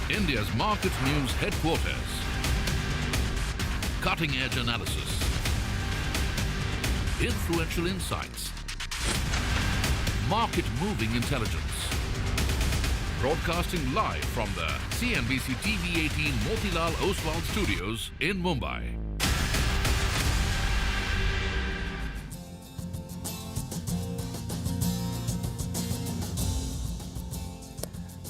India's market news headquarters. Cutting-edge analysis. Influential insights. Market-moving intelligence. Broadcasting live from the CNBC-TV18 Motilal Oswal studios in Mumbai.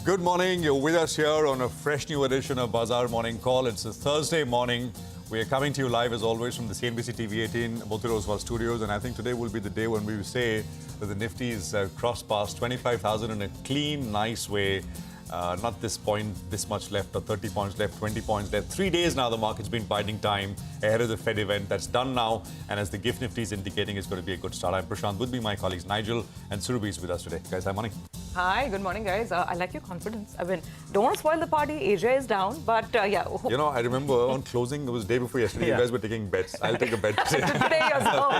Good morning. You're with us here on a fresh new edition of Bazaar Morning Call. It's a Thursday morning. We are coming to you live as always from the CNBC-TV18 Motilal Oswal studios, and I think today will be the day when we say that the Nifty is crossed past 25,000 in a clean, nice way. Not this point, this much left, or 30 points left, 20 points left. 3 days now the market's been biding time ahead of the Fed event. That's done now, and as the GIFT Nifty is indicating, it's going to be a good start. I'm Prashant. With me, my colleagues Nigel and Surabhi is with us today. Guys, hi, morning. Hi, good morning, guys. I like your confidence. I mean, don't want to spoil the party. Asia is down, but yeah. You know, I remember on closing, it was the day before yesterday, you guys were taking bets. I'll take a bet today. Today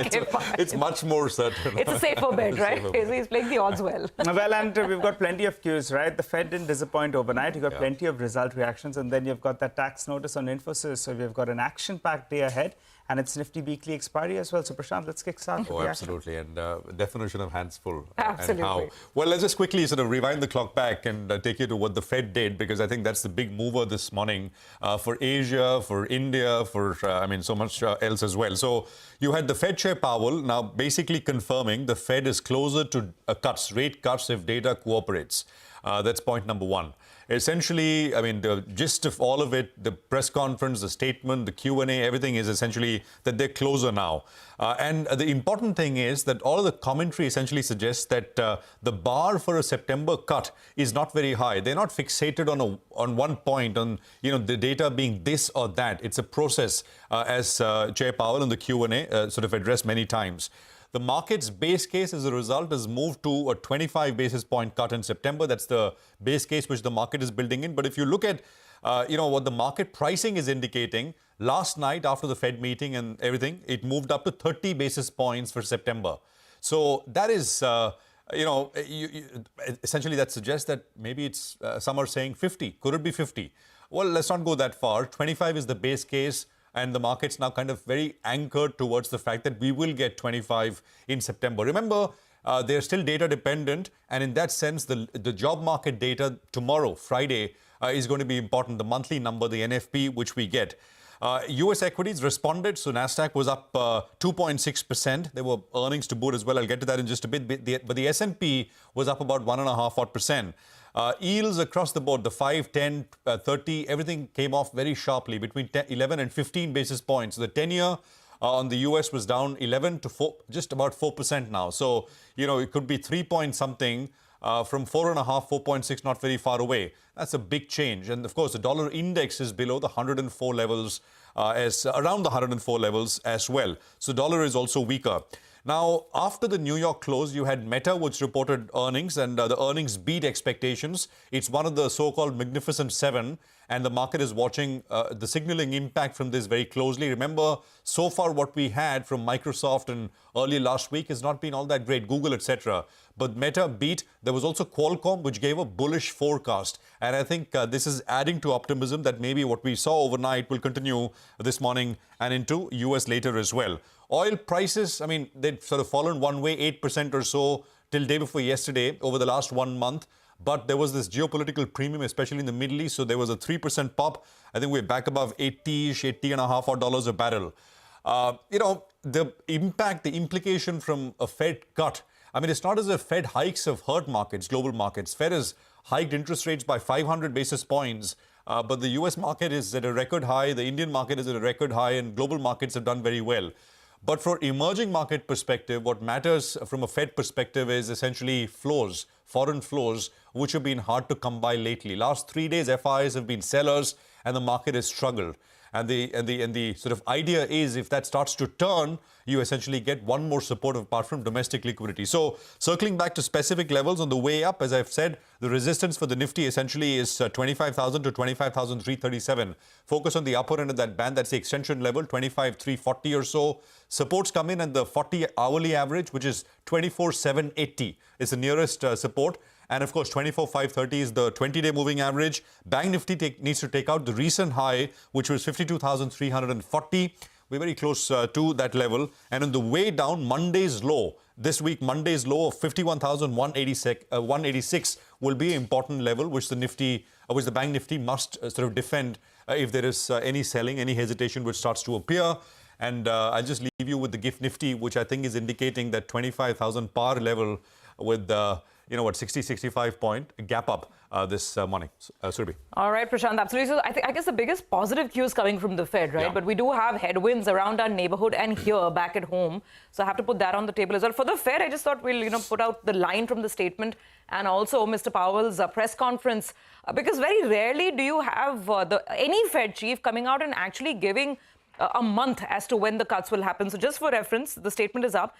okay, fine. It's much more certain. It's a safer bet, right? He's playing the odds well. Well, and we've got plenty of cues, right? The Fed didn't disappoint overnight. You've got plenty of result reactions, and then you've got that tax notice on Infosis. So we've got an action-packed day ahead. And it's Nifty weekly expiry as well. So, Prashant, let's kick start. Oh, absolutely. And definition of hands full. Absolutely. And how. Well, let's just quickly sort of rewind the clock back and take you to what the Fed did, because I think that's the big mover this morning for Asia, for India, for, so much else as well. So you had the Fed Chair Powell now basically confirming the Fed is closer to rate cuts if data cooperates. That's point number one. Essentially, I mean, the gist of all of it, the press conference, the statement, the Q&A, everything is essentially that they're closer now. And the important thing is that all of the commentary essentially suggests that the bar for a September cut is not very high. They're not fixated on one point, on the data being this or that. It's a process, as Chair Powell in the Q&A sort of addressed many times. The market's base case as a result has moved to a 25 basis point cut in September. That's the base case which the market is building in. But if you look at, what the market pricing is indicating, last night after the Fed meeting and everything, it moved up to 30 basis points for September. So that is, essentially that suggests that maybe it's, some are saying 50. Could it be 50? Well, let's not go that far. 25 is the base case. And the market's now kind of very anchored towards the fact that we will get 25 in September. Remember, they're still data dependent. And in that sense, the job market data tomorrow, Friday, is going to be important. The monthly number, the NFP, which we get. US equities responded. So Nasdaq was up 2.6%. There were earnings to boot as well. I'll get to that in just a bit. But the S&P was up about 1.5%. Yields across the board, the 5, 10, 30, everything came off very sharply between 11 and 15 basis points. The 10-year on the US was down 11 to 4, just about 4% now. So, it could be 3 point something from 4.5, 4.6, not very far away. That's a big change. And of course, the dollar index is below the 104 levels, around the 104 levels as well. So dollar is also weaker. Now, after the New York close, you had Meta, which reported earnings, and the earnings beat expectations. It's one of the so-called Magnificent Seven, and the market is watching the signaling impact from this very closely. Remember, so far what we had from Microsoft and early last week has not been all that great, Google, etc. But Meta beat. There was also Qualcomm, which gave a bullish forecast. And I think this is adding to optimism that maybe what we saw overnight will continue this morning and into US later as well. Oil prices, they'd sort of fallen one way, 8% or so till day before yesterday over the last 1 month. But there was this geopolitical premium, especially in the Middle East. So there was a 3% pop. I think we're back above 80-ish, $80.5 a barrel. The impact, the implication from a Fed cut. It's not as if Fed hikes have hurt markets, global markets. Fed has hiked interest rates by 500 basis points. But the US market is at a record high. The Indian market is at a record high. And global markets have done very well. But for emerging market perspective, what matters from a Fed perspective is essentially flows, foreign flows, which have been hard to come by lately. Last 3 days, FIs have been sellers and the market has struggled. And the sort of idea is if that starts to turn, you essentially get one more support apart from domestic liquidity. So circling back to specific levels on the way up, as I've said, the resistance for the Nifty essentially is 25,000 to 25,337. Focus on the upper end of that band. That's the extension level, 25,340 or so. Supports come in at the 40 hourly average, which is 24,780. It's the nearest support. And of course, 24,530 is the 20-day moving average. Bank Nifty needs to take out the recent high, which was 52,340. We're very close to that level. And on the way down, Monday's low. This week, Monday's low of 51,186 will be an important level, which the Bank Nifty must sort of defend if there is any selling, any hesitation which starts to appear. And I'll just leave you with the GIFT Nifty, which I think is indicating that 25,000 par level with 60-65 point gap up this morning. Surabhi. All right, Prashant, absolutely. So I guess the biggest positive cue is coming from the Fed, right? Yeah. But we do have headwinds around our neighborhood and here back at home. So I have to put that on the table as well. For the Fed, I just thought we'll, put out the line from the statement and also Mr. Powell's press conference. Because very rarely do you have any Fed chief coming out and actually giving a month as to when the cuts will happen. So just for reference, the statement is up.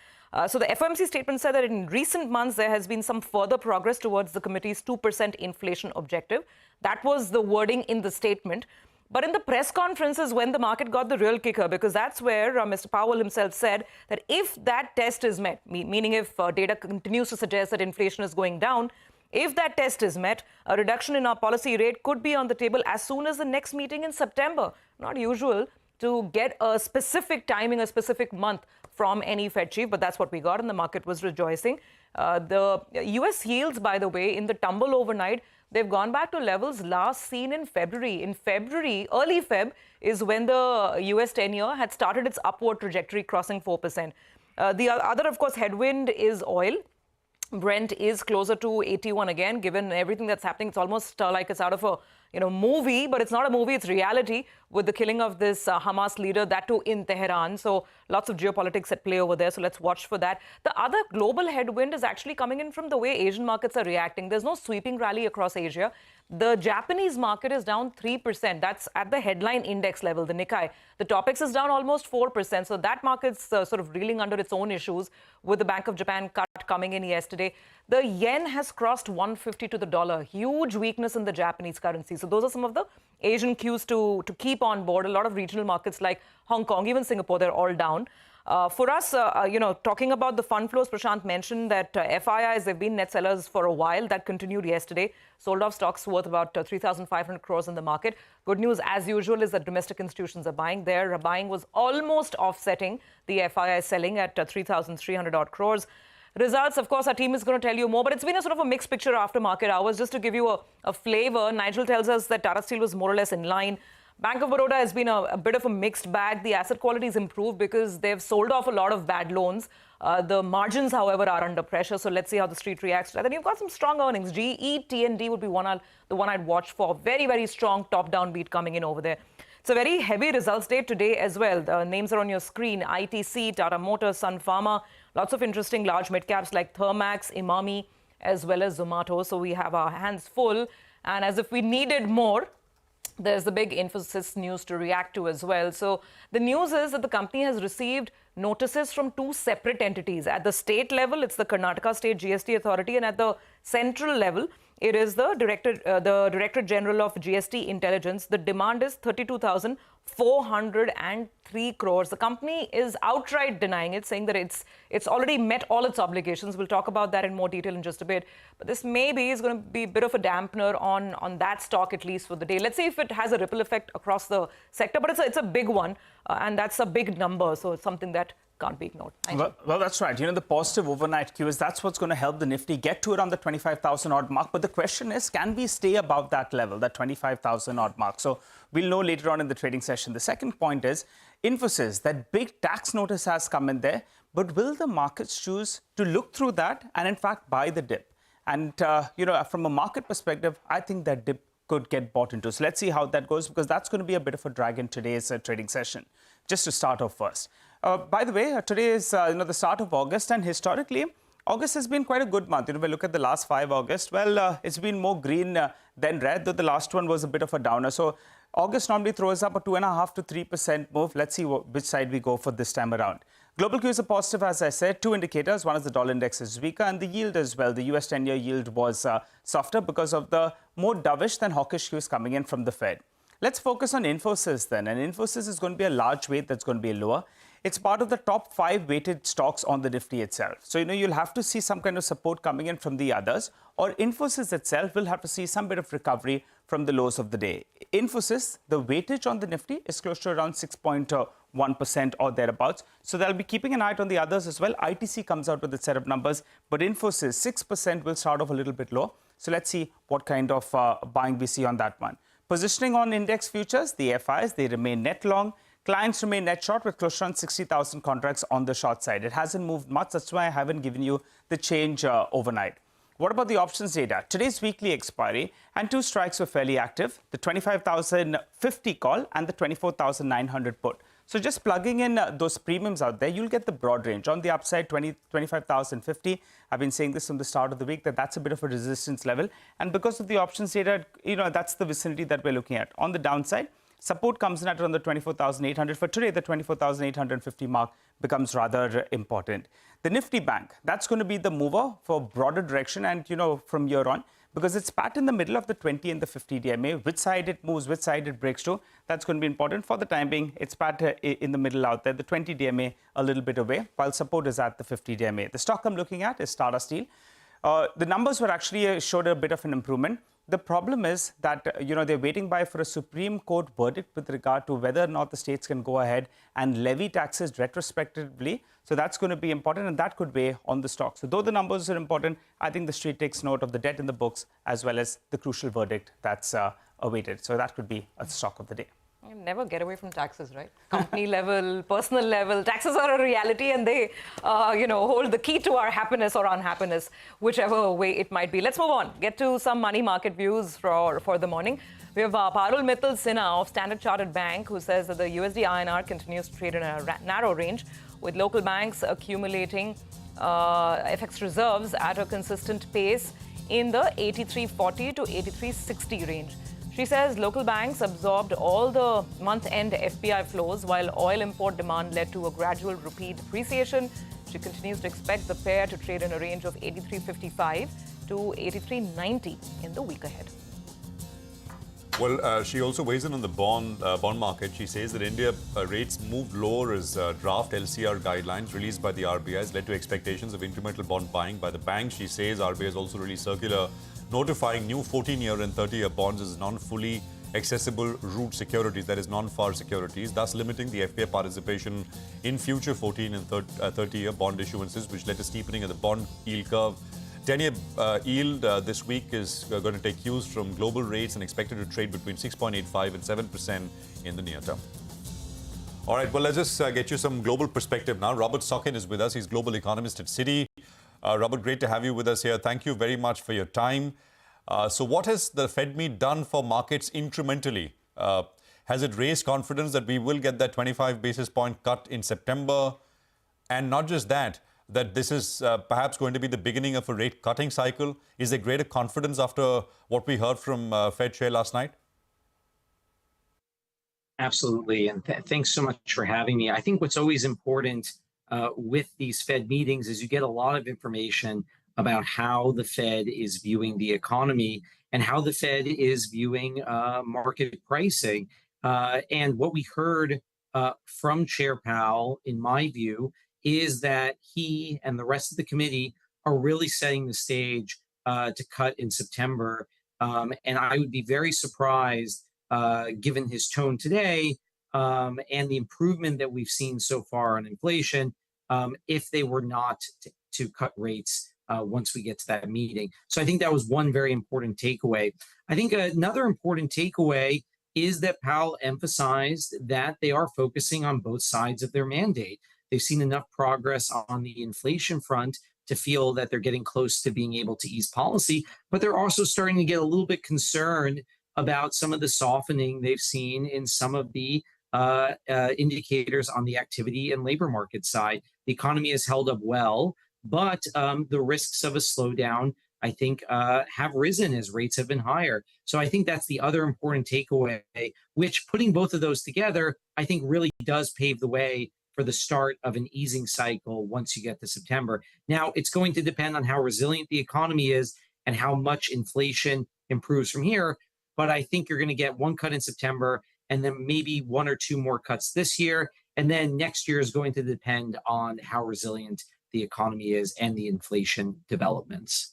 So the FOMC statement said that in recent months, there has been some further progress towards the committee's 2% inflation objective. That was the wording in the statement. But in the press conferences, when the market got the real kicker, because that's where Mr. Powell himself said that if that test is met, meaning if data continues to suggest that inflation is going down, if that test is met, a reduction in our policy rate could be on the table as soon as the next meeting in September. Not usual to get a specific timing, a specific month from any Fed chief, but that's what we got, and the market was rejoicing. The U.S. yields, by the way, in the tumble overnight, they've gone back to levels last seen in February. In February, early Feb, is when the U.S. 10-year had started its upward trajectory, crossing 4%. The other, of course, headwind is oil. Brent is closer to 81 again, given everything that's happening. It's almost like it's out of a movie, but it's not a movie, it's reality with the killing of this Hamas leader, that too in Tehran. So lots of geopolitics at play over there. So let's watch for that. The other global headwind is actually coming in from the way Asian markets are reacting. There's no sweeping rally across Asia. The Japanese market is down 3%. That's at the headline index level, the Nikkei. The Topix is down almost 4%. So that market's sort of reeling under its own issues with the Bank of Japan cut coming in yesterday. The yen has crossed 150 to the dollar. Huge weakness in the Japanese currency. So those are some of the Asian cues to keep on board. A lot of regional markets like Hong Kong, even Singapore, they're all down. For us, talking about the fund flows, Prashant mentioned that FIIs, they've been net sellers for a while. That continued yesterday. Sold off stocks worth about 3,500 crores in the market. Good news, as usual, is that domestic institutions are buying. Their buying was almost offsetting the FII selling at 3,300 odd crores. Results, of course, our team is going to tell you more, but it's been a sort of a mixed picture after market hours. Just to give you a flavor, Nigel tells us that Tata Steel was more or less in line. Bank of Baroda has been a bit of a mixed bag. The asset quality is improved because they've sold off a lot of bad loans. The margins, however, are under pressure. So let's see how the street reacts to that. Then you've got some strong earnings. GE, T&D would be the one I'd watch for. Very, very strong top-down beat coming in over there. It's a very heavy results day today as well. The names are on your screen. ITC, Tata Motors, Sun Pharma. Lots of interesting large mid-caps like Thermax, Imami, as well as Zomato. So we have our hands full. And as if we needed more, there's the big Infosis news to react to as well. So the news is that the company has received notices from two separate entities. At the state level, it's the Karnataka State GST Authority, and at the central level, it is the Director General of GST Intelligence. The demand is 32,403 crores. The company is outright denying it, saying that it's already met all its obligations. We'll talk about that in more detail in just a bit. But this maybe is going to be a bit of a dampener on that stock, at least for the day. Let's see if it has a ripple effect across the sector. But it's a big one, and that's a big number. So it's something that can't be ignored. Well, that's right. The positive overnight cue is that's what's going to help the Nifty get to around the 25,000 odd mark. But the question is, can we stay above that level, that 25,000 odd mark? So we'll know later on in the trading session. The second point is Infosys, that big tax notice has come in there. But will the markets choose to look through that and, in fact, buy the dip? And, from a market perspective, I think that dip could get bought into. So let's see how that goes, because that's going to be a bit of a drag in today's trading session. Just to start off first. By the way, today is the start of August, and historically, August has been quite a good month. If we look at the last 5 August, well, it's been more green than red, though the last one was a bit of a downer. So August normally throws up a 2.5% to 3% move. Let's see which side we go for this time around. Global cues are positive, as I said. Two indicators. One is the dollar index is weaker, and the yield as well. The US 10-year yield was softer because of the more dovish than hawkish cues coming in from the Fed. Let's focus on Infosys then. And Infosys is going to be a large weight that's going to be lower. it's part of the top 5 weighted stocks on the Nifty itself. So, you'll have to see some kind of support coming in from the others, or Infosys itself will have to see some bit of recovery from the lows of the day. Infosys, the weightage on the Nifty is close to around 6.1% or thereabouts. So they'll be keeping an eye out on the others as well. ITC comes out with its set of numbers, but Infosys, 6% will start off a little bit low. So let's see what kind of buying we see on that one. Positioning on index futures, the FIs, they remain net long. Clients remain net short with close to around 60,000 contracts on the short side. It hasn't moved much. That's why I haven't given you the change overnight. What about the options data? Today's weekly expiry and 2 strikes were fairly active. The 25,050 call and the 24,900 put. So just plugging in those premiums out there, you'll get the broad range. On the upside, 25,050. I've been saying this from the start of the week that that's a bit of a resistance level. And because of the options data, that's the vicinity that we're looking at. On the downside, support comes in at around the 24,800. For today, the 24,850 mark becomes rather important. The Nifty Bank, that's going to be the mover for broader direction and, from here on, because it's pat in the middle of the 20 and the 50 DMA. Which side it moves, which side it breaks to, that's going to be important. For the time being, it's pat in the middle out there. The 20 DMA a little bit away, while support is at the 50 DMA. The stock I'm looking at is Tata Steel. The numbers were actually showed a bit of an improvement. The problem is that, they're waiting for a Supreme Court verdict with regard to whether or not the states can go ahead and levy taxes retrospectively. So that's going to be important, and that could weigh on the stock. So though the numbers are important, I think the street takes note of the debt in the books as well as the crucial verdict that's awaited. So that could be a stock of the day. You never get away from taxes, right? Company level, personal level, taxes are a reality, and they, hold the key to our happiness or unhappiness, whichever way it might be. Let's move on. Get to some money market views for the morning. We have Parul Mittal Sinha of Standard Chartered Bank, who says that the USD INR continues to trade in a narrow range, with local banks accumulating FX reserves at a consistent pace in the 83.40 to 83.60 range. She says local banks absorbed all the month-end FPI flows while oil import demand led to a gradual rupee depreciation. She continues to expect the pair to trade in a range of 83.55 to 83.90 in the week ahead. Well, she also weighs in on the bond market. She says that India rates moved lower as draft LCR guidelines released by the RBI has led to expectations of incremental bond buying by the bank. She says RBI has also released circular notifying new 14-year and 30-year bonds as non-fully accessible route securities, that is non-FAR securities, thus limiting the FPI participation in future 14 and 30-year bond issuances, which led to steepening of the bond yield curve. 10-year yield this week is going to take cues from global rates and expected to trade between 6.85 and 7% in the near term. All right, well, let's just get you some global perspective now. Robert Sockin is with us. He's global economist at Citi. Robert, great to have you with us here. Thank you very much for your time. So what has the Fed meet done for markets incrementally? Has it raised confidence that we will get that 25 basis point cut in September? And not just that, that this is perhaps going to be the beginning of a rate cutting cycle? Is there greater confidence after what we heard from Fed Chair last night? Absolutely. And thanks so much for having me. I think what's always important with these Fed meetings is you get a lot of information about how the Fed is viewing the economy and how the Fed is viewing market pricing. And what we heard from Chair Powell, in my view, is that he and the rest of the committee are really setting the stage to cut in September. And I would be very surprised, given his tone today and the improvement that we've seen so far on inflation, if they were not to cut rates once we get to that meeting. So I think that was one very important takeaway. I think another important takeaway is that Powell emphasized that they are focusing on both sides of their mandate. They've seen enough progress on the inflation front to feel that they're getting close to being able to ease policy, but they're also starting to get a little bit concerned about some of the softening they've seen in some of the indicators on the activity and labor market side. The economy has held up well, but the risks of a slowdown, I think, have risen as rates have been higher. So I think that's the other important takeaway, which putting both of those together, I think really does pave the way for the start of an easing cycle once you get to September. Now, it's going to depend on how resilient the economy is and how much inflation improves from here. But I think you're going to get one cut in September and then maybe one or two more cuts this year. And then next year is going to depend on how resilient the economy is and the inflation developments.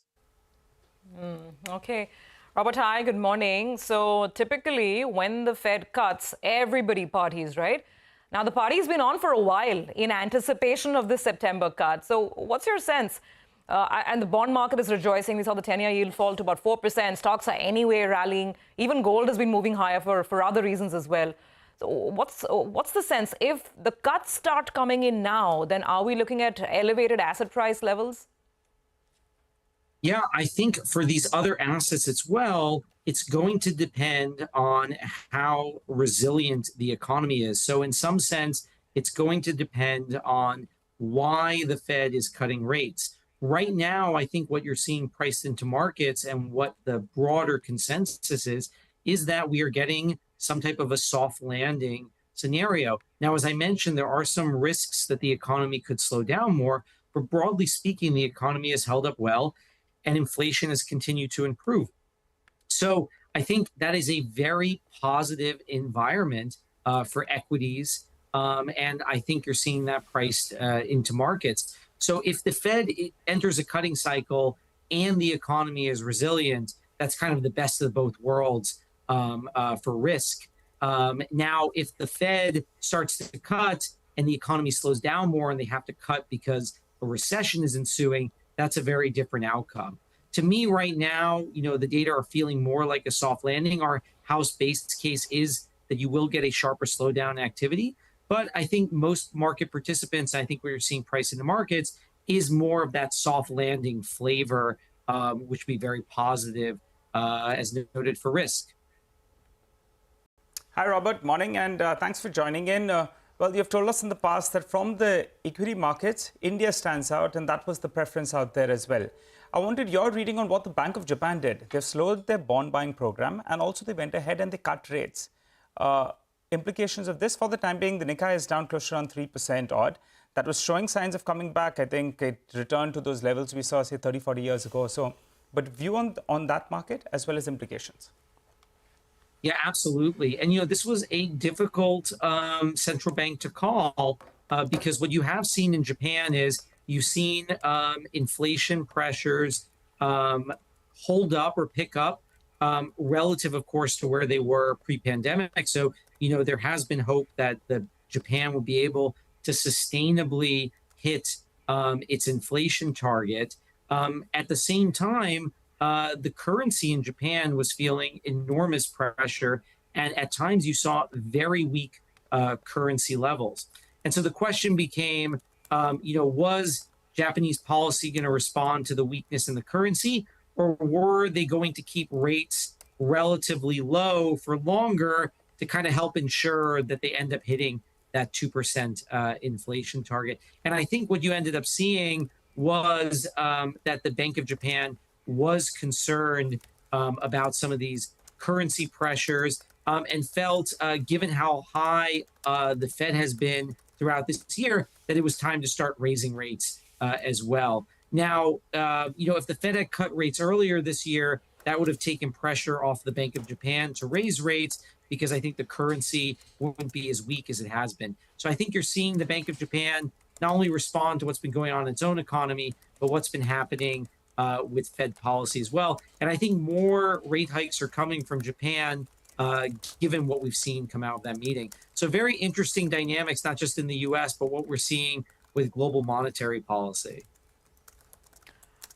Okay. Robert, hi, good morning. So typically when the Fed cuts, everybody parties, right? Now, the party's been on for a while in anticipation of this September cut. So what's your sense? And the bond market is rejoicing. We saw the 10-year yield fall to about 4%. Stocks are anyway rallying. Even gold has been moving higher for other reasons as well. So what's the sense? If the cuts start coming in now, then are we looking at elevated asset price levels? Yeah, I think for these other assets as well, it's going to depend on how resilient the economy is. So in some sense, it's going to depend on why the Fed is cutting rates. Right now, I think what you're seeing priced into markets and what the broader consensus is that we are getting some type of a soft landing scenario. Now, as I mentioned, there are some risks that the economy could slow down more, but broadly speaking, the economy has held up well and inflation has continued to improve. So I think that is a very positive environment for equities. And I think you're seeing that priced into markets. So if the Fed enters a cutting cycle and the economy is resilient, that's kind of the best of both worlds for risk. Now, if the Fed starts to cut and the economy slows down more and they have to cut because a recession is ensuing, that's a very different outcome. To me right now, the data are feeling more like a soft landing. Our house-based case is that you will get a sharper slowdown in activity. But I think most market participants, I think what you're seeing priced in the markets, is more of that soft landing flavor, which would be very positive, as noted, for risk. Hi, Robert. Morning, and thanks for joining in. Well, you've told us in the past that from the equity markets, India stands out, and that was the preference out there as well. I wanted your reading on what the Bank of Japan did. They've slowed their bond buying program, and also they went ahead and they cut rates. Implications of this, for the time being, the Nikkei is down closer on 3% odd. That was showing signs of coming back. I think it returned to those levels we saw, say, 30, 40 years ago or so. But view on that market as well as implications. Yeah, absolutely. And, this was a difficult central bank to call because what you have seen in Japan is you've seen inflation pressures hold up or pick up relative, of course, to where they were pre-pandemic. So, there has been hope that Japan will be able to sustainably hit its inflation target. At the same time, the currency in Japan was feeling enormous pressure, and at times you saw very weak currency levels. And so the question became, was Japanese policy going to respond to the weakness in the currency, or were they going to keep rates relatively low for longer to kind of help ensure that they end up hitting that 2% inflation target? And I think what you ended up seeing was that the Bank of Japan was concerned about some of these currency pressures and felt, given how high the Fed has been throughout this year, that it was time to start raising rates as well. Now, if the Fed had cut rates earlier this year, that would have taken pressure off the Bank of Japan to raise rates because I think the currency wouldn't be as weak as it has been. So I think you're seeing the Bank of Japan not only respond to what's been going on in its own economy, but what's been happening with Fed policy as well. And I think more rate hikes are coming from Japan, given what we've seen come out of that meeting. So very interesting dynamics, not just in the US, but what we're seeing with global monetary policy.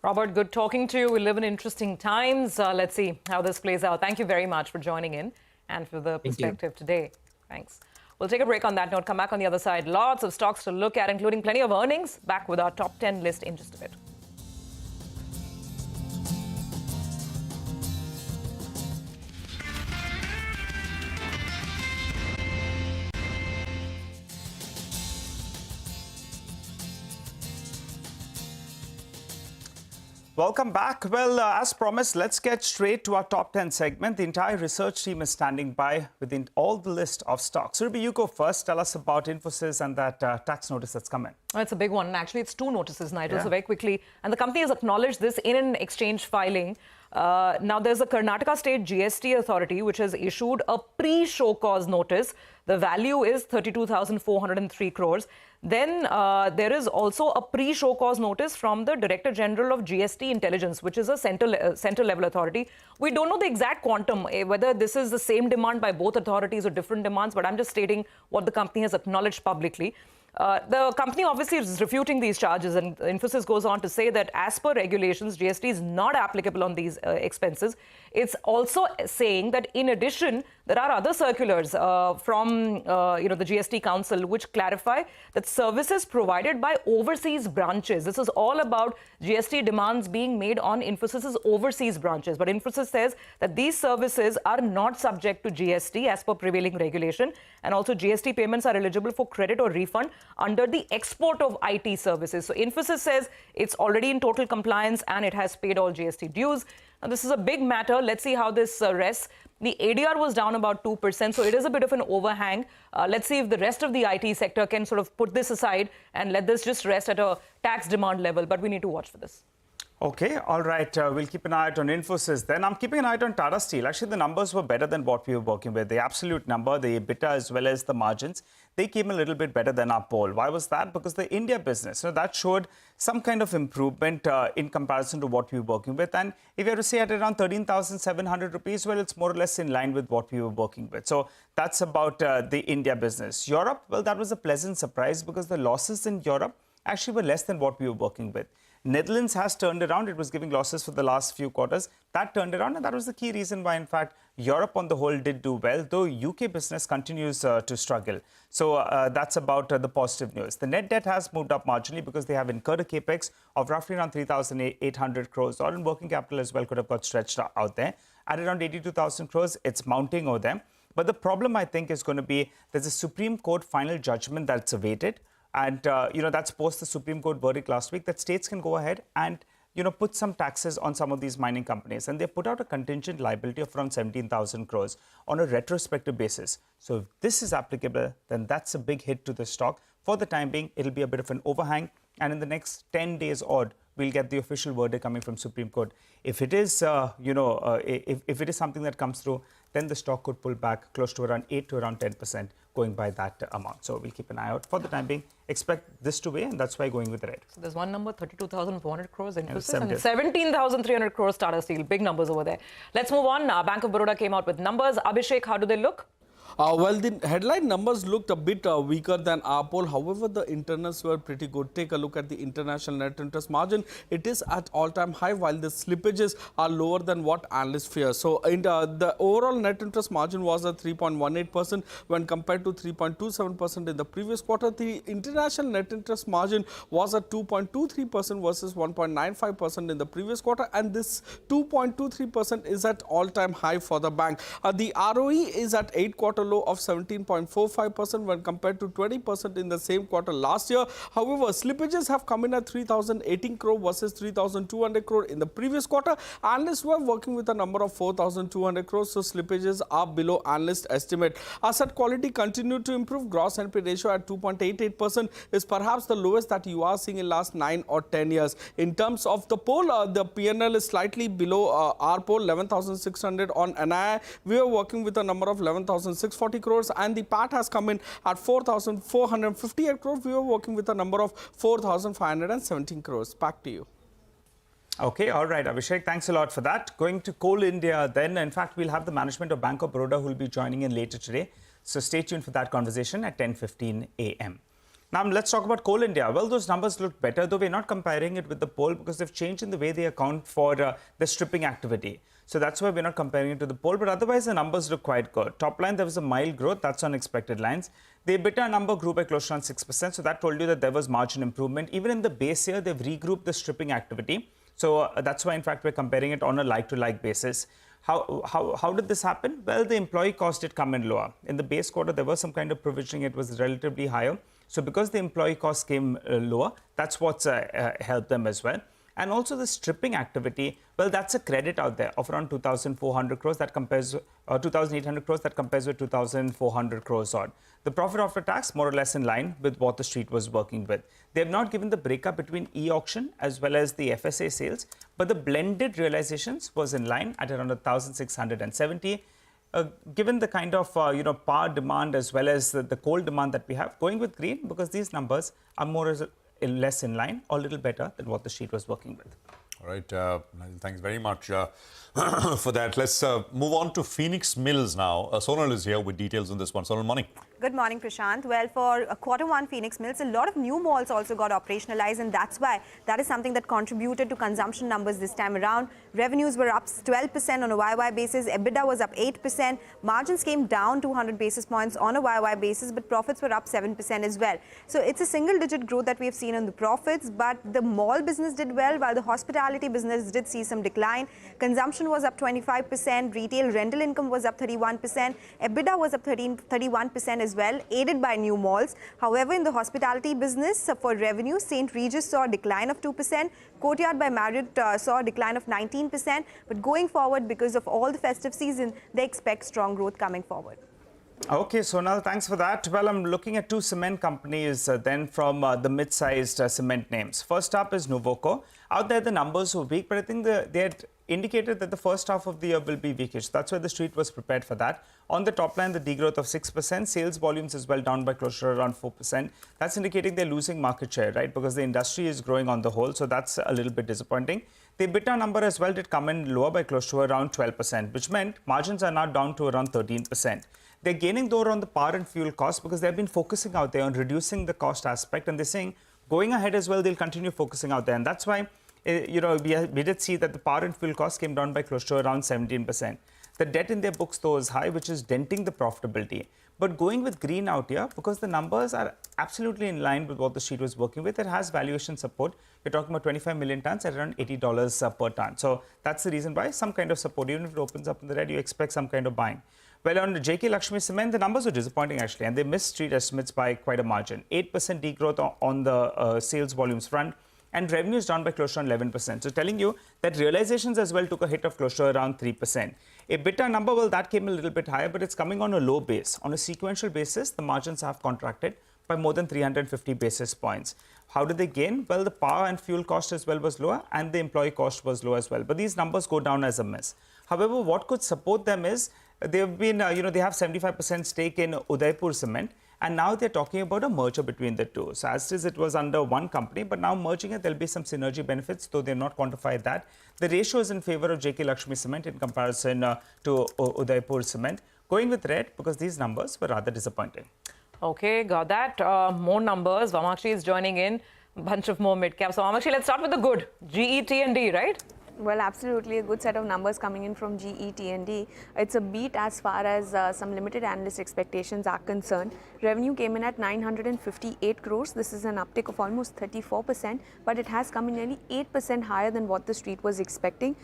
Robert, good talking to you. We live in interesting times. Let's see how this plays out. Thank you very much for joining in and for the perspective today. Thanks. We'll take a break on that note, come back on the other side. Lots of stocks to look at, including plenty of earnings. Back with our top 10 list in just a bit. Welcome back. Well, as promised, let's get straight to our top 10 segment. The entire research team is standing by within all the list of stocks. Ruby, you go first. Tell us about Infosys and that tax notice that's come in. Oh, it's a big one. Actually, it's two notices, Nigel. So very quickly. And the company has acknowledged this in an exchange filing. Now, there's the Karnataka State GST Authority, which has issued a pre-show cause notice. The value is 32,403 crores. Then there is also a pre-show cause notice from the Director General of GST Intelligence, which is a center-level authority. We don't know the exact quantum, whether this is the same demand by both authorities or different demands, but I'm just stating what the company has acknowledged publicly. The company obviously is refuting these charges, and Infosys goes on to say that as per regulations, GST is not applicable on these expenses. It's also saying that in addition, there are other circulars from the GST Council which clarify that services provided by overseas branches. This is all about GST demands being made on Infosys's overseas branches. But Infosys says that these services are not subject to GST as per prevailing regulation, and also GST payments are eligible for credit or refund under the export of IT services. So Infosys says it's already in total compliance and it has paid all GST dues. Now, this is a big matter. Let's see how this rests. The ADR was down about 2%, so it is a bit of an overhang. Let's see if the rest of the IT sector can sort of put this aside and let this just rest at a tax demand level. But we need to watch for this. Okay, all right. We'll keep an eye out on Infosys. Then I'm keeping an eye out on Tata Steel. Actually, the numbers were better than what we were working with. The absolute number, the EBITDA as well as the margins, they came a little bit better than our poll. Why was that? Because the India business, that showed some kind of improvement in comparison to what we were working with. And if you were to say at around 13,700 rupees, well, it's more or less in line with what we were working with. So that's about the India business. Europe, well, that was a pleasant surprise because the losses in Europe actually were less than what we were working with. Netherlands has turned around. It was giving losses for the last few quarters. That turned around, and that was the key reason why, in fact, Europe on the whole did do well, though UK business continues to struggle. So that's about the positive news. The net debt has moved up marginally because they have incurred a capex of roughly around 3,800 crores. All in working capital as well could have got stretched out there. At around 82,000 crores, it's mounting over there. But the problem, I think, is going to be there's a Supreme Court final judgment that's awaited. And, that's post the Supreme Court verdict last week that states can go ahead and, put some taxes on some of these mining companies. And they put out a contingent liability of around 17,000 crores on a retrospective basis. So if this is applicable, then that's a big hit to the stock. For the time being, it'll be a bit of an overhang. And in the next 10 days odd, we'll get the official verdict coming from Supreme Court. If it is, if it is something that comes through, then the stock could pull back close to around 8 to around 10% going by that amount. So we'll keep an eye out. For the time being, expect this to be, and that's why going with the red. So there's one number, 32,400 crores Infosys, and 17,300 crores Tata Steel. Big numbers over there. Let's move on. Bank of Baroda came out with numbers. Abhishek, how do they look? Well, the headline numbers looked a bit weaker than our poll. However, the internals were pretty good. Take a look at the international net interest margin. It is at all-time high, while the slippages are lower than what analysts fear. So, the overall net interest margin was at 3.18% when compared to 3.27% in the previous quarter. The international net interest margin was at 2.23% versus 1.95% in the previous quarter, and this 2.23% is at all-time high for the bank. The ROE is at 8-quarter low of 17.45% when compared to 20% in the same quarter last year. However, slippages have come in at 3,018 crore versus 3,200 crore in the previous quarter. Analysts were working with a number of 4,200 crores, so slippages are below analyst estimate. Asset quality continued to improve. Gross NP ratio at 2.88% is perhaps the lowest that you are seeing in last 9 or 10 years. In terms of the poll, the PNL is slightly below our poll, 11,600 on NII. We are working with a number of 11,640 crores, and the PAT has come in at 4,458 crores. We were working with a number of 4,517 crores. Back to you. Okay, all right, Abhishek, thanks a lot for that. Going to Coal India then. In fact, we'll have the management of Bank of Baroda who will be joining in later today. So stay tuned for that conversation at 10:15 a.m. Now, let's talk about Coal India. Well, those numbers look better, though we're not comparing it with the poll because they've changed in the way they account for the stripping activity. So that's why we're not comparing it to the poll. But otherwise, the numbers look quite good. Top line, there was a mild growth. That's on expected lines. The EBITDA number grew by close to around 6%. So that told you that there was margin improvement. Even in the base year, they've regrouped the stripping activity. So that's why, in fact, we're comparing it on a like-to-like basis. How did this happen? Well, the employee cost did come in lower. In the base quarter, there was some kind of provisioning. It was relatively higher. So because the employee cost came lower, that's what's helped them as well. And also the stripping activity, well, that's a credit out there of around 2,400 crores that compares, 2,800 crores that compares with 2,400 crores odd. The profit after tax more or less in line with what the street was working with. They have not given the breakup between e-auction as well as the FSA sales, but the blended realizations was in line at around 1,670. Given the kind of power demand as well as the coal demand that we have, going with green because these numbers are more or less in line or a little better than what the street was working with. All right, thanks very much for that. Let's move on to Phoenix Mills now. Sonal is here with details on this one. Sonal, morning. Good morning, Prashant. Well, for Q1 Phoenix Mills, a lot of new malls also got operationalized, and that's why that is something that contributed to consumption numbers this time around. Revenues were up 12% on a YY basis. EBITDA was up 8%. Margins came down 200 basis points on a YY basis, but profits were up 7% as well. So it's a single-digit growth that we have seen on the profits, but the mall business did well, while the hospitality business did see some decline. Consumption was up 25%. Retail rental income was up 31%. EBITDA was up 31% as well, aided by new malls. However, in the hospitality business, for revenue, St. Regis saw a decline of 2%. Courtyard by Marriott saw a decline of 19%. But going forward, because of all the festive season, they expect strong growth coming forward. Okay, Sonal, thanks for that. Well, I'm looking at two cement companies then from the mid-sized cement names. First up is Nuvoco. Out there, the numbers were weak, but I think they had indicated that the first half of the year will be weakish. That's why the street was prepared for that. On the top line, the degrowth of 6%, sales volumes as well down by close to around 4%. That's indicating they're losing market share, right? Because the industry is growing on the whole, so that's a little bit disappointing. The EBITDA number as well did come in lower by close to around 12%, which meant margins are now down to around 13%. They're gaining though on the power and fuel costs because they've been focusing out there on reducing the cost aspect, and they're saying going ahead as well, they'll continue focusing out there. And that's why we did see that the power and fuel costs came down by close to around 17%. The debt in their books, though, is high, which is denting the profitability. But going with green out here, because the numbers are absolutely in line with what the street was working with, it has valuation support. You're talking about 25 million tons at around $80 per ton. So that's the reason why some kind of support, even if it opens up in the red, you expect some kind of buying. Well, on JK Lakshmi Cement, the numbers were disappointing actually, and they missed street estimates by quite a margin. 8% degrowth on the sales volumes front, and revenues down by close to 11%. So telling you that realizations as well took a hit of close to around 3%. EBITDA number, well, that came a little bit higher, but it's coming on a low base. On a sequential basis, the margins have contracted by more than 350 basis points. How did they gain? Well, the power and fuel cost as well was lower, and the employee cost was low as well. But these numbers go down as a miss. However, what could support them is they've been, they have 75% stake in Udaipur Cement. And now they're talking about a merger between the two. So as is, it was under one company, but now merging it, there'll be some synergy benefits, though they've not quantified that. The ratio is in favor of JK Lakshmi Cement in comparison to Udaipur Cement. Going with red because these numbers were rather disappointing. Okay, got that. More numbers. Vamakshi is joining in. A bunch of more mid-caps. So Vamakshi, let's start with the good. GET&D, right? Well, absolutely a good set of numbers coming in from GET&D. It's a beat as far as some limited analyst expectations are concerned. Revenue came in at 958 crores. This is an uptick of almost 34%, but it has come in nearly 8% higher than what the street was expecting.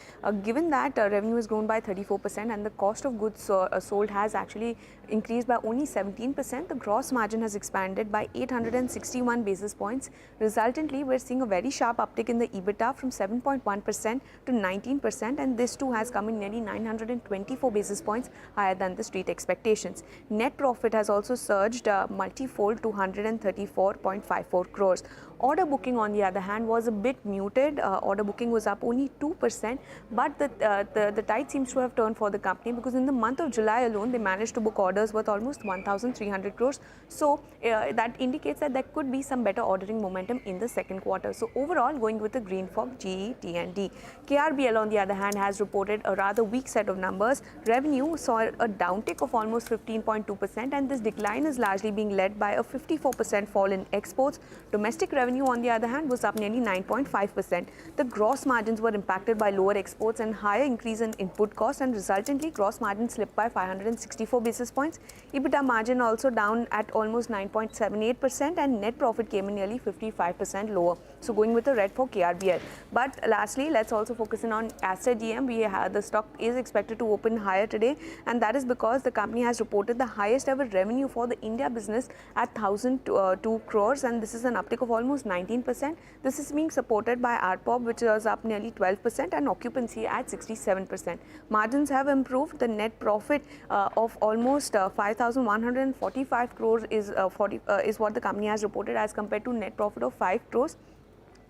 Given that revenue has grown by 34% and the cost of goods sold has actually increased by only 17%, the gross margin has expanded by 861 basis points. Resultantly, we're seeing a very sharp uptick in the EBITDA from 7.1% to 19%, and this too has come in nearly 924 basis points higher than the street expectations. Net profit has also surged multifold to 134.54 crores. Order booking, on the other hand, was a bit muted. Order booking was up only 2%, but the tide seems to have turned for the company because in the month of July alone, they managed to book orders worth almost 1,300 crores. So that indicates that there could be some better ordering momentum in the second quarter. So overall, going with the green for GET&D. KRBL, on the other hand, has reported a rather weak set of numbers. Revenue saw a downtick of almost 15.2%, and this decline is largely being led by a 54% fall in exports. Domestic revenue, on the other hand, was up nearly 9.5%. The gross margins were impacted by lower exports and higher increase in input costs, and resultantly gross margin slipped by 564 basis points. EBITDA margin also down at almost 9.78%, and net profit came in nearly 55% lower. So going with the red for KRBL. But lastly, let's also focus in on Aster DM. The stock is expected to open higher today, and that is because the company has reported the highest ever revenue for the India business at 1,002 crores, and this is an uptick of almost almost 19%. This is being supported by ARPOB, which was up nearly 12%, and occupancy at 67%. Margins have improved. The net profit of almost 5,145 crores is what the company has reported, as compared to net profit of 5 crores.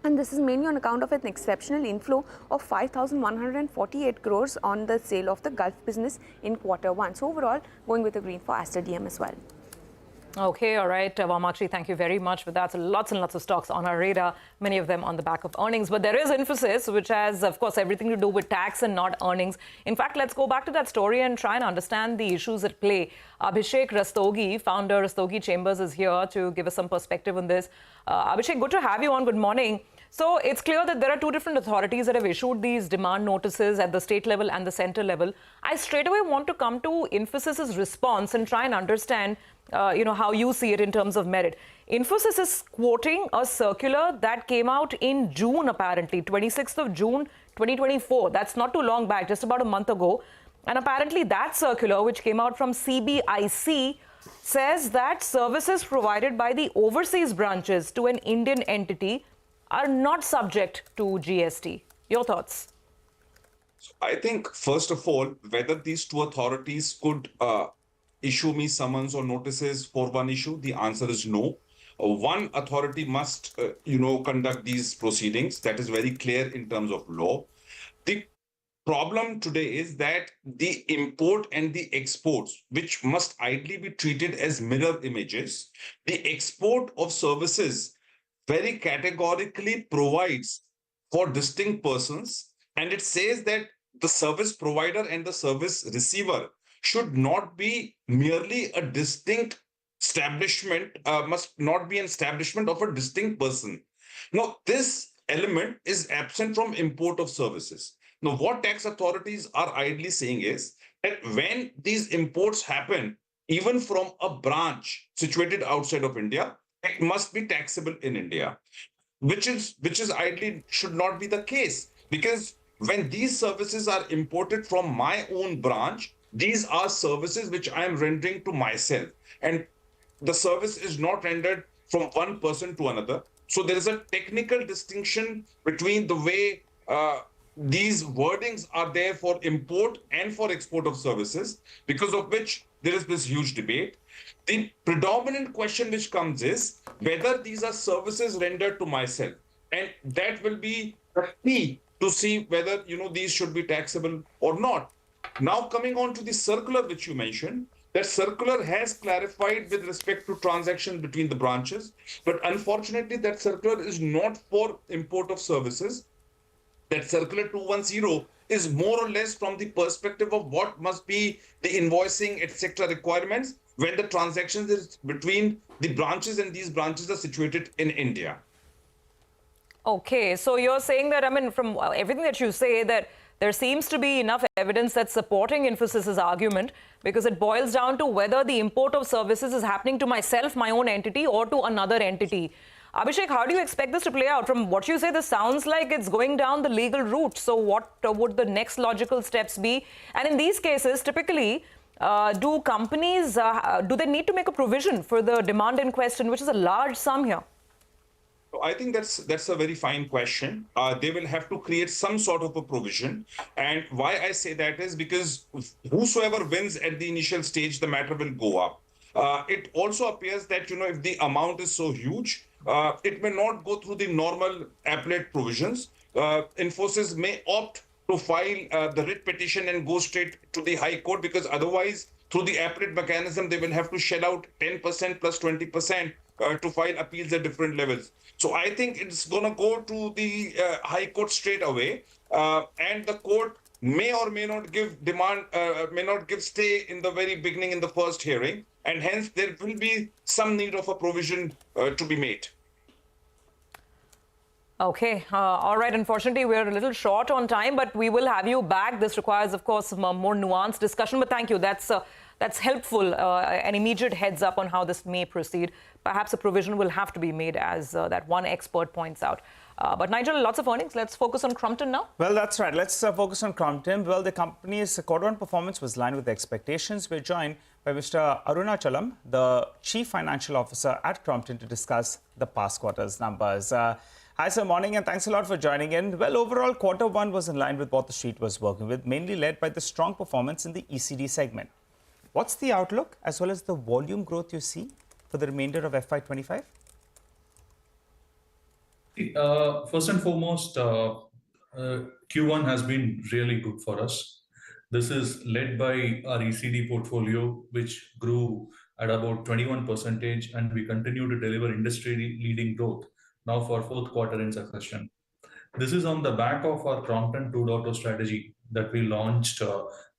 And this is mainly on account of an exceptional inflow of 5,148 crores on the sale of the Gulf business in Q1. So overall, going with a green for Aster DM as well. Okay, all right. Vamakshi, thank you very much for that. So lots and lots of stocks on our radar, many of them on the back of earnings. But there is Infosis, which has, of course, everything to do with tax and not earnings. In fact, let's go back to that story and try and understand the issues at play. Abhishek Rastogi, founder Rastogi Chambers, is here to give us some perspective on this. Abhishek, good to have you on. Good morning. So it's clear that there are two different authorities that have issued these demand notices at the state level and the center level. I straight away want to come to Infosys's response and try and understand, how you see it in terms of merit. Infosys is quoting a circular that came out in June, apparently, 26th of June, 2024. That's not too long back, just about a month ago. And apparently that circular, which came out from CBIC, says that services provided by the overseas branches to an Indian entity are not subject to GST. Your thoughts? I think, first of all, whether these two authorities could issue me summons or notices for one issue, the answer is no. One authority must, conduct these proceedings. That is very clear in terms of law. The problem today is that the import and the exports, which must ideally be treated as mirror images, the export of services very categorically provides for distinct persons, and it says that the service provider and the service receiver should not be merely a distinct establishment, must not be an establishment of a distinct person. Now, this element is absent from import of services. Now, what tax authorities are ideally saying is that when these imports happen, even from a branch situated outside of India, it must be taxable in India, which is ideally should not be the case, because when these services are imported from my own branch, these are services which I am rendering to myself, and the service is not rendered from one person to another. So there is a technical distinction between the way these wordings are there for import and for export of services, because of which there is this huge debate. The predominant question which comes is whether these are services rendered to myself, and that will be the key to see whether these should be taxable or not. Now, coming on to the circular which you mentioned, that circular has clarified with respect to transactions between the branches, but unfortunately that circular is not for import of services. That circular 210 is more or less from the perspective of what must be the invoicing, etc. requirements when the transactions is between the branches, and these branches are situated in India. Okay, so you're saying that, from everything that you say, that there seems to be enough evidence that's supporting Infosys's argument, because it boils down to whether the import of services is happening to myself, my own entity, or to another entity. Abhishek, how do you expect this to play out? From what you say, this sounds like it's going down the legal route. So what would the next logical steps be? And in these cases, typically, do companies, do they need to make a provision for the demand in question, which is a large sum here? I think that's a very fine question. They will have to create some sort of a provision. And why I say that is because whosoever wins at the initial stage, the matter will go up. It also appears that, if the amount is so huge, it may not go through the normal appellate provisions. Infosys may opt to file the writ petition and go straight to the High Court, because otherwise, through the appellate mechanism, they will have to shell out 10% plus 20% to file appeals at different levels. So I think it's going to go to the High Court straight away, and the court may or may not give demand, may not give stay in the very beginning in the first hearing, and hence there will be some need of a provision to be made. Okay. All right. Unfortunately, we're a little short on time, but we will have you back. This requires, of course, a more nuanced discussion. But thank you. That's helpful, an immediate heads up on how this may proceed. Perhaps a provision will have to be made, as that one expert points out. But Nigel, lots of earnings. Let's focus on Crompton now. Well, that's right. Let's focus on Crompton. Well, the company's quarter-one performance was in line with expectations. We're joined by Mr. Arunachalam, the Chief Financial Officer at Crompton, to discuss the past quarter's numbers. Hi, sir. Morning, and thanks a lot for joining in. Well, overall, quarter one was in line with what the street was working with, mainly led by the strong performance in the ECD segment. What's the outlook as well as the volume growth you see for the remainder of FY25? First and foremost, Q1 has been really good for us. This is led by our ECD portfolio, which grew at about 21%, and we continue to deliver industry-leading growth now for fourth quarter in succession. This is on the back of our Crompton 2.0 strategy that we launched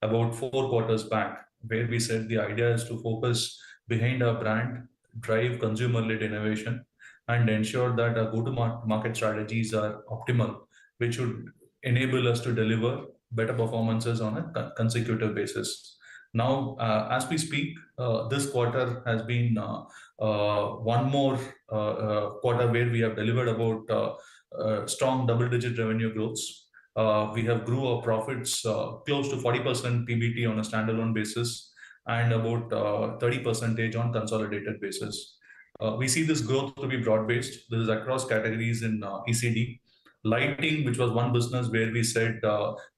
about 4 quarters back, where we said the idea is to focus behind our brand, drive consumer-led innovation, and ensure that our go-to-market strategies are optimal, which would enable us to deliver better performances on a consecutive basis. Now, as we speak, this quarter has been one more quarter where we have delivered about strong double-digit revenue growths. We have grew our profits close to 40% PBT on a standalone basis and about 30% on consolidated basis. We see this growth to be broad-based. This is across categories in ECD. Lighting, which was one business where we said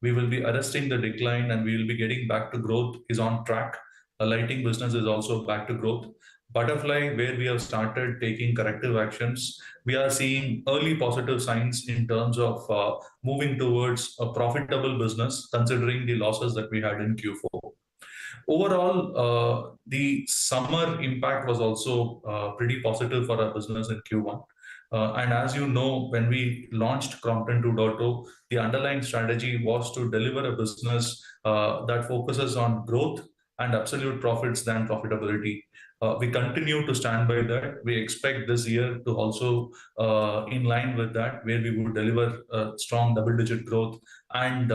we will be arresting the decline and we will be getting back to growth, is on track. The lighting business is also back to growth. Butterfly, where we have started taking corrective actions, we are seeing early positive signs in terms of moving towards a profitable business, considering the losses that we had in Q4. Overall, the summer impact was also pretty positive for our business in Q1. And as you know, when we launched Crompton 2.0, the underlying strategy was to deliver a business that focuses on growth and absolute profits than profitability. We continue to stand by that. We expect this year to also in line with that, where we would deliver strong double-digit growth and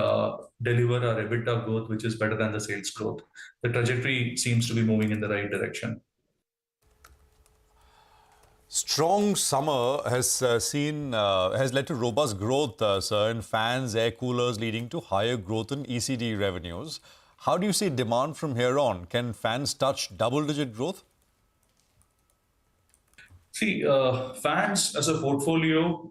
deliver our EBITDA growth, which is better than the sales growth. The trajectory seems to be moving in the right direction. Strong summer has led to robust growth, sir, in fans, air coolers, leading to higher growth in ECD revenues. How do you see demand from here on? Can fans touch double-digit growth? See, fans as a portfolio,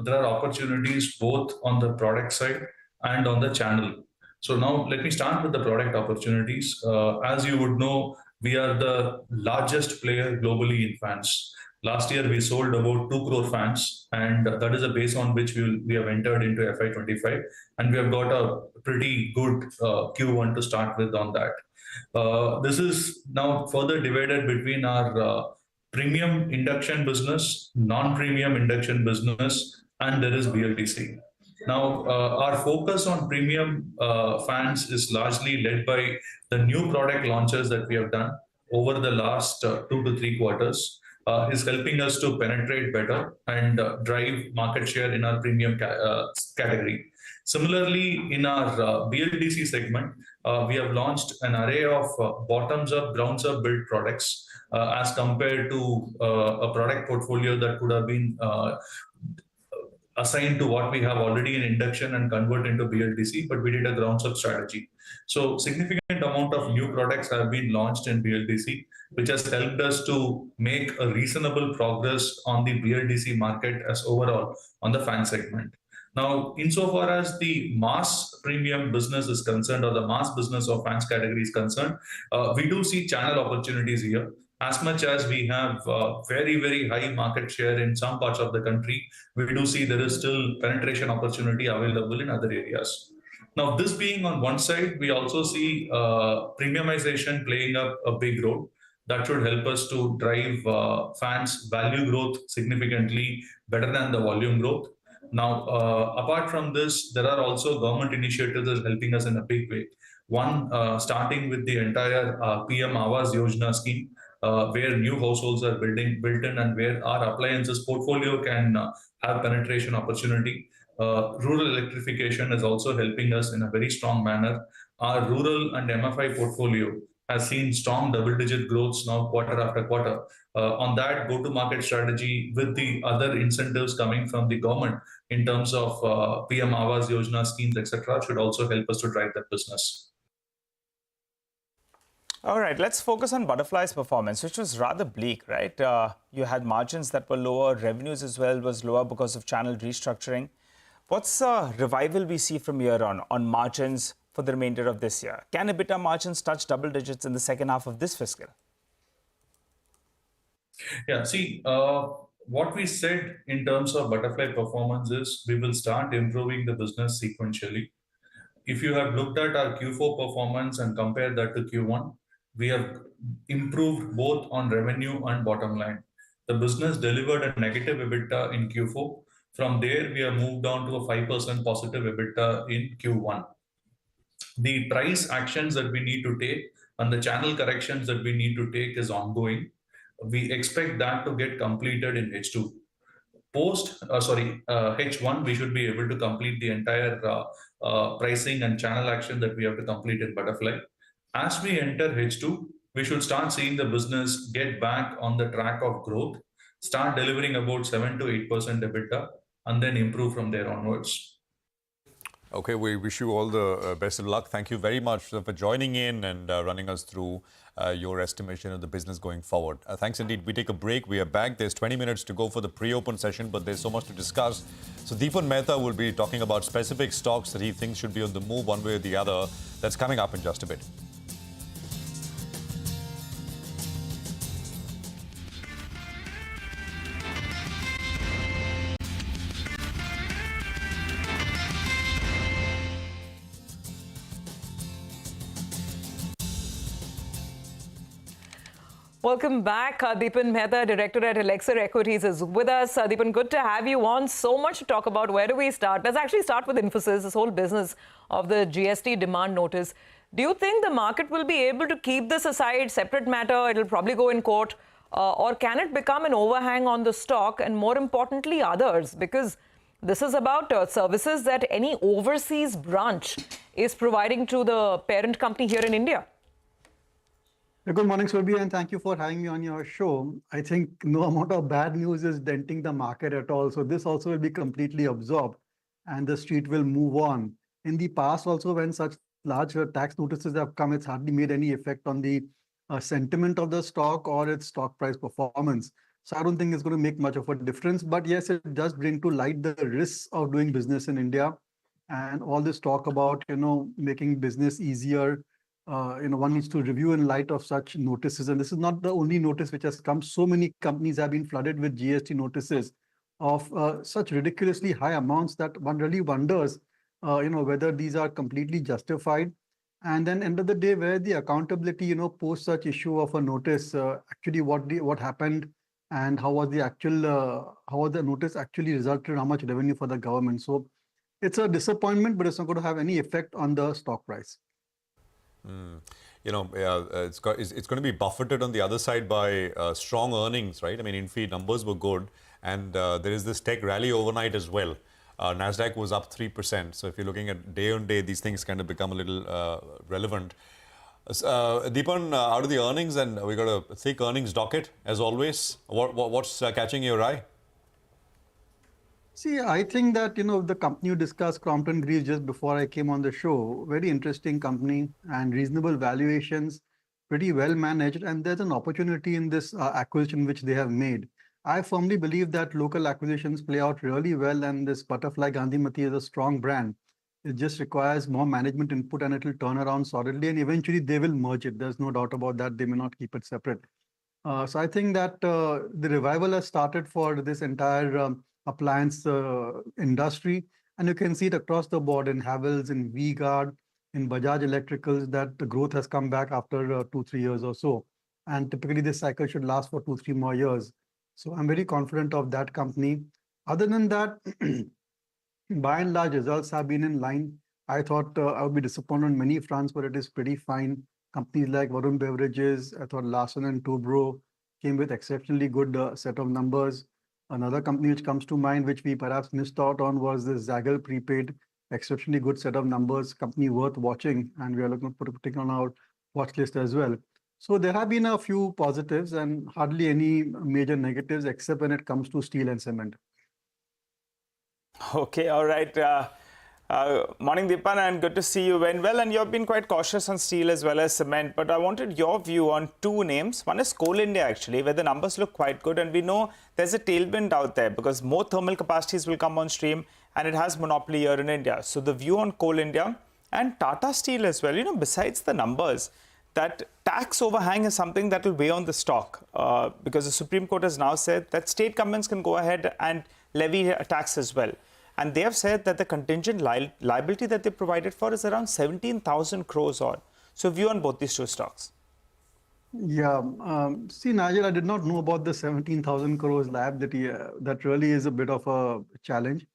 there are opportunities both on the product side and on the channel. So now let me start with the product opportunities. As you would know, we are the largest player globally in fans. Last year, we sold about 2 crore fans, and that is a base on which we have entered into FY25, and we have got a pretty good Q1 to start with on that. This is now further divided between our premium induction business, non-premium induction business, and there is BLDC. Now, our focus on premium fans is largely led by the new product launches that we have done over the last 2 to 3 quarters. Is helping us to penetrate better and drive market share in our premium category. Similarly, in our BLDC segment, we have launched an array of bottoms-up, grounds-up built products as compared to a product portfolio that could have been assigned to what we have already in induction and convert into BLDC, but we did a grounds-up strategy. So significant amount of new products have been launched in BLDC, which has helped us to make a reasonable progress on the BLDC market as overall on the fan segment. Now, insofar as the mass premium business is concerned, or the mass business of fans category is concerned, we do see channel opportunities here. As much as we have very, very high market share in some parts of the country, we do see there is still penetration opportunity available in other areas. Now, this being on one side, we also see premiumization playing a big role. That should help us to drive fans value growth significantly better than the volume growth. Now, apart from this, there are also government initiatives that are helping us in a big way. One, starting with the entire PM Awas Yojana scheme, where new households are built in and where our appliances portfolio can have penetration opportunity. Rural electrification is also helping us in a very strong manner. Our rural and MFI portfolio has seen strong double-digit growths now quarter after quarter. On that go-to-market strategy with the other incentives coming from the government in terms of PM Awas Yojana schemes, etc., should also help us to drive that business. All right, let's focus on Butterfly's performance, which was rather bleak, right? You had margins that were lower, revenues as well was lower because of channel restructuring. What's the revival we see from here on margins for the remainder of this year? Can EBITDA margins touch double digits in the second half of this fiscal? Yeah, see, what we said in terms of Butterfly performance is we will start improving the business sequentially. If you have looked at our Q4 performance and compared that to Q1, we have improved both on revenue and bottom line. The business delivered a negative EBITDA in Q4. From there, we have moved down to a 5% positive EBITDA in Q1. The price actions that we need to take and the channel corrections that we need to take is ongoing. We expect that to get completed in H2. H1, we should be able to complete the entire pricing and channel action that we have to complete in Butterfly. As we enter H2, we should start seeing the business get back on the track of growth, start delivering about 7 to 8% EBITDA, and then improve from there onwards. Okay, we wish you all the best of luck. Thank you very much for joining in and running us through your estimation of the business going forward. Thanks indeed. We take a break. We are back. There's 20 minutes to go for the pre-open session, but there's so much to discuss. So Deepan Mehta will be talking about specific stocks that he thinks should be on the move one way or the other. That's coming up in just a bit. Welcome back. Deepan Mehta, Director at Elixir Equities, is with us. Deepan, good to have you on. So much to talk about. Where do we start? Let's actually start with Infosys, this whole business of the GST Demand Notice. Do you think the market will be able to keep this aside, separate matter? It'll probably go in court. Or can it become an overhang on the stock and, more importantly, others? Because this is about services that any overseas branch is providing to the parent company here in India. Good morning, Surbhi, and thank you for having me on your show. I think no amount of bad news is denting the market at all. So this also will be completely absorbed and the street will move on. In the past also, when such large tax notices have come, it's hardly made any effect on the sentiment of the stock or its stock price performance. So I don't think it's going to make much of a difference. But yes, it does bring to light the risks of doing business in India and all this talk about, making business easier. One needs to review in light of such notices. And this is not the only notice which has come. So many companies have been flooded with GST notices of such ridiculously high amounts that one really wonders, whether these are completely justified. And then end of the day, where the accountability, post such issue of a notice, actually what happened and how was the notice actually resulted in how much revenue for the government. So it's a disappointment, but it's not going to have any effect on the stock price. It's going to be buffeted on the other side by strong earnings, right? I mean, Infi numbers were good, and there is this tech rally overnight as well. Nasdaq was up 3%. So if you're looking at day on day, these things kind of become a little relevant. Deepan, out of the earnings, and we got a thick earnings docket as always. What's catching your eye? See, I think that, the company you discussed, Crompton Greaves, just before I came on the show, very interesting company and reasonable valuations, pretty well managed. And there's an opportunity in this acquisition which they have made. I firmly believe that local acquisitions play out really well. And this Butterfly Gandhimati is a strong brand. It just requires more management input and it will turn around solidly. And eventually they will merge it. There's no doubt about that. They may not keep it separate. So I think that the revival has started for this entire appliance industry, and you can see it across the board in Havells, in V-Guard, in Bajaj Electricals, that the growth has come back after 2-3 years or so. And typically this cycle should last for 2-3 more years. So I'm very confident of that company. Other than that, by and large, results have been in line. I thought I would be disappointed on many fronts, but it is pretty fine. Companies like Varun Beverages, I thought Larsen and Toubro came with exceptionally good set of numbers. Another company which comes to mind, which we perhaps missed out on, was the Zaggle Prepaid, exceptionally good set of numbers, company worth watching. And we are looking for putting on our watch list as well. So there have been a few positives and hardly any major negatives except when it comes to steel and cement. Okay, all right. Morning, Deepan, and good to see you. Went well, and you've been quite cautious on steel as well as cement. But I wanted your view on two names. One is Coal India, actually, where the numbers look quite good. And we know there's a tailwind out there because more thermal capacities will come on stream, and it has monopoly here in India. So the view on Coal India and Tata Steel as well, besides the numbers, that tax overhang is something that will weigh on the stock because the Supreme Court has now said that state governments can go ahead and levy a tax as well. And they have said that the contingent liability that they provided for is around 17,000 crores odd. So view on both these two stocks. Yeah, see, Nigel, I did not know about the 17,000 crores liability. That really is a bit of a challenge.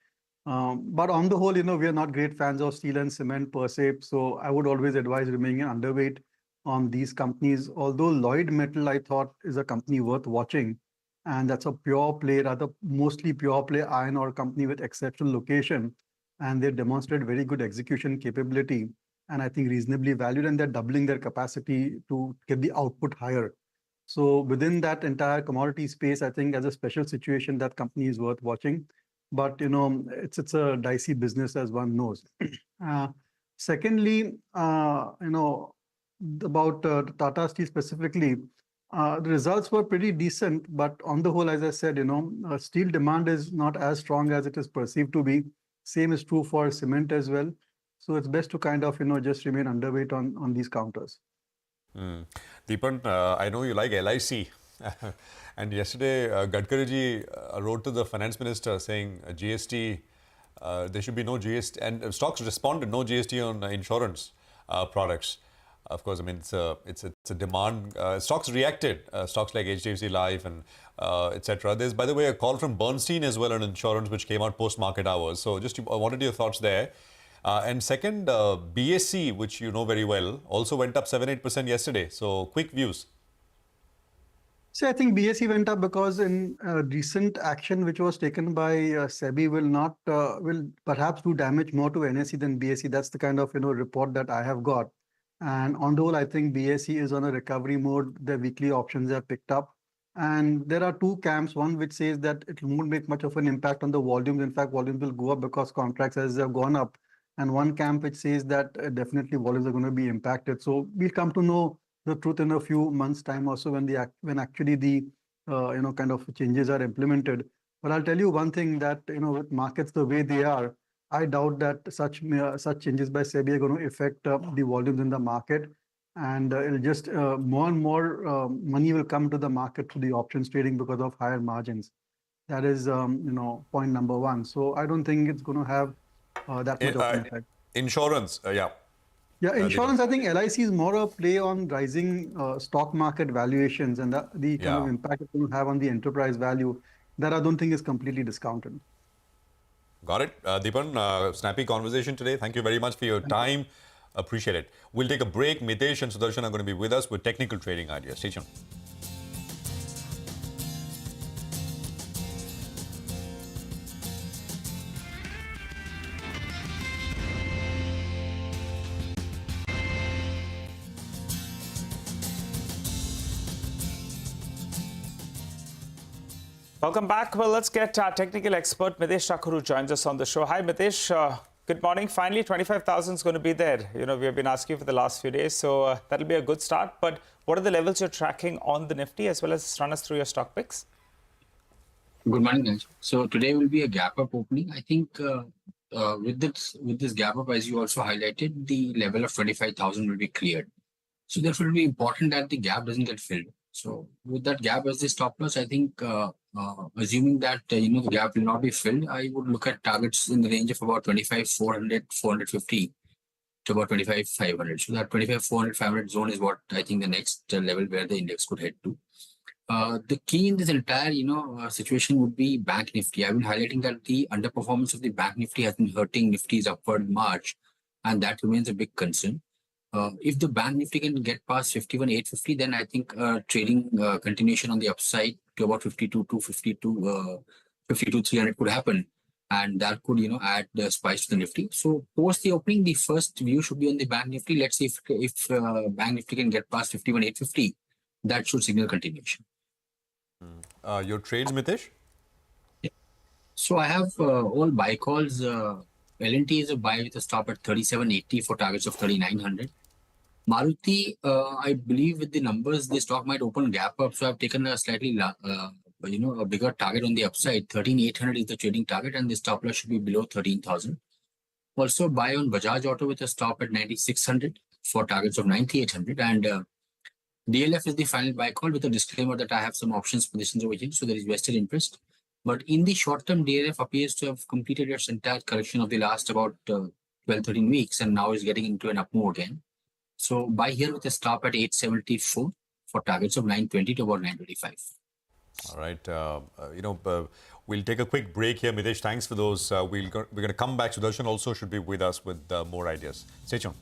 But on the whole, we are not great fans of steel and cement per se. So I would always advise remaining underweight on these companies. Although Lloyd Metal, I thought, is a company worth watching. And that's a pure play, rather mostly pure play iron ore company with exceptional location. And they demonstrate very good execution capability. And I think reasonably valued, and they're doubling their capacity to get the output higher. So within that entire commodity space, I think as a special situation, that company is worth watching. But, it's a dicey business, as one knows. Secondly, about Tata Steel specifically, the results were pretty decent, but on the whole, as I said, steel demand is not as strong as it is perceived to be. Same is true for cement as well. So it's best to kind of, just remain underweight on these counters. Deepan, I know you like LIC. And yesterday, Gadkari ji wrote to the finance minister saying GST, there should be no GST. And stocks responded, no GST on insurance products. Of course, I mean, it's a demand. Stocks reacted, stocks like HDFC Life and etc. There's, by the way, a call from Bernstein as well on insurance, which came out post-market hours. So just I wanted your thoughts there. And second, BSE, which you know very well, also went up 7-8% yesterday. So quick views. So I think BSE went up because in recent action which was taken by SEBI will perhaps do damage more to NSE than BSE. That's the kind of report that I have got. And on the whole, I think BSE is on a recovery mode. The weekly options have picked up. And there are two camps, one which says that it won't make much of an impact on the volumes. In fact, volumes will go up because contract sizes have gone up. And one camp which says that definitely volumes are going to be impacted. So we'll come to know the truth in a few months' time also when actually the kind of changes are implemented. But I'll tell you one thing that with markets the way they are, I doubt that such changes by SEBI are going to affect the volumes in the market, and it'll just more and more money will come to the market through the options trading because of higher margins. That is point number one. So I don't think it's going to have that much of an effect. Insurance, yeah. Yeah, insurance, I think LIC is more a play on rising stock market valuations and the kind of impact it will have on the enterprise value that I don't think is completely discounted. Got it. Deepan, snappy conversation today. Thank you very much for your time. Appreciate it. We'll take a break. Mitesh and Sudarshan are going to be with us with technical trading ideas. Stay tuned. Welcome back. Well, let's get our technical expert, Mitesh Thakur, who joins us on the show. Hi, Mitesh. Good morning. Finally, 25,000 is going to be there. We have been asking for the last few days, so that'll be a good start. But what are the levels you're tracking on the Nifty, as well as run us through your stock picks? Good morning, guys. So today will be a gap up opening. I think with this gap up, as you also highlighted, the level of 25,000 will be cleared. So therefore, it will be important that the gap doesn't get filled. So with that gap as the stop loss, I think assuming that the gap will not be filled, I would look at targets in the range of about 25,400, 450 to about 25,500. So that 25,400, 500 zone is what I think the next level where the index could head to. The key in this entire situation would be Bank Nifty. I've been highlighting that the underperformance of the Bank Nifty has been hurting Nifty's upward march, and that remains a big concern. If the Bank Nifty can get past 51,850, then I think trading continuation on the upside to about 52,250 to 52,300 could happen. and that could add the spice to the Nifty. So post the opening, the first view should be on the Bank Nifty. Let's see if Bank Nifty can get past 51,850. That should signal continuation. Your trades, Mitesh? So I have all buy calls. L&T is a buy with a stop at 37.80 for targets of 3900. Maruti, I believe with the numbers, the stock might open gap up. So I've taken a slightly, a bigger target on the upside. 13,800 is the trading target, and the stop loss should be below 13,000. Also buy on Bajaj Auto with a stop at 9,600 for targets of 9,800. And DLF is the final buy call with a disclaimer that I have some options positions over here. So there is vested interest. But in the short term, DLF appears to have completed its entire correction of the last about 12-13 weeks, and now is getting into an up move again. So buy here with a stop at 874 for targets of 920 to about 925. All right. We'll take a quick break here. Mitesh, thanks for those. We're going to come back. Sudarshan also should be with us with more ideas. Stay tuned.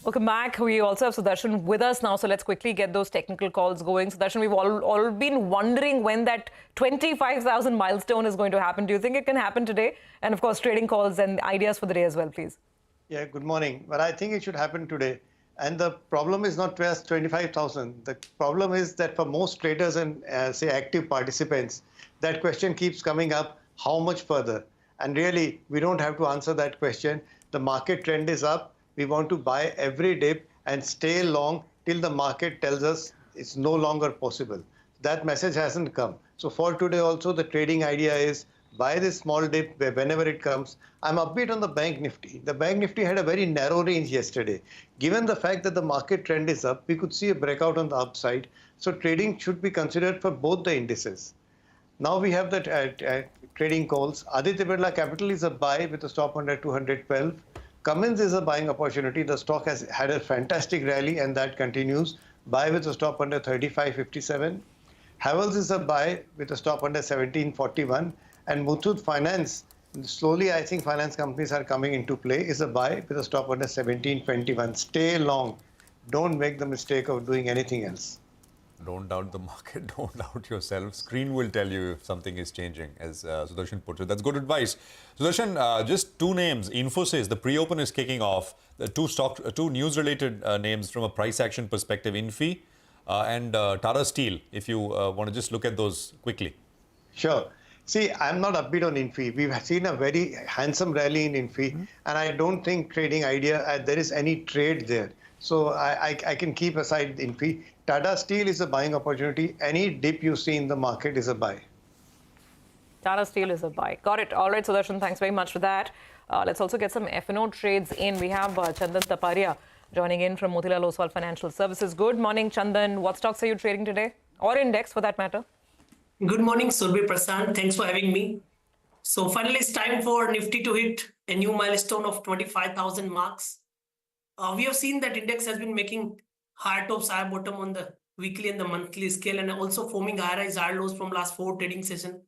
Welcome back. We also have Sudarshan with us now, so let's quickly get those technical calls going. Sudarshan, we've all been wondering when that 25,000 milestone is going to happen. Do you think it can happen today? And of course, trading calls and ideas for the day as well, please. Yeah, good morning. But I think it should happen today. And the problem is not just 25,000. The problem is that for most traders and say active participants, that question keeps coming up, how much further? And really, we don't have to answer that question. The market trend is up. We want to buy every dip and stay long till the market tells us it's no longer possible. That message hasn't come. So for today also, the trading idea is buy this small dip whenever it comes. I'm upbeat on the Bank Nifty. The Bank Nifty had a very narrow range yesterday. Given the fact that the market trend is up, we could see a breakout on the upside. So trading should be considered for both the indices. Now we have the trading calls. Aditya Birla Capital is a buy with a stop under 212. Cummins is a buying opportunity. The stock has had a fantastic rally and that continues. Buy with a stop under 35.57. Havells is a buy with a stop under 17.41. And Muthoot Finance, slowly I think finance companies are coming into play, is a buy with a stop under 17.21. Stay long. Don't make the mistake of doing anything else. Don't doubt the market, don't doubt yourself. Screen will tell you if something is changing, as Sudarshan put it. That's good advice. Sudarshan, just two names. Infosys, the pre-open is kicking off. The two news-related names from a price action perspective, Infi and Tata Steel, if you want to just look at those quickly. Sure. See, I'm not upbeat on Infi. We've seen a very handsome rally in Infi, and I don't think trading idea, there is any trade there. So I can keep aside Infi. Tata Steel is a buying opportunity. Any dip you see in the market is a buy. Tata Steel is a buy. Got it. All right, Sudarshan, thanks very much for that. Let's also get some F&O trades in. We have Chandan Taparia joining in from Motilal Oswal Financial Services. Good morning, Chandan. What stocks are you trading today? Or index, for that matter? Good morning, Surbhi Prasad. Thanks for having me. So finally, it's time for Nifty to hit a new milestone of 25,000 marks. We have seen that index has been making higher tops, higher bottom on the weekly and the monthly scale, and also forming higher highs, higher lows from last 4 trading sessions.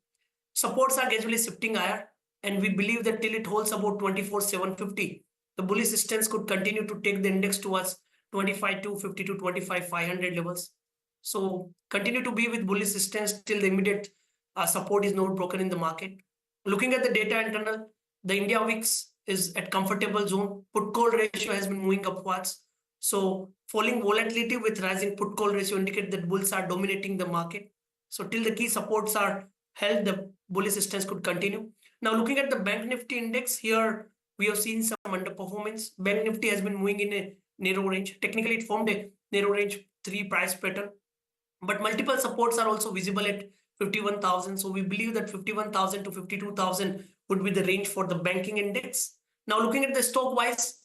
Supports are gradually shifting higher, and we believe that till it holds about 24,750, the bullish stance could continue to take the index towards 25,250 to 25,500 levels. So continue to be with bullish stance till the immediate support is not broken in the market. Looking at the data internal, the India VIX is at comfortable zone. Put call ratio has been moving upwards. So falling volatility with rising put call ratio indicate that bulls are dominating the market. So till the key supports are held, the bullish stance could continue. Now looking at the Bank Nifty index, here we have seen some underperformance. Bank Nifty has been moving in a narrow range. Technically it formed a narrow range 3 price pattern, but multiple supports are also visible at 51,000. So we believe that 51,000 to 52,000 would be the range for the banking index. Now looking at the stock wise,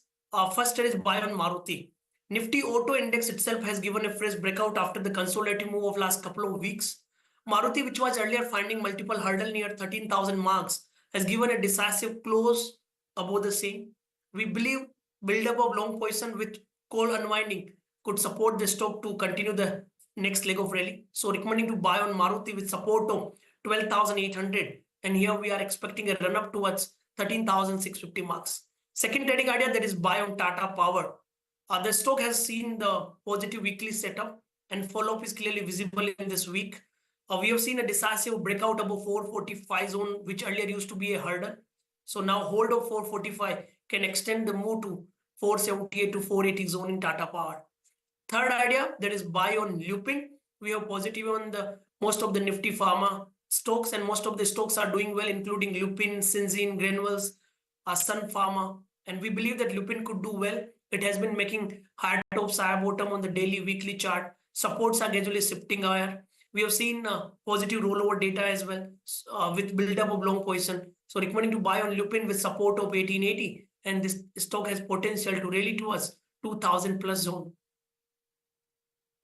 first is buy on Maruti. Nifty Auto Index itself has given a fresh breakout after the consolidative move of last couple of weeks. Maruti, which was earlier finding multiple hurdle near 13,000 marks, has given a decisive close above the same. We believe build up of long position with coal unwinding could support the stock to continue the next leg of rally. So recommending to buy on Maruti with support of 12,800. And here we are expecting a run up towards 13,650 marks. Second trading idea, that is buy on Tata Power. The stock has seen the positive weekly setup and follow-up is clearly visible in this week. We have seen a decisive breakout above 445 zone, which earlier used to be a hurdle. So now hold of 445 can extend the move to 478 to 480 zone in Tata Power. Third idea, that is buy on Lupin. We have positive on the most of the Nifty Pharma stocks, and most of the stocks are doing well, including Lupin, Syngene, Granules, Sun Pharma. And we believe that Lupin could do well. It has been making high top, high bottom on the daily, weekly chart. Supports are gradually shifting higher. We have seen positive rollover data as well with build-up of long position. So recommending to buy on Lupin with support of 1880. And this stock has potential to rally towards 2000 plus zone.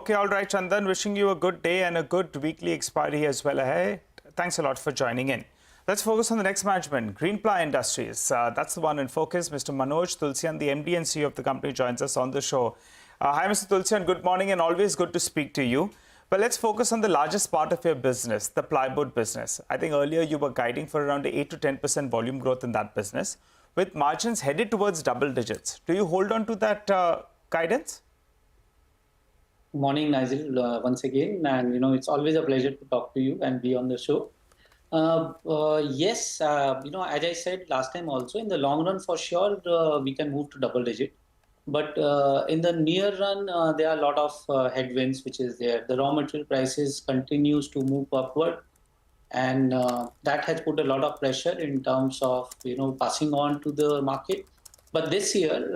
Okay, all right, Chandan. Wishing you a good day and a good weekly expiry as well ahead. Thanks a lot for joining in. Let's focus on the next management, Greenply Industries. That's the one in focus. Mr. Manoj Tulsian, the MD and CEO of the company, joins us on the show. Hi, Mr. Tulsian. Good morning and always good to speak to you. But let's focus on the largest part of your business, the plywood business. I think earlier you were guiding for around 8 to 10% volume growth in that business, with margins headed towards double digits. Do you hold on to that guidance? Morning, Nigel, once again. And, it's always a pleasure to talk to you and be on the show. Yes, as I said last time also, in the long run, for sure, we can move to double digit. But in the near run, there are a lot of headwinds, which is there. The raw material prices continues to move upward. And that has put a lot of pressure in terms of, passing on to the market. But this year,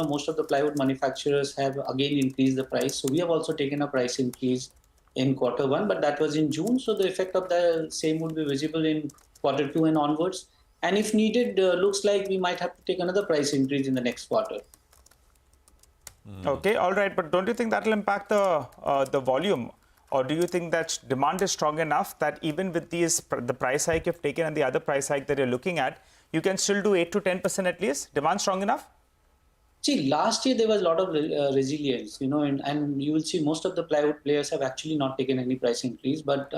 most of the plywood manufacturers have again increased the price. So we have also taken a price increase in Q1, but that was in June. So the effect of the same would be visible in Q2 and onwards. And if needed, looks like we might have to take another price increase in the next quarter. Okay, all right. But don't you think that will impact the volume? Or do you think that demand is strong enough that even with the price hike you've taken and the other price hike that you're looking at, you can still do 8 to 10% at least? Demand strong enough? See, last year there was a lot of resilience, and you will see most of the plywood players have actually not taken any price increase. But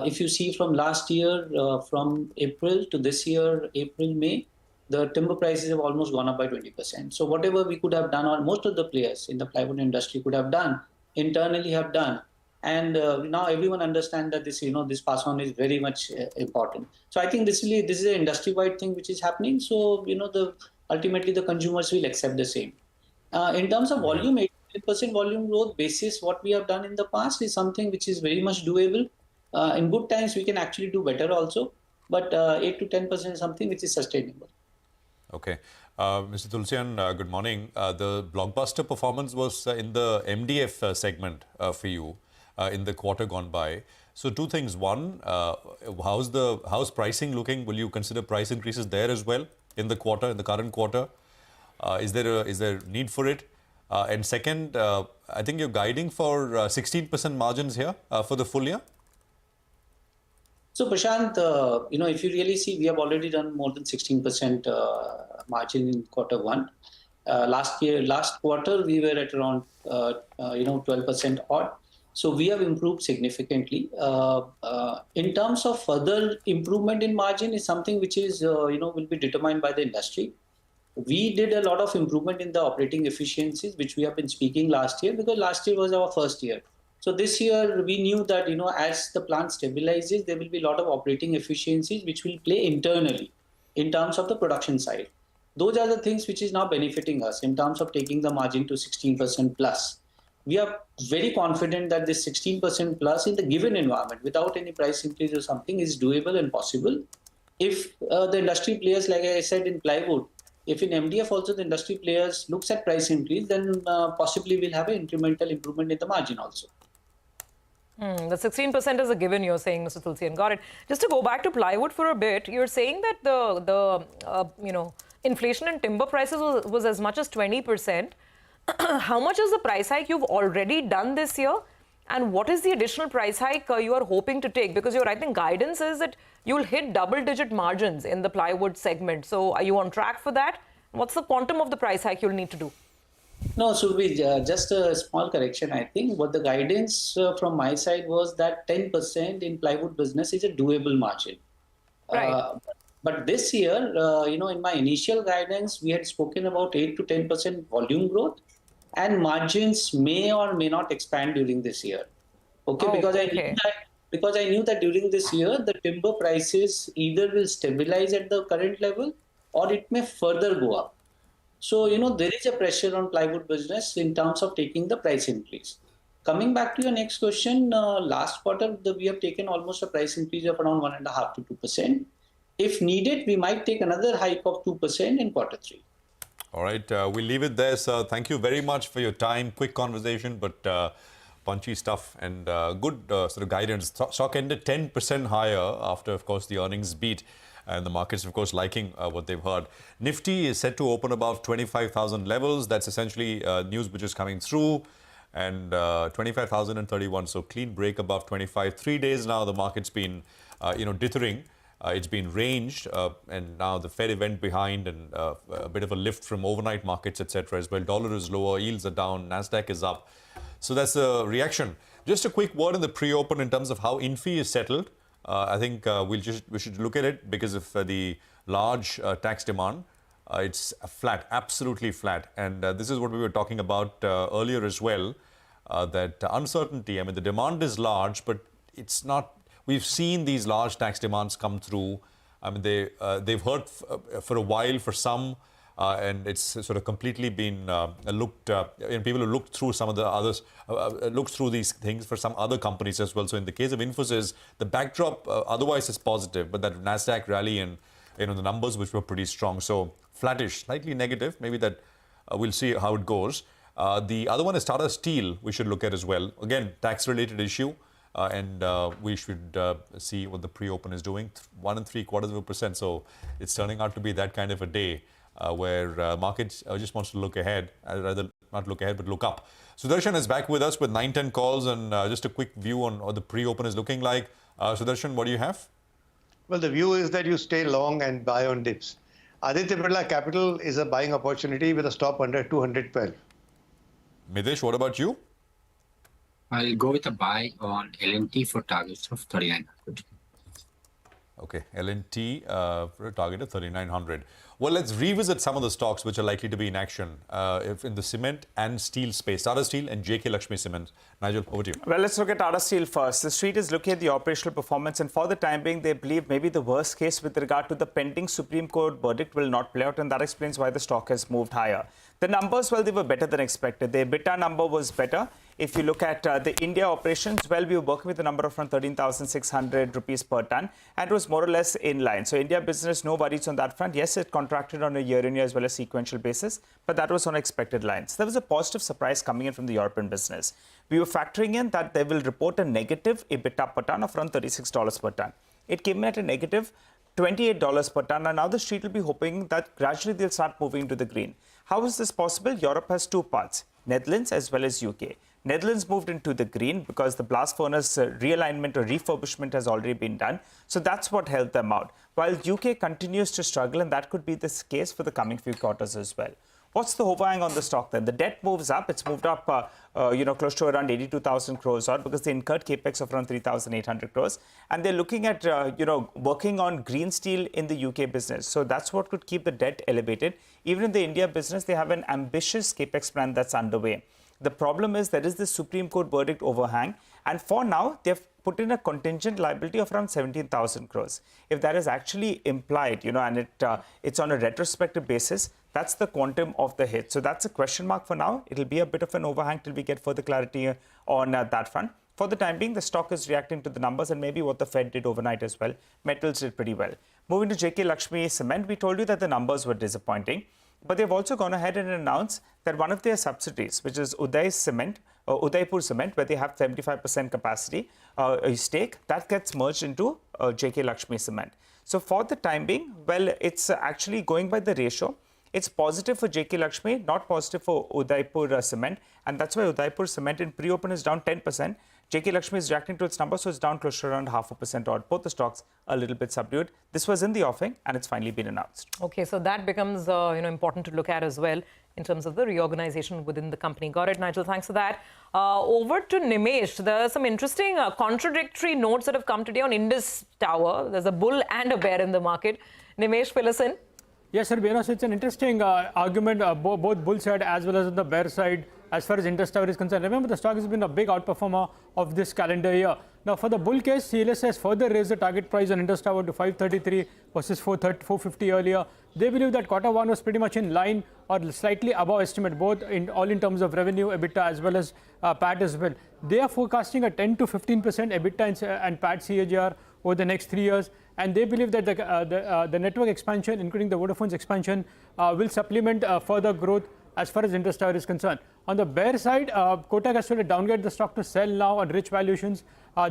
if you see from last year, from April to this year, April, May, the timber prices have almost gone up by 20%. So whatever we could have done, or most of the players in the plywood industry could have done, internally have done. And now everyone understands that this, this pass on is very much important. So I think this is an industry-wide thing which is happening. So, ultimately the consumers will accept the same. In terms of volume, 8% volume growth basis, what we have done in the past is something which is very much doable. In good times, we can actually do better also. But 8 to 10% is something which is sustainable. Okay. Mr. Tulsian, good morning. The blockbuster performance was in the MDF segment for you in the quarter gone by. So two things. One, how's pricing looking? Will you consider price increases there as well in the current quarter? Is there need for it? And second, I think you're guiding for 16% margins here for the full year. So Prashant, if you really see, we have already done more than 16% margin in Q1. Last quarter, we were at around 12% odd. So we have improved significantly. In terms of further improvement in margin is something which is, will be determined by the industry. We did a lot of improvement in the operating efficiencies, which we have been speaking last year, because last year was our first year. So this year, we knew that, as the plant stabilizes, there will be a lot of operating efficiencies which will play internally in terms of the production side. Those are the things which is now benefiting us in terms of taking the margin to 16% plus. We are very confident that this 16% plus in the given environment, without any price increase or something, is doable and possible. If the industry players, like I said in plywood, if in MDF also the industry players looks at price increase, then possibly we'll have an incremental improvement in the margin also. The 16% is a given, you're saying, Mr. Tulsian. Got it. Just to go back to plywood for a bit, you're saying that the inflation in timber prices was as much as 20%. How much is the price hike you've already done this year? And what is the additional price hike you are hoping to take? Because I think guidance is that you'll hit double-digit margins in the plywood segment. So are you on track for that? What's the quantum of the price hike you'll need to do? No, so we just a small correction. I think what the guidance from my side was that 10% in plywood business is a doable margin. Right. But this year, in my initial guidance, we had spoken about 8 to 10% volume growth, and margins may or may not expand during this year. Okay, because I knew that during this year the timber prices either will stabilize at the current level or it may further go up. So, there is a pressure on plywood business in terms of taking the price increase. Coming back to your next question, last quarter, we have taken almost a price increase of around 1.5 to 2%. If needed, we might take another hike of 2% in quarter 3. All right, we'll leave it there, sir. Thank you very much for your time. Quick conversation, but punchy stuff and good sort of guidance. Stock ended 10% higher after, of course, the earnings beat. And the market's, of course, liking what they've heard. Nifty is set to open above 25,000 levels. That's essentially news which is coming through. And 25,031, so clean break above 25. 3 days now, the market's been, dithering. It's been ranged. And now the Fed event behind and a bit of a lift from overnight markets, etc. as well. Dollar is lower, yields are down, NASDAQ is up. So that's the reaction. Just a quick word in the pre-open in terms of how Infi is settled. I think we should look at it because of the large tax demand. It's flat, absolutely flat. And this is what we were talking about earlier as well, that uncertainty. I mean, the demand is large, but it's not. We've seen these large tax demands come through. I mean, they've hurt for a while for some. And it's sort of completely been looked, people have looked through some of the others, looked through these things for some other companies as well. So in the case of Infosys, the backdrop otherwise is positive, but that NASDAQ rally and, the numbers which were pretty strong. So flattish, slightly negative, maybe that we'll see how it goes. The other one is Tata Steel, we should look at as well. Again, tax-related issue. And we should see what the pre-open is doing, 1 3/4%. So it's turning out to be that kind of a day. Where markets just wants to look ahead, rather not look ahead, but look up. Sudarshan is back with us with 9-10 calls and just a quick view on what the pre-open is looking like. Sudarshan, what do you have? Well, the view is that you stay long and buy on dips. Aditya Birla Capital is a buying opportunity with a stop under 212. Midesh, what about you? I'll go with a buy on L&T for targets of 3,900. Okay, L&T for a target of 3,900. Well, let's revisit some of the stocks which are likely to be in action in the cement and steel space. Tata Steel and JK Lakshmi Cement. Nigel, over to you. Well, let's look at Tata Steel first. The street is looking at the operational performance, and for the time being, they believe maybe the worst case with regard to the pending Supreme Court verdict will not play out, and that explains why the stock has moved higher. The numbers, well, they were better than expected. The EBITDA number was better. If you look at the India operations, well, we were working with a number of around 13,600 rupees per ton, and it was more or less in line. So India business, no worries on that front. Yes, it contracted on a year-on-year as well as sequential basis, but that was on expected lines. There was a positive surprise coming in from the European business. We were factoring in that they will report a negative EBITDA per ton of around $36 per ton. It came in at a negative $28 per ton, and now the street will be hoping that gradually they'll start moving into the green. How is this possible? Europe has two parts, Netherlands as well as UK. Netherlands moved into the green because the blast furnace realignment or refurbishment has already been done. So that's what helped them out. While UK continues to struggle, and that could be the case for the coming few quarters as well. What's the overhang on the stock then? The debt moves up. It's moved up, close to around 82,000 crores odd because they incurred capex of around 3,800 crores. And they're looking at, working on green steel in the UK business. So that's what could keep the debt elevated. Even in the India business, they have an ambitious capex plan that's underway. The problem is there is this Supreme Court verdict overhang. And for now, they've put in a contingent liability of around 17,000 crores. If that is actually implied, and it's on a retrospective basis, that's the quantum of the hit. So that's a question mark for now. It'll be a bit of an overhang till we get further clarity on that front. For the time being, the stock is reacting to the numbers and maybe what the Fed did overnight as well. Metals did pretty well. Moving to JK Lakshmi Cement, we told you that the numbers were disappointing. But they've also gone ahead and announced that one of their subsidiaries, which is Udaipur Cement, where they have 75% capacity stake, that gets merged into JK Lakshmi Cement. So for the time being, well, it's actually going by the ratio. It's positive for JK Lakshmi, not positive for Udaipur Cement. And that's why Udaipur Cement in pre-open is down 10%. JK Lakshmi is reacting to its numbers, so it's down close to around 0.5% odd. Both the stocks a little bit subdued. This was in the offing, and it's finally been announced. Okay, so that becomes important to look at as well in terms of the reorganization within the company. Got it, Nigel. Thanks for that. Over to Nimesh. There are some interesting contradictory notes that have come today on Indus Tower. There's a bull and a bear in the market. Nimesh, fill us in. Yes, sir. So it's an interesting argument, both bull side as well as on the bear side, as far as Indus Tower is concerned. Remember, the stock has been a big outperformer of this calendar year. Now, for the bull case, CLSA has further raised the target price on Indus Tower to 533 versus 450 earlier. They believe that Q1 was pretty much in line or slightly above estimate, both in terms of revenue, EBITDA, as well as PAT as well. They are forecasting a 10 to 15% EBITDA and PAT CAGR over the next 3 years. And they believe that the network expansion, including the Vodafone's expansion, will supplement further growth as far as Indus Tower is concerned. On the bear side, Kotak has to downgrade the stock to sell now on rich valuations.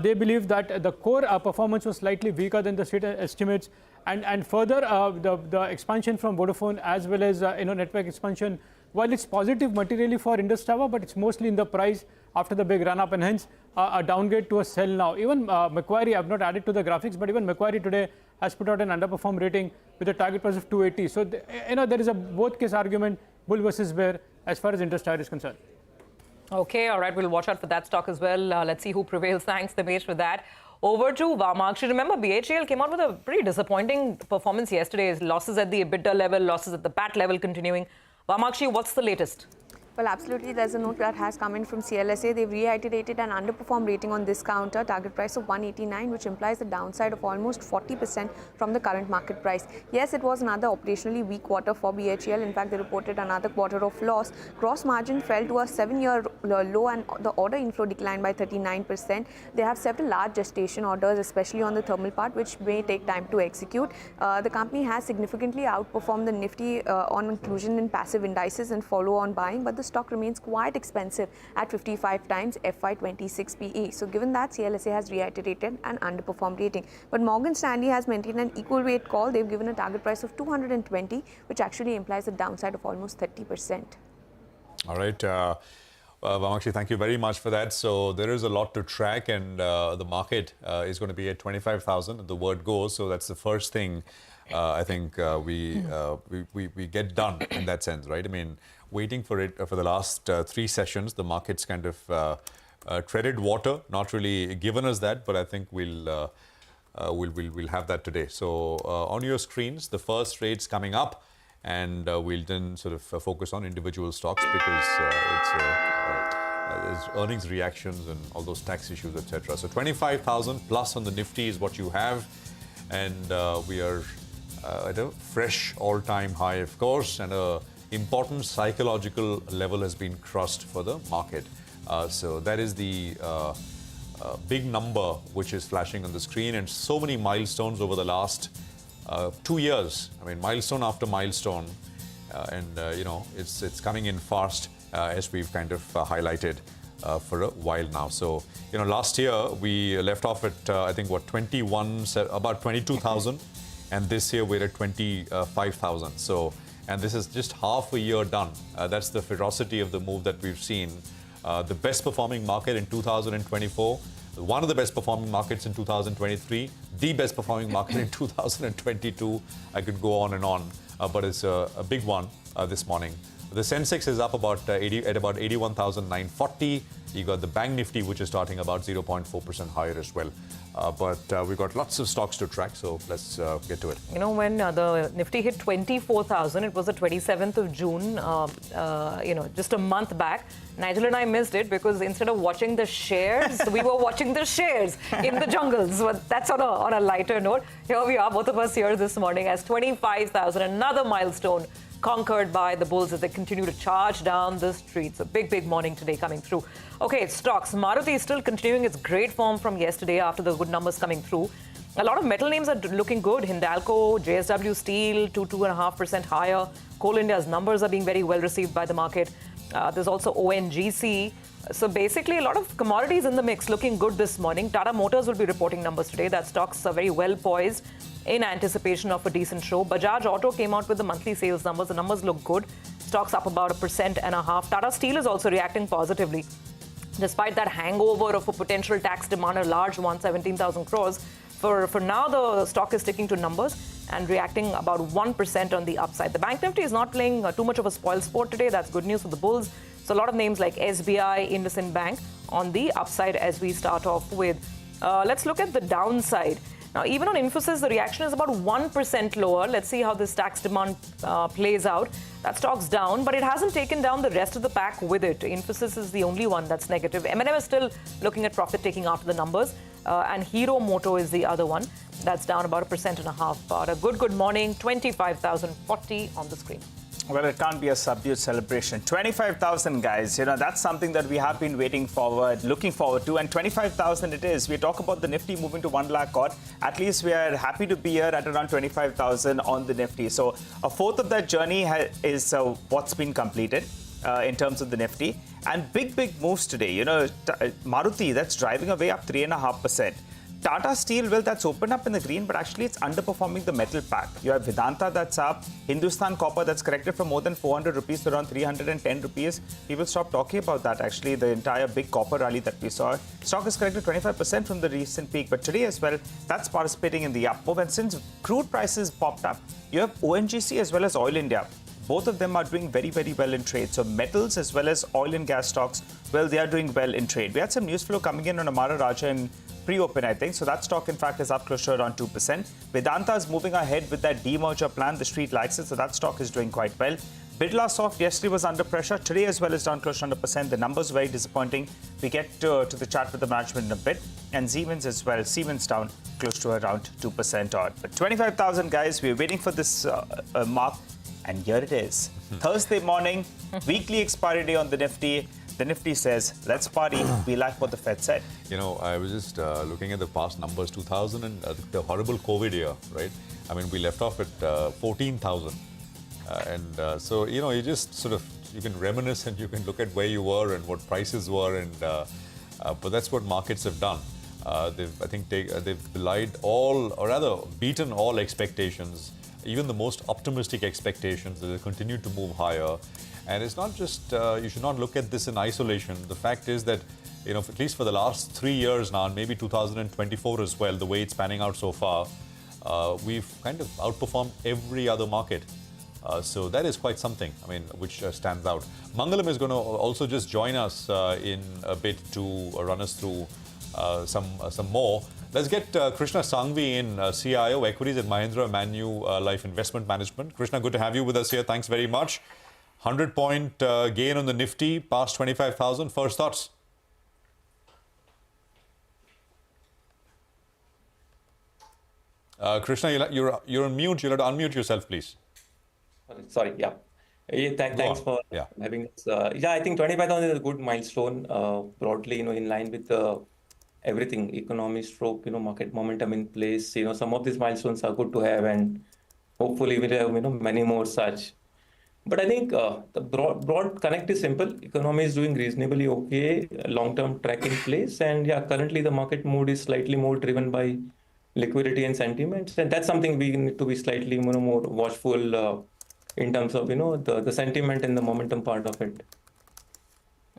They believe that the core performance was slightly weaker than the street estimates. And further, the expansion from Vodafone as well as network expansion, while it's positive materially for Indus Tower, but it's mostly in the price after the big run-up, and hence a downgrade to a sell now. Even Macquarie, I've not added to the graphics, but even Macquarie today has put out an underperform rating with a target price of 280. So, there is a both case argument, bull versus bear, as far as Indus Tower is concerned. Okay, all right, we'll watch out for that stock as well. Let's see who prevails. Thanks, Nimesh, for that. Over to Vamakshi. Remember, BHEL came out with a pretty disappointing performance yesterday. Losses at the EBITDA level, losses at the PAT level continuing. Vamakshi, what's the latest? Well, absolutely. There's a note that has come in from CLSA. They've reiterated an underperform rating on this counter, target price of 189, which implies a downside of almost 40% from the current market price. Yes, it was another operationally weak quarter for BHEL. In fact, they reported another quarter of loss. Gross margin fell to a 7-year low and the order inflow declined by 39%. They have several large gestation orders, especially on the thermal part, which may take time to execute. The company has significantly outperformed the Nifty on inclusion in passive indices and follow-on buying, but the stock remains quite expensive at 55 times FY26 PE. So given that, CLSA has reiterated an underperform rating. But Morgan Stanley has maintained an equal weight call. They've given a target price of 220, which actually implies a downside of almost 30%. All right. Vamakshi, thank you very much for that. So there is a lot to track, and the market is going to be at 25,000, the word goes. So that's the first thing I think we get done in that sense, right? I mean, waiting for it for the last 3 sessions, the market's kind of treaded water, not really given us that, but I think we'll have that today. So on your screens, the first rates coming up, and we'll then sort of focus on individual stocks because there's earnings reactions and all those tax issues, etc. So 25,000 plus on the Nifty is what you have, and we are at a fresh all-time high, of course, and a important psychological level has been crossed for the market. So that is the big number which is flashing on the screen, and so many milestones over the last 2 years. I mean, milestone after milestone, and it's coming in fast as we've kind of highlighted for a while now. So last year we left off at I think about 22,000, and this year we're at 25,000. So. And this is just half a year done. That's the ferocity of the move that we've seen. The best performing market in 2024, one of the best performing markets in 2023, the best performing market in 2022. I could go on and on, but it's a big one this morning. The sensex is up about 81,940. You got the bank Nifty, which is starting about 0.4% higher as well. But we've got lots of stocks to track, so let's get to it. When the Nifty hit 24,000, it was the 27th of June, just a month back. Nigel and I missed it because instead of watching the shares, we were watching the shares in the jungles. But that's on a lighter note. Here we are, both of us here this morning as 25,000, another milestone conquered by the bulls as they continue to charge down the streets. A big morning today coming through. Okay, stocks. Maruti is still continuing its great form from yesterday after the good numbers coming through. A lot of metal names are looking good. Hindalco, JSW Steel, 2.5% higher. Coal India's numbers are being very well received by the market. There's also ONGC. So basically, a lot of commodities in the mix looking good this morning. Tata Motors will be reporting numbers today. That stocks are very well poised in anticipation of a decent show. Bajaj Auto came out with the monthly sales numbers. The numbers look good. Stocks up about 1.5%. Tata Steel is also reacting positively. Despite that hangover of a potential tax demand, a large one, 17,000 crores, For now, the stock is sticking to numbers and reacting about 1% on the upside. The Bank Nifty is not playing too much of a spoil sport today. That's good news for the bulls. So a lot of names like SBI, IndusInd Bank on the upside as we start off with. Let's look at the downside. Now, even on Infosys, the reaction is about 1% lower. Let's see how this tax demand plays out. That stock's down, but it hasn't taken down the rest of the pack with it. Infosys is the only one that's negative. M&M is still looking at profit taking after the numbers. And Hero Moto is the other one. That's down about 1.5%. But a good morning, 25,040 on the screen. Well, it can't be a subdued celebration. 25,000, guys. That's something that we have been looking forward to. And 25,000 it is. We talk about the Nifty moving to 1 lakh odd. At least we are happy to be here at around 25,000 on the Nifty. So a fourth of that journey is what's been completed in terms of the Nifty. And big moves today. Maruti, that's driving away up 3.5%. Tata Steel, well, that's opened up in the green, but actually it's underperforming the metal pack. You have Vedanta that's up, Hindustan Copper that's corrected from more than 400 rupees to around 310 rupees. People stopped talking about that, actually, the entire big copper rally that we saw. Stock is corrected 25% from the recent peak, but today as well, that's participating in the up move. And since crude prices popped up, you have ONGC as well as Oil India. Both of them are doing very well in trade. So metals as well as oil and gas stocks, well, they are doing well in trade. We had some news flow coming in on Amara Raja in pre-open, I think. So that stock, in fact, is up close to around 2%. Vedanta is moving ahead with that demerger plan. The street likes it, so that stock is doing quite well. Birlasoft yesterday was under pressure. Today as well is down close to 100%. The numbers very disappointing. We get to the chat with the management in a bit. And Siemens as well. Siemens down close to around 2% odd. But 25,000, guys, we're waiting for this mark. And here it is. Thursday morning, weekly expiry day on the Nifty. The Nifty says, let's party. We like what the Fed said. I was just looking at the past numbers, 2000 and the horrible COVID year, right? I mean, we left off at 14,000. So, you just sort of, you can reminisce and you can look at where you were and what prices were. But that's what markets have done. They've belied all, or rather beaten all expectations, even the most optimistic expectations. They continue to move higher. And it's not just, you should not look at this in isolation. The fact is that, at least for the last 3 years now, and maybe 2024 as well, the way it's panning out so far, we've kind of outperformed every other market. So that is quite something, which stands out. Mangalam is going to also just join us in a bit to run us through some more. Let's get Krishna Sangvi in, CIO Equities at Mahindra Manu Life Investment Management. Krishna, good to have you with us here. Thanks very much. 100-point gain on the Nifty, past 25,000. First thoughts? Krishna, you're on mute. You'll have to unmute yourself, please. Sorry, yeah. Thanks for having us. I think 25,000 is a good milestone, broadly, in line with everything, economy stroke, market momentum in place. Some of these milestones are good to have, and hopefully we'll have, many more such. But I think the broad connect is simple. Economy is doing reasonably okay, long-term track in place. And currently the market mood is slightly more driven by liquidity and sentiments. And that's something we need to be slightly more watchful in terms of, the sentiment and the momentum part of it.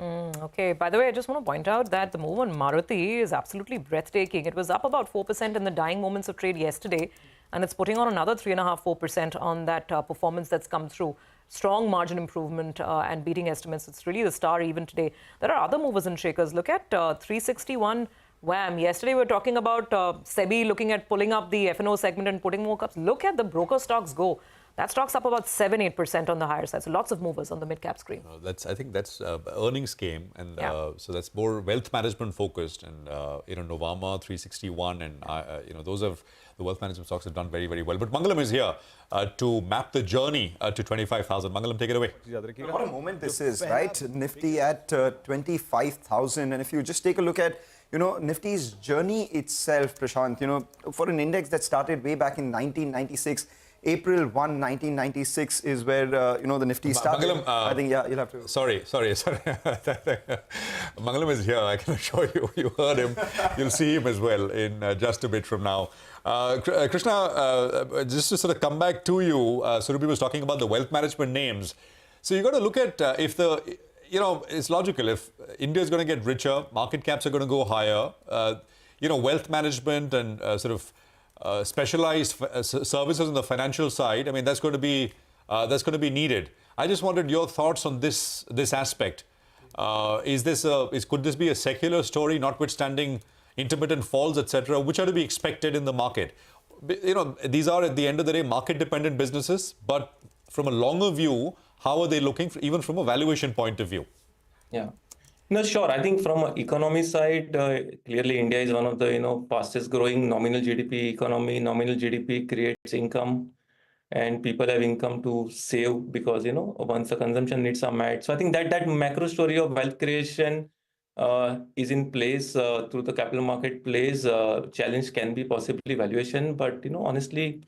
Okay. By the way, I just want to point out that the move on Maruti is absolutely breathtaking. It was up about 4% in the dying moments of trade yesterday, and it's putting on another 3.5–4% on that performance that's come through. Strong margin improvement and beating estimates. It's really the star even today. There are other movers and shakers. Look at 361 WAM. Yesterday we were talking about SEBI looking at pulling up the F&O segment and putting more cups. Look at the broker stocks go. That stock's up about 7–8% on the higher side. So lots of movers on the mid-cap screen. I think that's earnings came, and so that's more wealth management focused. And Novama, 361, and those of the wealth management stocks have done very well. But Mangalam is here to map the journey to 25,000. Mangalam, take it away. What a moment this is, right? Nifty at 25,000, and if you just take a look at Nifty's journey itself, Prashant, for an index that started way back in 1996. April 1, 1996 is where, the Nifty started. Mangalam, I think, you'll have to... Sorry. Mangalam is here. I can assure you. You heard him. You'll see him as well in just a bit from now. Krishna, just to sort of come back to you, Surabhi was talking about the wealth management names. So you've got to look at if it's logical. If India is going to get richer, market caps are going to go higher. wealth management and specialized services on the financial side, I mean, that's going to be needed. I just wanted your thoughts on this aspect. Could this be a secular story, notwithstanding intermittent falls, etc., which are to be expected in the market? These are at the end of the day market-dependent businesses, but from a longer view, how are they looking, even from a valuation point of view? Yeah. No, sure. I think from an economy side, clearly India is one of the fastest growing nominal GDP economy. Nominal GDP creates income, and people have income to save because once the consumption needs are met. So I think that macro story of wealth creation is in place through the capital market plays. Challenge can be possibly valuation, but honestly,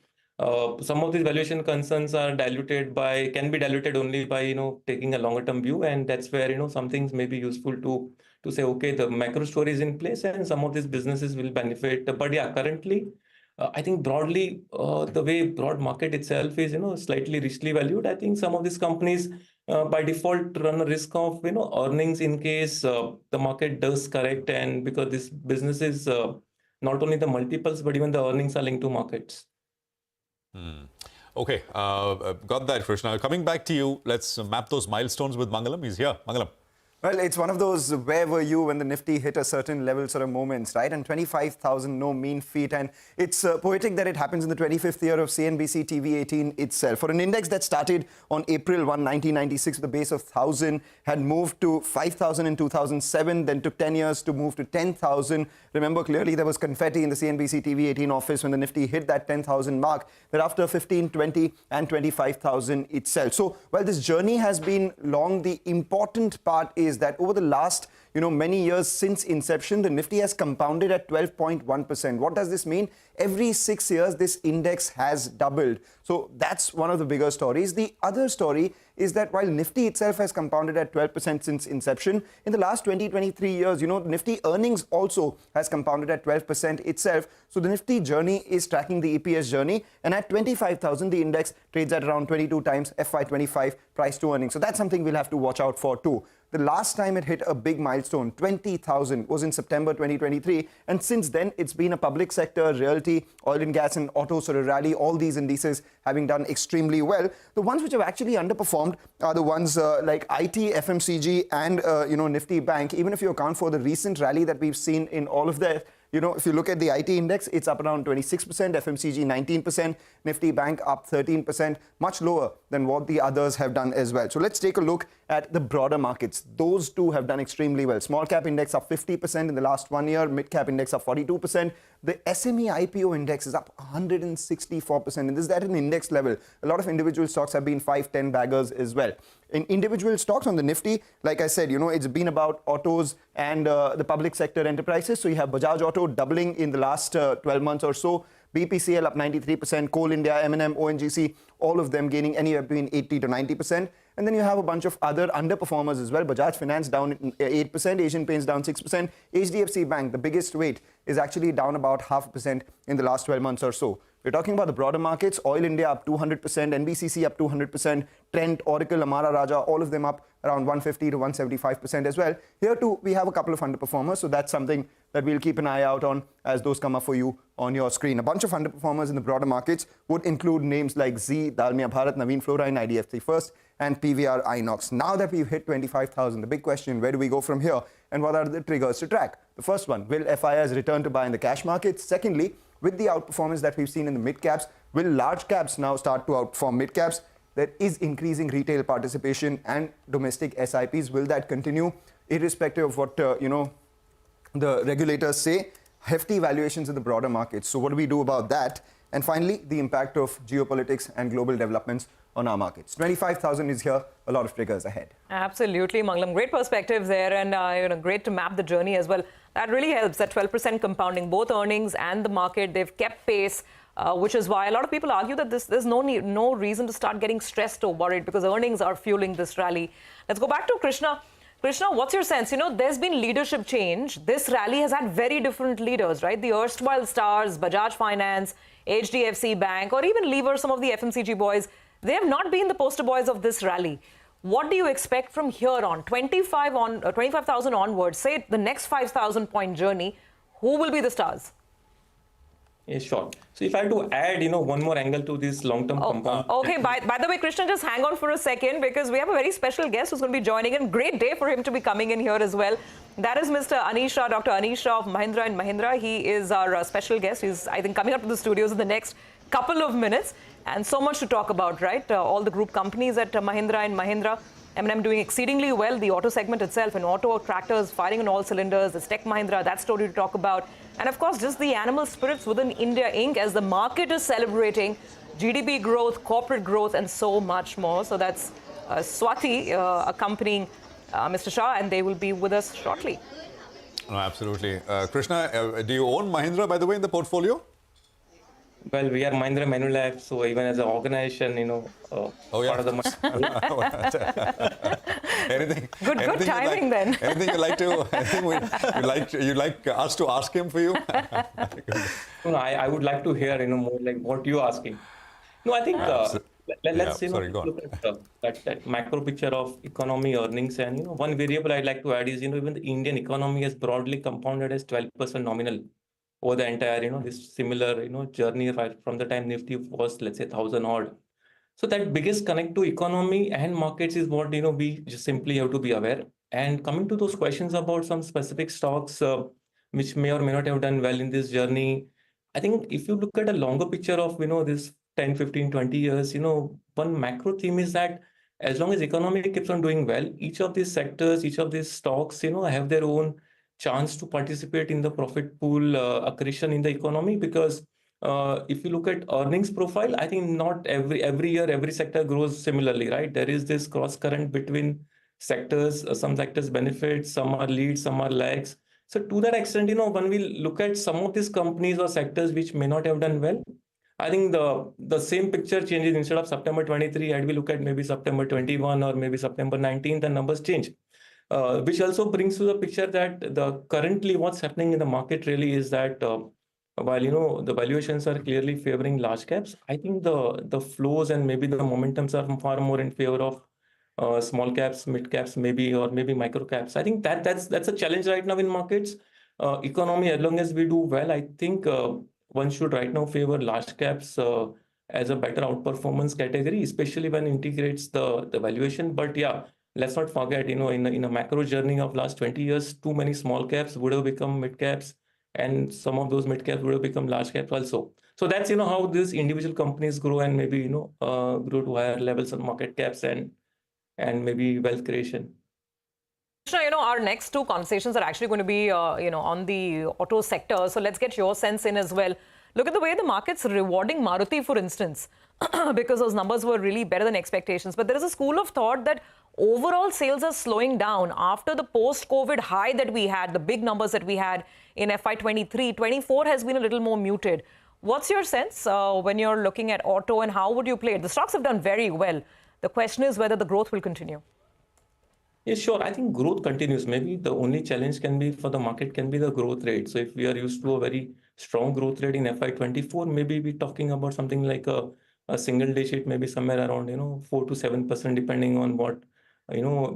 some of these valuation concerns are can be diluted only by taking a longer term view, and that's where some things may be useful to say, okay, the macro story is in place and some of these businesses will benefit. But yeah, currently I think broadly the way broad market itself is slightly richly valued. I think some of these companies by default run a risk of earnings in case the market does correct, and because this business is not only the multiples but even the earnings are linked to markets. Okay, got that, Krishna. Coming back to you, let's map those milestones with Mangalam. He's here. Mangalam. Well, it's one of those where were you when the Nifty hit a certain level sort of moments, right? And 25,000, no mean feat. And it's poetic that it happens in the 25th year of CNBC-TV18 itself. For an index that started on April 1, 1996 with a base of 1,000, had moved to 5,000 in 2007, then took 10 years to move to 10,000. Remember clearly there was confetti in the CNBC-TV18 office when the Nifty hit that 10,000 mark. Thereafter 15, 20 and 25,000 itself. So while this journey has been long, the important part is that over the last many years since inception, the Nifty has compounded at 12.1%. What does this mean? Every 6 years, this index has doubled. So that's one of the bigger stories. The other story is that while Nifty itself has compounded at 12% since inception, in the last 23 years, Nifty earnings also has compounded at 12% itself. So the Nifty journey is tracking the EPS journey. And at 25,000, the index trades at around 22 times FY25 price to earnings. So that's something we'll have to watch out for too. The last time it hit a big milestone, 20,000, was in September 2023. And since then, it's been a public sector, realty, oil and gas and auto sort of rally, all these indices having done extremely well. The ones which have actually underperformed are the ones like IT, FMCG and, Nifty Bank. Even if you account for the recent rally that we've seen in all of that, if you look at the IT index, it's up around 26%, FMCG 19%, Nifty Bank up 13%, much lower than what the others have done as well. So let's take a look at the broader markets. Those two have done extremely well. Small cap index up 50% in the last 1 year, mid cap index up 42%. The SME IPO index is up 164%, and this is at an index level. A lot of individual stocks have been 5-10 baggers as well. In individual stocks on the Nifty, like I said, it's been about autos and the public sector enterprises. So you have Bajaj Auto doubling in the last 12 months or so. BPCL up 93%, Coal India, M&M, ONGC, all of them gaining anywhere between 80 to 90%. And then you have a bunch of other underperformers as well. Bajaj Finance down 8%, Asian Paints down 6%. HDFC Bank, the biggest weight, is actually down about 0.5% in the last 12 months or so. We're talking about the broader markets. Oil India up 200%, NBCC up 200%, Trent, Oracle, Amara Raja, all of them up around 150 to 175% as well. Here too, we have a couple of underperformers. So that's something that we'll keep an eye out on as those come up for you on your screen. A bunch of underperformers in the broader markets would include names like Z, Dalmia Bharat, Navin Fluorine, IDFC First, and PVR Inox. Now that we've hit 25,000, the big question, where do we go from here? And what are the triggers to track? The first one, will FIIs return to buy in the cash markets? Secondly, with the outperformance that we've seen in the mid caps, will large caps now start to outperform mid caps? There is increasing retail participation and domestic SIPs. Will that continue? Irrespective of what, the regulators say, hefty valuations in the broader markets. So what do we do about that? And finally, the impact of geopolitics and global developments on our markets. 25,000 is here, a lot of triggers ahead. Absolutely, Mangalam. Great perspectives there, and great to map the journey as well. That really helps, that 12% compounding, both earnings and the market, they've kept pace, which is why a lot of people argue that there's no reason to start getting stressed or worried because earnings are fueling this rally. Let's go back to Krishna. Krishna, what's your sense? There's been leadership change. This rally has had very different leaders, right? The erstwhile stars, Bajaj Finance, HDFC Bank, or even leave some of the FMCG boys. They have not been the poster boys of this rally. What do you expect from here on? 25,000 onwards, say the next 5,000 point journey. Who will be the stars? Yeah, sure. So if I had to add, one more angle to this long-term compound. Okay, by the way, Krishna, just hang on for a second because we have a very special guest who's going to be joining in. Great day for him to be coming in here as well. That is Mr. Anish Shah, Dr. Anish Shah of Mahindra & Mahindra. He is our special guest. He's, I think, coming up to the studios in the next couple of minutes. And so much to talk about, right? All the group companies at Mahindra & Mahindra. M&M doing exceedingly well. The auto segment itself and auto tractors firing on all cylinders. It's Tech Mahindra, that story to talk about. And of course, just the animal spirits within India Inc. as the market is celebrating GDP growth, corporate growth, and so much more. So that's Swati accompanying Mr. Shah, and they will be with us shortly. No, absolutely. Krishna, do you own Mahindra, by the way, in the portfolio? Well, we are Mahindra Manulab, so even as an organization, part of the anything. Good timing then. Anything you like to? Anything you like us to ask him for you? No, I would like to hear, more like what you're asking. No, I think let's look at that macro picture of economy, earnings, and one variable I'd like to add is even the Indian economy has broadly compounded as 12% nominal over the entire, this similar, journey from the time Nifty was, let's say, 1,000 odd. So that biggest connect to economy and markets is what, we just simply have to be aware. And coming to those questions about some specific stocks, which may or may not have done well in this journey, I think if you look at a longer picture of, this 10, 15, 20 years, one macro theme is that as long as economy keeps on doing well, each of these sectors, each of these stocks, have their own chance to participate in the profit pool accretion in the economy, because if you look at earnings profile, I think not every year every sector grows similarly, right? There is this cross current between sectors. Some sectors benefit, some are leads, some are lags. So to that extent, when we look at some of these companies or sectors which may not have done well, I think the same picture changes. Instead of September 23, had we look at maybe September 21 or maybe September 19, the numbers change. Which also brings to the picture that currently what's happening in the market really is that while the valuations are clearly favoring large caps, I think the flows and maybe the momentums are far more in favor of small caps, mid caps, maybe micro caps. I think that's a challenge right now in markets. Economy, as long as we do well, I think one should right now favor large caps as a better outperformance category, especially when it integrates the valuation. But yeah, let's not forget, in a macro journey of last 20 years, too many small caps would have become mid caps, and some of those mid caps would have become large caps also. So that's, how these individual companies grow and maybe, grow to higher levels of market caps and maybe wealth creation. Our next two conversations are actually going to be, on the auto sector. So let's get your sense in as well. Look at the way the market's rewarding Maruti, for instance, because those numbers were really better than expectations. But there is a school of thought that overall sales are slowing down after the post-COVID high that we had, the big numbers that we had in FY23. 24 has been a little more muted. What's your sense when you're looking at auto, and how would you play it? The stocks have done very well. The question is whether the growth will continue. Yeah, sure. I think growth continues. Maybe the only challenge can be for the market can be the growth rate. So if we are used to a very strong growth rate in FY24, maybe we're talking about something like a single digit, maybe somewhere around 4 to 7%, depending on what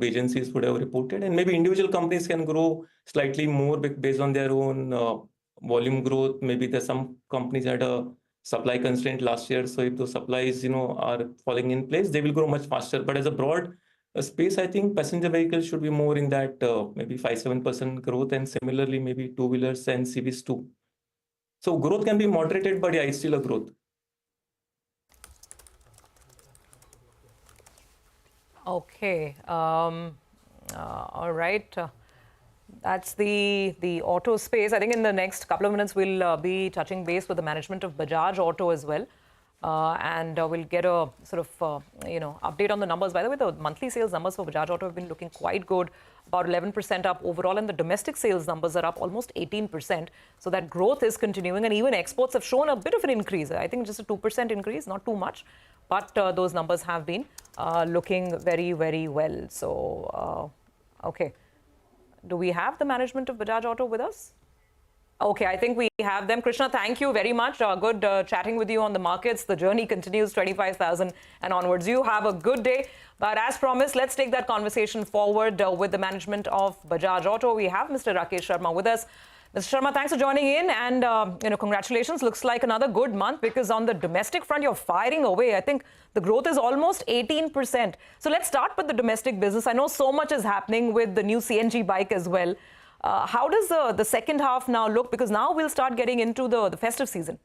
agencies would have reported. And maybe individual companies can grow slightly more based on their own volume growth. Maybe there's some companies had a supply constraint last year, so if those supplies are falling in place, they will grow much faster. But as a broad space, I think passenger vehicles should be more in that maybe 5-7% growth, and similarly maybe two-wheelers and CVs too. So growth can be moderated, but yeah, it's still a growth. Okay. All right. That's the auto space. I think in the next couple of minutes, we'll be touching base with the management of Bajaj Auto as well. And we'll get a sort of, update on the numbers. By the way, the monthly sales numbers for Bajaj Auto have been looking quite good, about 11% up overall. And the domestic sales numbers are up almost 18%. So that growth is continuing. And even exports have shown a bit of an increase. I think just a 2% increase, not too much. But those numbers have been looking very, very well. So, okay. Do we have the management of Bajaj Auto with us? Okay, I think we have them. Krishna, thank you very much. Good chatting with you on the markets. The journey continues 25,000 and onwards. You have a good day. But as promised, let's take that conversation forward with the management of Bajaj Auto. We have Mr. Rakesh Sharma with us. Mr. Sharma, thanks for joining in, and congratulations. Looks like another good month, because on the domestic front, you're firing away. I think the growth is almost 18%. So let's start with the domestic business. I know so much is happening with the new CNG bike as well. How does the second half now look? Because now we'll start getting into the festive season.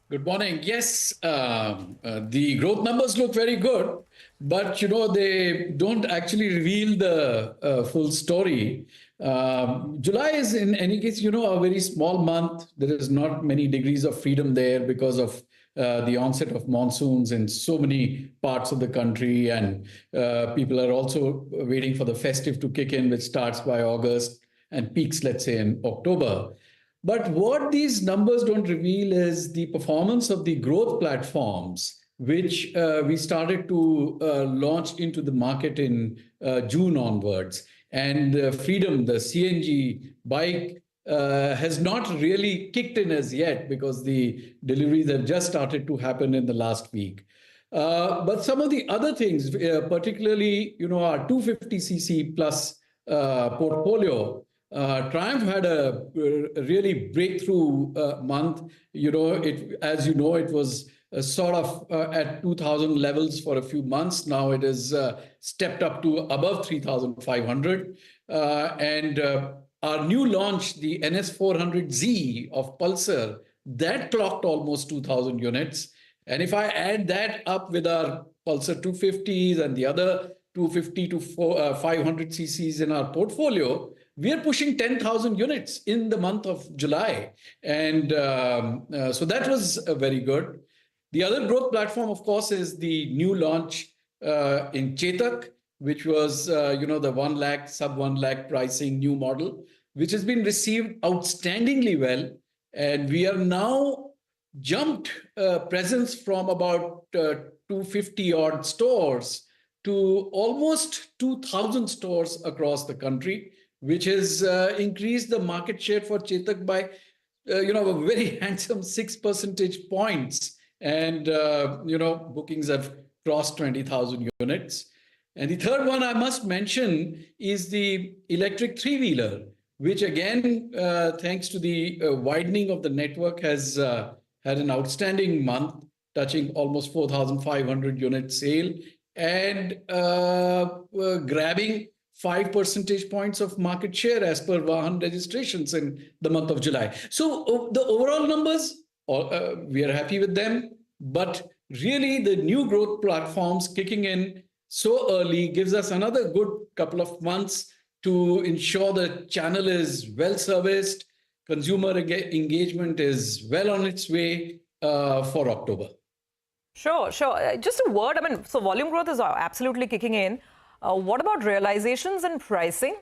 Good morning. Yes, the growth numbers look very good, but they don't actually reveal the full story. July is, in any case, a very small month. There is not many degrees of freedom there because of the onset of monsoons in so many parts of the country, and people are also waiting for the festive to kick in, which starts by August and peaks, let's say, in October. But what these numbers don't reveal is the performance of the growth platforms, which we started to launch into the market in June onwards. And Freedom, the CNG bike, has not really kicked in as yet, because the deliveries have just started to happen in the last week. But some of the other things, particularly, our 250cc plus portfolio, Triumph had a really breakthrough month. As you know, it was sort of at 2,000 levels for a few months. Now it is stepped up to above 3,500. And our new launch, the NS400Z of Pulsar, that clocked almost 2,000 units. And if I add that up with our Pulsar 250s and the other 250 to 500 cc's in our portfolio, we are pushing 10,000 units in the month of July. And so that was very good. The other growth platform, of course, is the new launch in Chetak, which was, the 1 lakh, sub 1 lakh pricing new model, which has been received outstandingly well. And we are now jumped presence from about 250 odd stores to almost 2,000 stores across the country, which has increased the market share for Chetak by, a very handsome 6 percentage points. And, bookings have crossed 20,000 units. And the third one I must mention is the electric three-wheeler, which again, thanks to the widening of the network, has had an outstanding month, touching almost 4,500 unit sale and grabbing 5 percentage points of market share as per Vahan registrations in the month of July. So the overall numbers, we are happy with them, but really the new growth platforms kicking in so early gives us another good couple of months to ensure the channel is well serviced, consumer engagement is well on its way for October. Sure. Just a word, so volume growth is absolutely kicking in. What about realizations and pricing?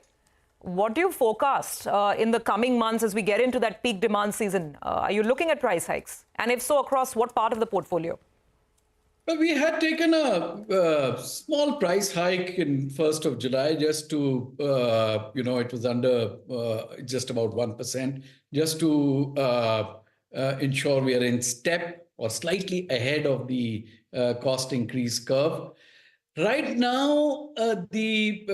What do you forecast in the coming months as we get into that peak demand season? Are you looking at price hikes? And if so, across what part of the portfolio? We had taken a small price hike in 1st of July just to, it was under just about 1%, just to ensure we are in step or slightly ahead of the cost increase curve. Right now, the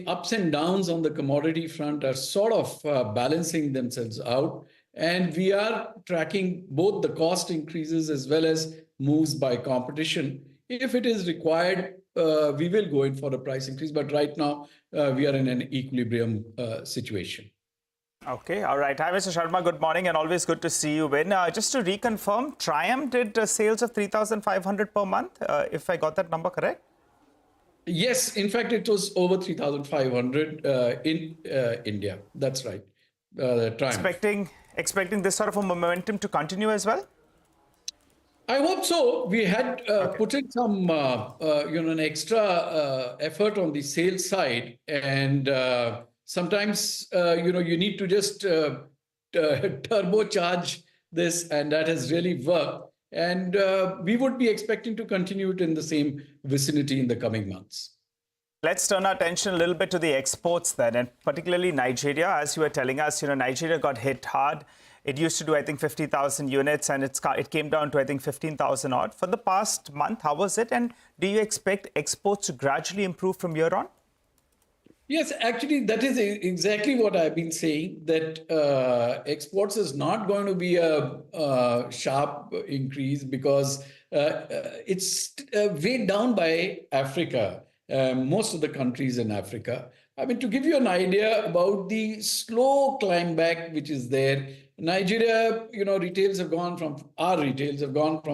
ups and downs on the commodity front are sort of balancing themselves out. And we are tracking both the cost increases as well as moves by competition. If it is required, we will go in for a price increase. But right now, we are in an equilibrium situation. Okay, all right. Hi, Mr. Sharma. Good morning, and always good to see you, Win. Just to reconfirm, Triumph did sales of 3,500 per month, if I got that number correct? Yes, in fact, it was over 3,500 in India. That's right. Triumph. Expecting this sort of a momentum to continue as well? I hope so. We had put in some, an extra effort on the sales side, and sometimes, you need to just turbocharge this, and that has really worked. And we would be expecting to continue it in the same vicinity in the coming months. Let's turn our attention a little bit to the exports then, and particularly Nigeria. As you were telling us, Nigeria got hit hard. It used to do, I think, 50,000 units, and it came down to, I think, 15,000 odd. For the past month, how was it? And do you expect exports to gradually improve from here on? Yes, actually, that is exactly what I've been saying, that exports is not going to be a sharp increase because it's weighed down by Africa, most of the countries in Africa. I mean, to give you an idea about the slow climb back which is there, Nigeria, our retails have gone from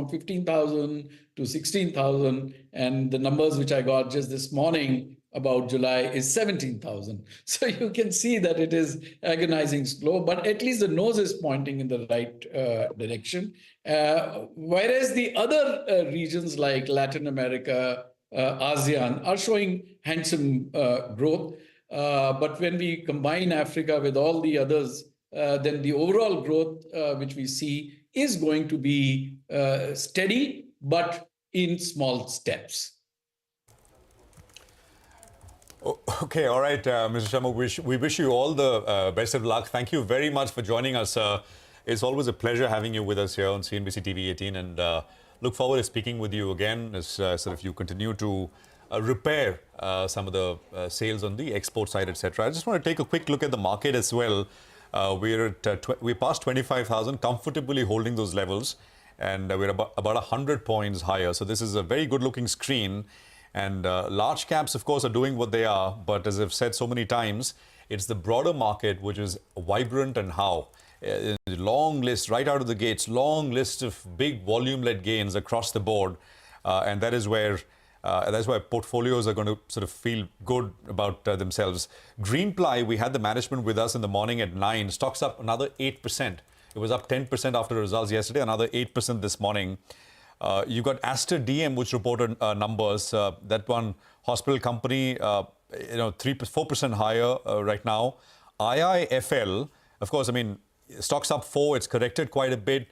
15,000 to 16,000, and the numbers which I got just this morning about July is 17,000. So you can see that it is agonizing slow, but at least the nose is pointing in the right direction. Whereas the other regions like Latin America, ASEAN are showing handsome growth. But when we combine Africa with all the others, then the overall growth which we see is going to be steady, but in small steps. Okay, all right, Mr. Sharma, we wish you all the best of luck. Thank you very much for joining us. It's always a pleasure having you with us here on CNBC TV18, and look forward to speaking with you again as sort of you continue to repair some of the sales on the export side, etc. I just want to take a quick look at the market as well. We're past 25,000, comfortably holding those levels, and we're about 100 points higher. So this is a very good-looking screen. And large caps, of course, are doing what they are. But as I've said so many times, it's the broader market which is vibrant and how. Long list, right out of the gates, long list of big volume-led gains across the board. And that is where that's why portfolios are going to sort of feel good about themselves. Greenply, we had the management with us in the morning at 9. Stocks up another 8%. It was up 10% after the results yesterday, another 8% this morning. You got Aster DM, which reported numbers. That one hospital company, 4% higher right now. IIFL, of course, I mean, stocks up 4. It's corrected quite a bit.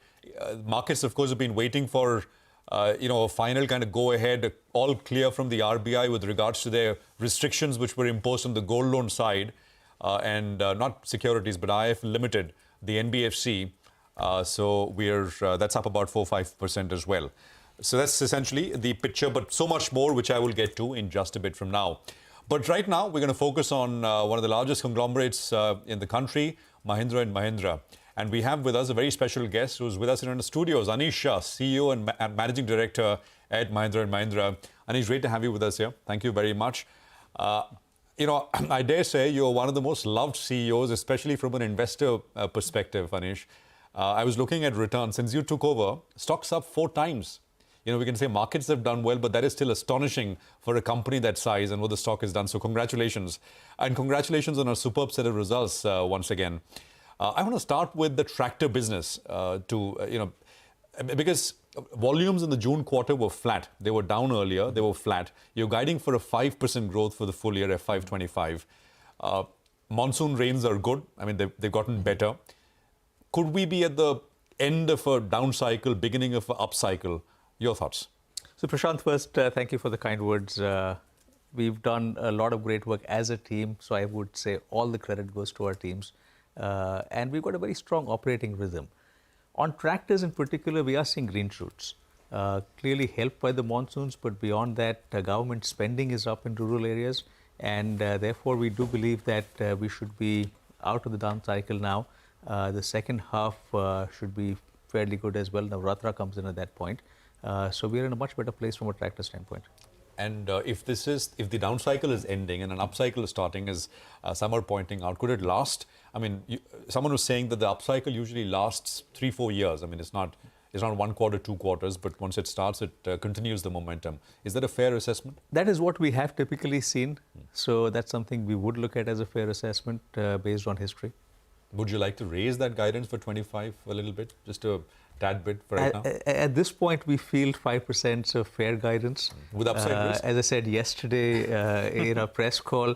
Markets, of course, have been waiting for a final kind of go ahead, all clear from the RBI with regards to their restrictions which were imposed on the gold loan side and not securities, but IIFL Limited, the NBFC. So that's up about 4-5% as well. So that's essentially the picture, but so much more, which I will get to in just a bit from now. But right now, we're going to focus on one of the largest conglomerates in the country, Mahindra & Mahindra. And we have with us a very special guest who's with us in the studios, Anish Shah, CEO and Managing Director at Mahindra & Mahindra. Anish, great to have you with us here. Thank you very much. I dare say you're one of the most loved CEOs, especially from an investor perspective, Anish. I was looking at returns. Since you took over, stocks up 4 times. We can say markets have done well, but that is still astonishing for a company that size and what the stock has done. So congratulations. And congratulations on a superb set of results once again. I want to start with the tractor business because volumes in the June quarter were flat. They were down earlier. They were flat. You're guiding for a 5% growth for the full year, FY25. Monsoon rains are good. I mean, they've gotten better. Could we be at the end of a down cycle, beginning of an up cycle? Your thoughts? So, Prashant, first, thank you for the kind words. We've done a lot of great work as a team, so I would say all the credit goes to our teams. And we've got a very strong operating rhythm. On tractors in particular, we are seeing green shoots, clearly helped by the monsoons, but beyond that, government spending is up in rural areas, and therefore we do believe that we should be out of the down cycle now. The second half should be fairly good as well. Navratri comes in at that point. So we're in a much better place from a tractor standpoint. And if the down cycle is ending and an up cycle is starting, as some are pointing out, could it last? I mean, someone was saying that the up cycle usually lasts 3-4 years. I mean, it's not 1 quarter, 2 quarters, but once it starts, it continues the momentum. Is that a fair assessment? That is what we have typically seen. So that's something we would look at as a fair assessment based on history. Would you like to raise that guidance for 25 a little bit, just a tad bit for right now? At this point, we feel 5% is a fair guidance. With upside risk? As I said yesterday in a press call,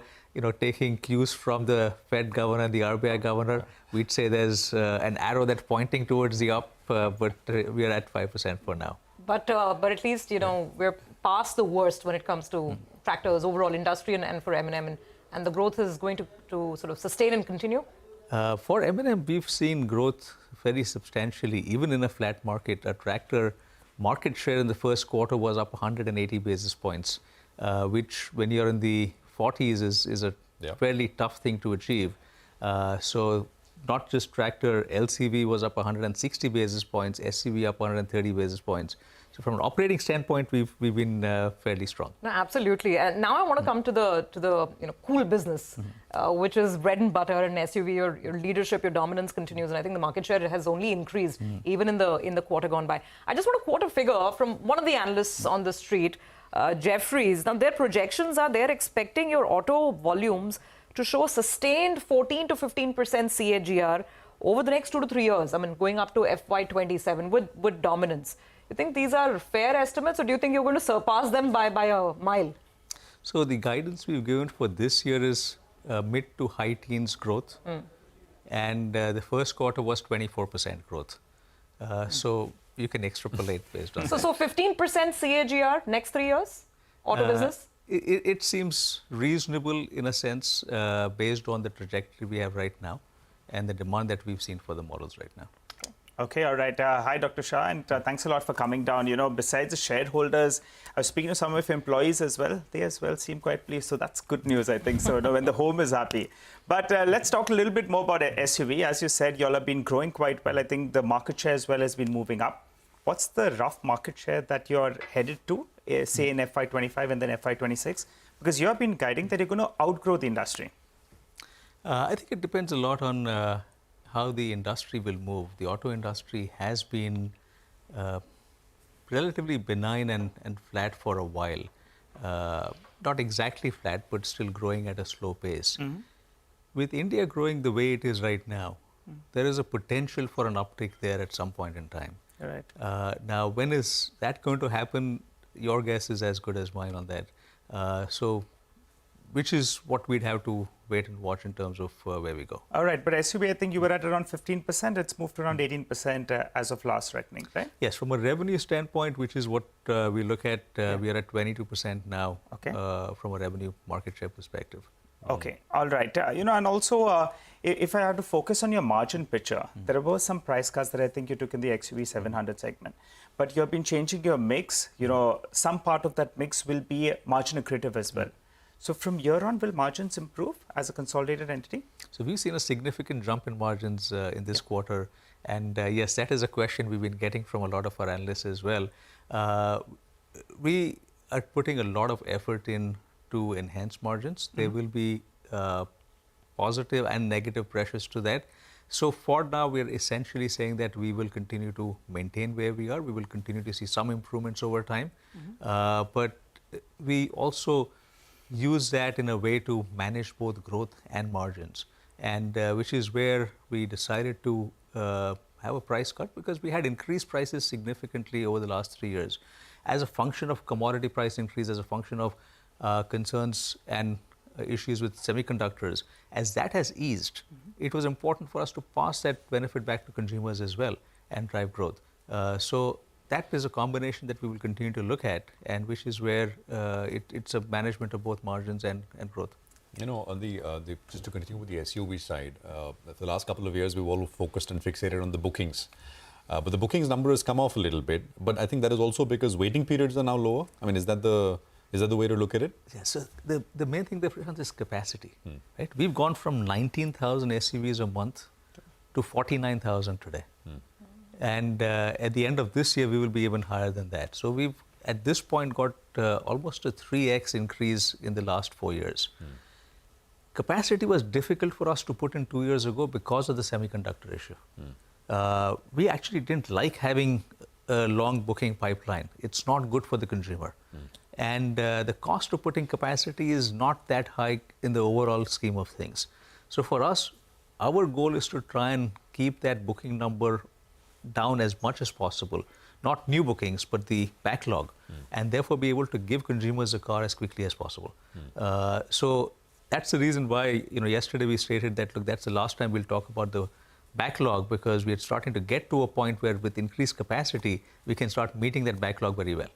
taking cues from the Fed governor and the RBI governor, we'd say there's an arrow that's pointing towards the up, but we are at 5% for now. But at least, we're past the worst when it comes to tractors, overall industry and for M&M, and the growth is going to sort of sustain and continue? For M&M, we've seen growth very substantially, even in a flat market. A tractor market share in the first quarter was up 180 basis points, which when you're in the 40s is a fairly tough thing to achieve. So not just tractor, LCV was up 160 basis points, SCV up 130 basis points. So from an operating standpoint, we've been fairly strong. No, absolutely. And now I want to come to the cool business, which is bread and butter and SUV. Your leadership, your dominance continues, and I think the market share has only increased even in the quarter gone by. I just want to quote a figure from one of the analysts on the street, Jeffries. Now their projections are they're expecting your auto volumes to show sustained 14 to 15% CAGR over the next 2 to 3 years. I mean, going up to FY27 with dominance. You think these are fair estimates, or do you think you're going to surpass them by a mile? So the guidance we've given for this year is mid to high teens growth. And the first quarter was 24% growth. So you can extrapolate based on that. So 15% CAGR next 3 years, auto business? It seems reasonable in a sense based on the trajectory we have right now and the demand that we've seen for the models right now. Okay, all right. Hi, Dr. Shah, and thanks a lot for coming down. You know, besides the shareholders, I was speaking to some of your employees as well. They as well seem quite pleased, so that's good news, I think, so when the home is happy. But let's talk a little bit more about SUV. As you said, you all have been growing quite well. I think the market share as well has been moving up. What's the rough market share that you're headed to, say in FY25 and then FY26? Because you have been guiding that you're going to outgrow the industry. I think it depends a lot on how the industry will move. The auto industry has been relatively benign and flat for a while. Not exactly flat, but still growing at a slow pace. With India growing the way it is right now, there is a potential for an uptick there at some point in time. Right. Now, when is that going to happen? Your guess is as good as mine on that. So, which is what we'd have to wait and watch in terms of where we go. All right, but SUV, I think you were at around 15%. It's moved to around 18% as of last reckoning, right? Yes, from a revenue standpoint, which is what we look at, we are at 22% now from a revenue market share perspective. Okay, all right. You know, and also, if I had to focus on your margin picture, there were some price cuts that I think you took in the XUV 700 segment. But you have been changing your mix. You know, some part of that mix will be margin accretive as well. So from here on, will margins improve as a consolidated entity? So we've seen a significant jump in margins in this quarter. And yes, that is a question we've been getting from a lot of our analysts as well. We are putting a lot of effort in to enhance margins. There will be positive and negative pressures to that. So for now, we're essentially saying that we will continue to maintain where we are. We will continue to see some improvements over time. But we also use that in a way to manage both growth and margins, and which is where we decided to have a price cut, because we had increased prices significantly over the last 3 years as a function of commodity price increase, as a function of concerns and issues with semiconductors. As that has eased, it was important for us to pass that benefit back to consumers as well and drive growth. So that is a combination that we will continue to look at, and which is where it's a management of both margins and growth. You know, on just to continue with the SUV side, the last couple of years we've all focused and fixated on the bookings. But the bookings number has come off a little bit. But I think that is also because waiting periods are now lower. I mean, is that the way to look at it? Yeah, so the main thing that is capacity. Right? We've gone from 19,000 SUVs a month to 49,000 today. And at the end of this year, we will be even higher than that. So we've, at this point, got almost a 3x increase in the last 4 years. Capacity was difficult for us to put in 2 years ago because of the semiconductor issue. We actually didn't like having a long booking pipeline. It's not good for the consumer. And the cost of putting capacity is not that high in the overall scheme of things. So for us, our goal is to try and keep that booking number down as much as possible. Not new bookings, but the backlog. And therefore be able to give consumers a car as quickly as possible. So that's the reason why, you know, yesterday we stated that, look, that's the last time we'll talk about the backlog, because we are starting to get to a point where with increased capacity, we can start meeting that backlog very well.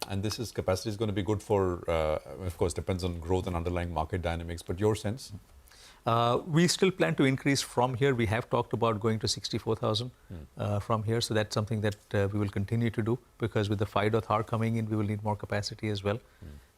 And this capacity is going to be good for, of course, depends on growth and underlying market dynamics, but your sense? We still plan to increase from here. We have talked about going to 64,000 from here. So that's something that we will continue to do, because with the 5.R coming in, we will need more capacity as well.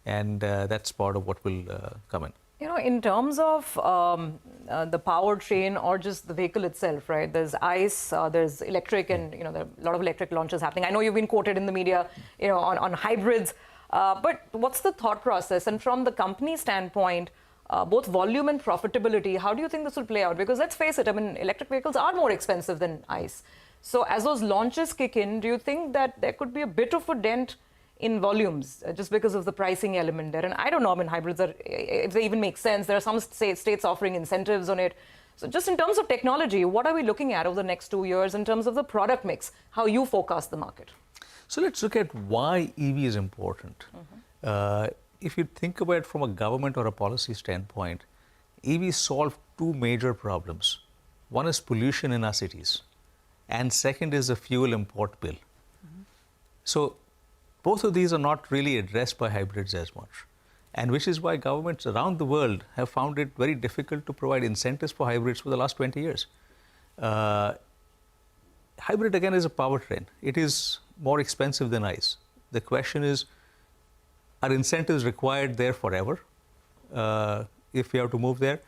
And that's part of what will come in. You know, in terms of the powertrain or just the vehicle itself, right? There's ICE, there's electric, and you know, there are a lot of electric launches happening. I know you've been quoted in the media, you know, on hybrids. But what's the thought process? And from the company standpoint, both volume and profitability, how do you think this will play out? Because let's face it, I mean, electric vehicles are more expensive than ICE. So as those launches kick in, do you think that there could be a bit of a dent in volumes just because of the pricing element there? And I don't know, I mean, hybrids are, if they even make sense, there are some states offering incentives on it. So just in terms of technology, what are we looking at over the next 2 years in terms of the product mix, how you forecast the market? So let's look at why EV is important. If you think about it from a government or a policy standpoint, EVs solve two major problems. One is pollution in our cities, and second is a fuel import bill. So both of these are not really addressed by hybrids as much, and which is why governments around the world have found it very difficult to provide incentives for hybrids for the last 20 years. Hybrid, again, is a powertrain. It is more expensive than ICE. The question is, are incentives required there forever if we have to move there?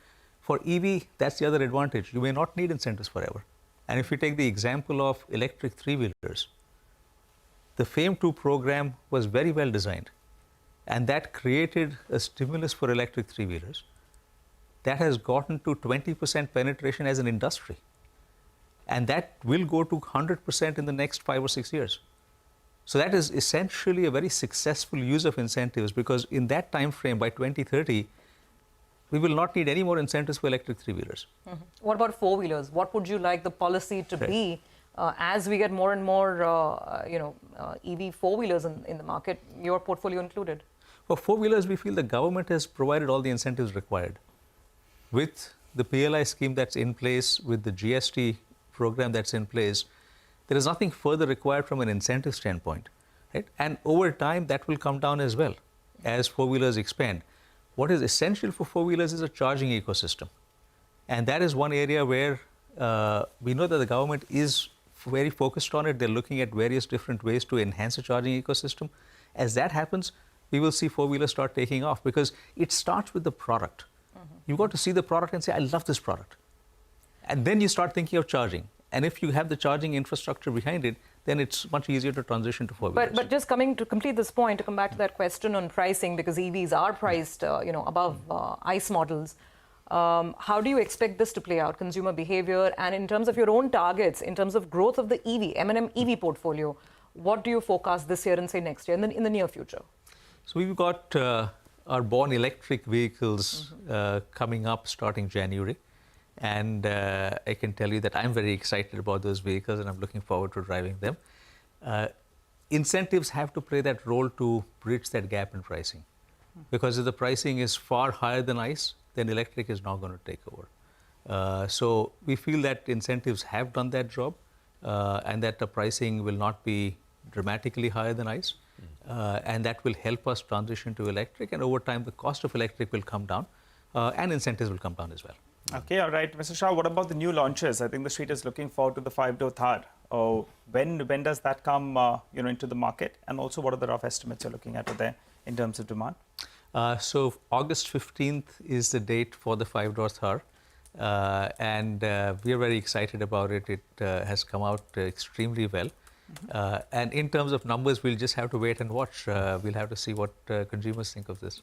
For EV, that's the other advantage. You may not need incentives forever. And if you take the example of electric three-wheelers, the FAME2 program was very well designed, and that created a stimulus for electric three-wheelers that has gotten to 20% penetration as an industry. And that will go to 100% in the next 5 or 6 years. So that is essentially a very successful use of incentives, because in that time frame, by 2030, we will not need any more incentives for electric three-wheelers. What about four-wheelers? What would you like the policy to be as we get more and more, EV four-wheelers in the market, your portfolio included? For four-wheelers, we feel the government has provided all the incentives required. With the PLI scheme that's in place, with the GST program that's in place, there is nothing further required from an incentive standpoint, right? And over time, that will come down as well as four-wheelers expand. What is essential for four-wheelers is a charging ecosystem. And that is one area where we know that the government is very focused on it. They're looking at various different ways to enhance the charging ecosystem. As that happens, we will see four-wheelers start taking off, because it starts with the product. You've got to see the product and say, I love this product. And then you start thinking of charging. And if you have the charging infrastructure behind it, then it's much easier to transition to four-wheelers. But just coming to complete this point, to come back to that question on pricing, because EVs are priced, above ICE models. How do you expect this to play out, consumer behavior, and in terms of your own targets, in terms of growth of the M&M EV portfolio, what do you forecast this year and say next year, in the near future? So we've got our born electric vehicles coming up starting January. And I can tell you that I'm very excited about those vehicles, and I'm looking forward to driving them. Incentives have to play that role to bridge that gap in pricing. Because if the pricing is far higher than ICE, then electric is not going to take over. So we feel that incentives have done that job, and that the pricing will not be dramatically higher than ICE. And that will help us transition to electric. And over time, the cost of electric will come down, and incentives will come down as well. Okay, all right. Mr. Shah, what about the new launches? I think the street is looking forward to the 5-door Thar. When does that come into the market? And also, what are the rough estimates you're looking at there in terms of demand? So August 15th is the date for the 5-door Thar. And we are very excited about it. It has come out extremely well. And in terms of numbers, we'll just have to wait and watch. We'll have to see what consumers think of this.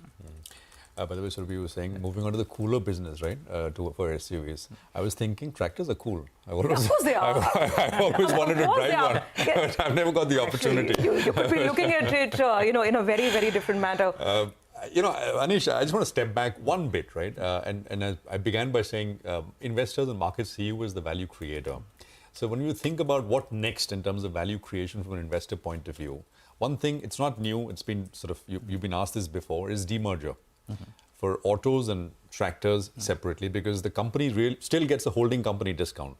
By the way, Surbhi was saying, moving on to the cooler business, right, for SUVs. I was thinking tractors are cool. Of course they are. I've always wanted to drive one, but I've never got the opportunity. You could be looking at it, in a very, very different manner. Anish, I just want to step back one bit, right? And I began by saying investors and markets see you as the value creator. So when you think about what next in terms of value creation from an investor point of view, one thing, it's not new, it's been sort of, you've been asked this before, is demerger. For autos and tractors separately, because the company still gets a holding company discount.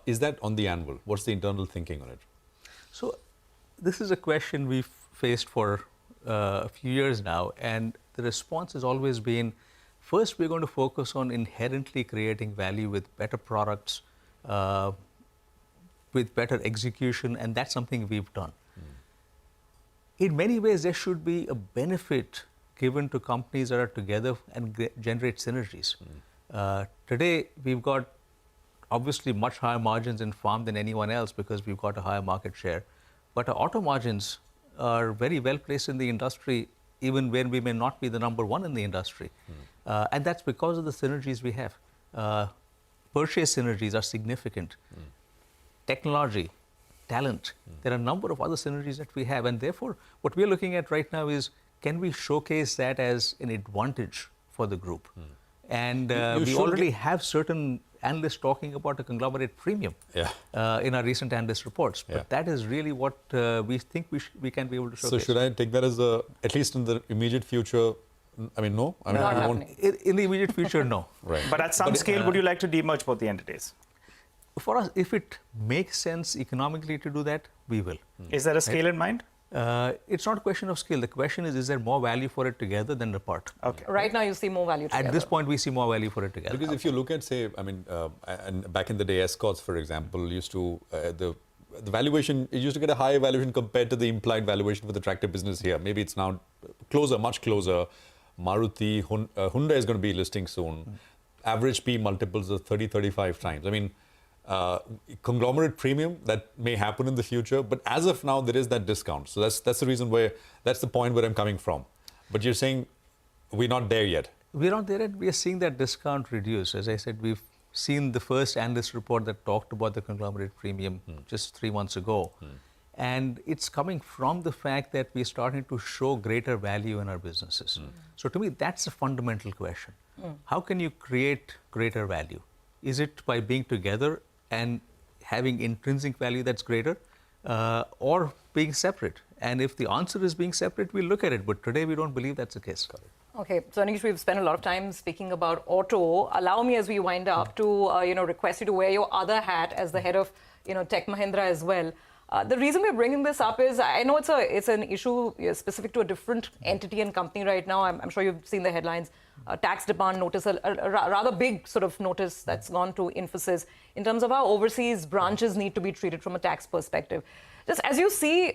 Is that on the anvil? What's the internal thinking on it? So this is a question we've faced for a few years now, and the response has always been, first we're going to focus on inherently creating value with better products, with better execution, and that's something we've done. In many ways, there should be a benefit given to companies that are together and generate synergies. Today, we've got obviously much higher margins in farm than anyone else because we've got a higher market share. But our auto margins are very well placed in the industry, even when we may not be the number one in the industry. And that's because of the synergies we have. Purchase synergies are significant. Technology, talent, there are a number of other synergies that we have. And therefore, what we're looking at right now is, can we showcase that as an advantage for the group? And we already have certain analysts talking about a conglomerate premium in our recent analyst reports. But that is really what we think we can be able to showcase. So should I take that as at least in the immediate future, I mean, no? I mean, Not happening. In the immediate future, no. Right. But at some scale, would you like to demerge both the entities? For us, if it makes sense economically to do that, we will. Is there a scale in mind? It's not a question of scale. The question is there more value for it together than apart? Okay. Right now, you see more value together. At this point, we see more value for it together. Because if you look at, say, I mean, and back in the day, escorts, for example, used to, the valuation, it used to get a higher valuation compared to the implied valuation for the tractor business here. Maybe it's now closer, much closer. Maruti, Hyundai is going to be listing soon. Average P multiples of 30, 35 times. I mean, conglomerate premium, that may happen in the future. But as of now, there is that discount. So that's the reason where, that's the point where I'm coming from. But you're saying we're not there yet. We're not there yet. We are seeing that discount reduce. As I said, we've seen the first analyst report that talked about the conglomerate premium just 3 months ago. And it's coming from the fact that we're starting to show greater value in our businesses. So to me, that's a fundamental question. How can you create greater value? Is it by being together and having intrinsic value that's greater, or being separate? And if the answer is being separate, we'll look at it. But today, we don't believe that's the case. Okay, so Anish, we've spent a lot of time speaking about auto. Allow me, as we wind up, to request you to wear your other hat as the head of Tech Mahindra as well. The reason we're bringing this up is, I know it's an issue specific to a different entity and company right now. I'm sure you've seen the headlines. Tax demand notice, a rather big sort of notice that's gone to Infosys in terms of how overseas branches need to be treated from a tax perspective. Just as you see,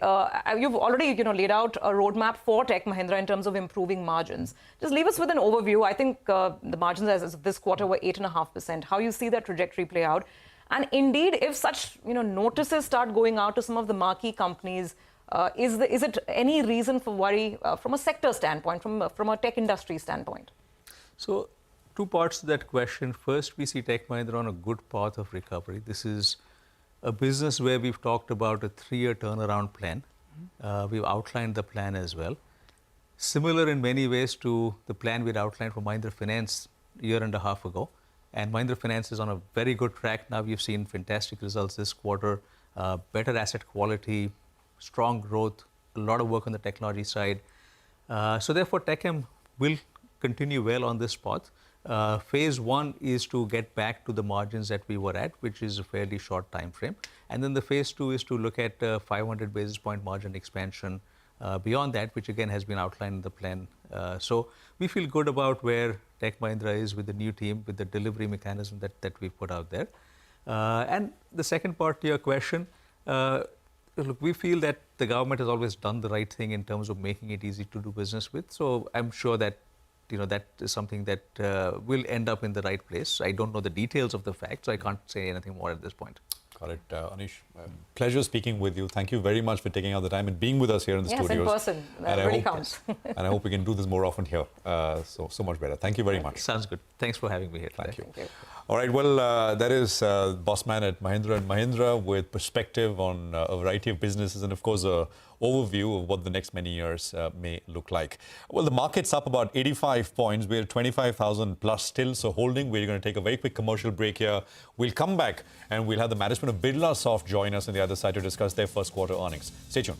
you've already laid out a roadmap for Tech Mahindra in terms of improving margins. Just leave us with an overview. I think the margins as of this quarter were 8.5%. How you see that trajectory play out? And indeed, if such notices start going out to some of the marquee companies, is it any reason for worry from a sector standpoint, from a tech industry standpoint? So, two parts to that question. First, we see Tech Mahindra on a good path of recovery. This is a business where we've talked about a 3-year turnaround plan. We've outlined the plan as well. Similar in many ways to the plan we'd outlined for Mahindra Finance a year and a half ago. And Mahindra Finance is on a very good track. Now we've seen fantastic results this quarter, better asset quality, strong growth, a lot of work on the technology side. So therefore, TechM will continue well on this path. Phase 1 is to get back to the margins that we were at, which is a fairly short time frame. And then the phase 2 is to look at 500 basis point margin expansion beyond that, which again has been outlined in the plan. So we feel good about where Tech Mahindra is with the new team, with the delivery mechanism that we put out there. And the second part to your question, look, we feel that the government has always done the right thing in terms of making it easy to do business with. So I'm sure that that is something that will end up in the right place. I don't know the details of the facts, so I can't say anything more at this point. Got it. Anish, pleasure speaking with you. Thank you very much for taking out the time and being with us here in the studios. Yes, in person. That really counts. And I hope we can do this more often here. So much better. Thank you very much. Sounds good. Thanks for having me here today. Thank you. All right. Well, that is Bossman at Mahindra & Mahindra with perspective on a variety of businesses and, of course, a overview of what the next many years may look like. Well, the market's up about 85 points. We're 25,000 plus still, so holding. We're going to take a very quick commercial break here. We'll come back and we'll have the management of Birlasoft join us on the other side to discuss their first quarter earnings. Stay tuned.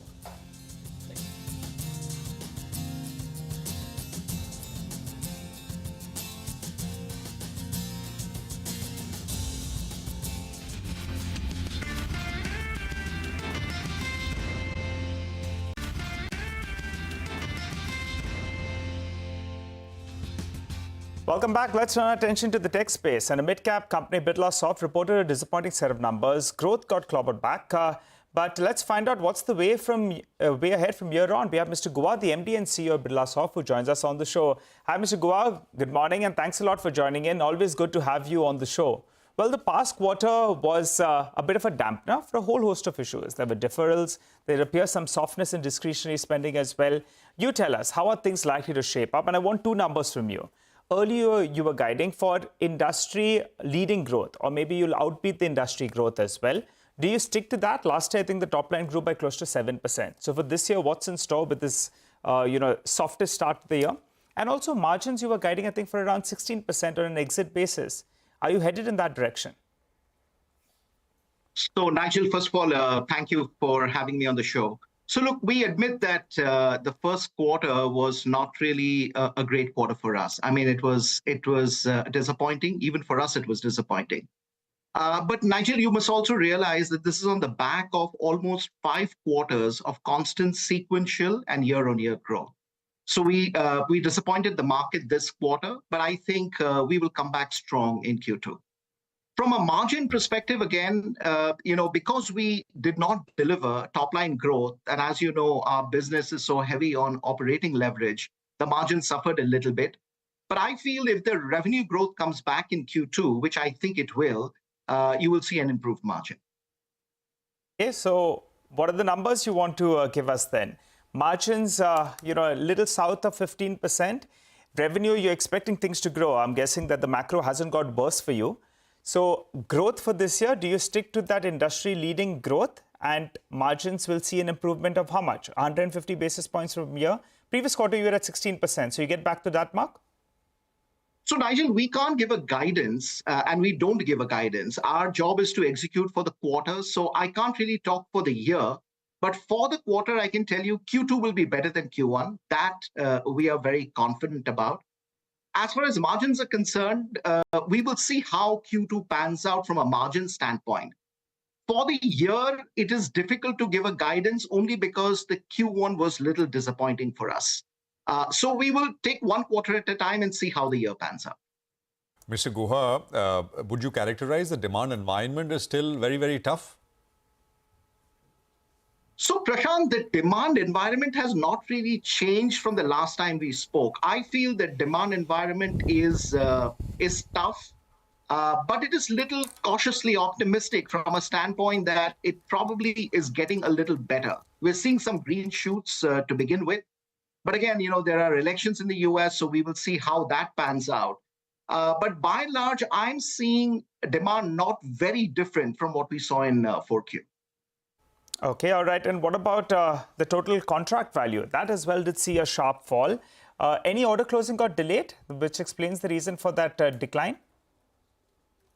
Welcome back. Let's turn our attention to the tech space. And a mid-cap company, Birlasoft, reported a disappointing set of numbers. Growth got clobbered back, But let's find out what's the way ahead from here on. We have Mr. Guha, the MD and CEO of Birlasoft, who joins us on the show. Hi, Mr. Guha. Good morning, and thanks a lot for joining in. Always good to have you on the show. Well, the past quarter was a bit of a dampener for a whole host of issues. There were deferrals. There appears some softness in discretionary spending as well. You tell us, how are things likely to shape up? And I want two numbers from you. Earlier, you were guiding for industry-leading growth, or maybe you'll outbeat the industry growth as well. Do you stick to that? Last year, I think the top line grew by close to 7%. So for this year, what's in store with this, softest start to the year? And also margins, you were guiding, I think, for around 16% on an exit basis. Are you headed in that direction? So, Nigel, first of all, thank you for having me on the show. So, look, we admit that the first quarter was not really a great quarter for us. I mean, it was disappointing. Even for us, it was disappointing. But Nigel, you must also realize that this is on the back of almost 5 quarters of constant sequential and year-on-year growth. So we disappointed the market this quarter, but I think we will come back strong in Q2. From a margin perspective, again, because we did not deliver top-line growth, and as you know, our business is so heavy on operating leverage, the margin suffered a little bit. But I feel if the revenue growth comes back in Q2, which I think it will, you will see an improved margin. Okay, so what are the numbers you want to give us then? Margins, a little south of 15%. Revenue, you're expecting things to grow. I'm guessing that the macro hasn't got worse for you. So growth for this year, do you stick to that industry-leading growth? And margins will see an improvement of how much? 150 basis points from here. Previous quarter, you were at 16%. So you get back to that mark? So, Nigel, we can't give a guidance, and we don't give a guidance. Our job is to execute for the quarter. So I can't really talk for the year. But for the quarter, I can tell you Q2 will be better than Q1. That we are very confident about. As far as margins are concerned, we will see how Q2 pans out from a margin standpoint. For the year, it is difficult to give a guidance only because the Q1 was a little disappointing for us. So we will take one quarter at a time and see how the year pans out. Mr. Guha, would you characterize the demand environment as still very, very tough? So, Prashant, the demand environment has not really changed from the last time we spoke. I feel the demand environment is tough, but it is little cautiously optimistic from a standpoint that it probably is getting a little better. We're seeing some green shoots to begin with. But again, there are elections in the US, so we will see how that pans out. But by and large, I'm seeing demand not very different from what we saw in 4Q. Okay, all right. And what about the total contract value? That as well did see a sharp fall. Any order closing got delayed, which explains the reason for that decline?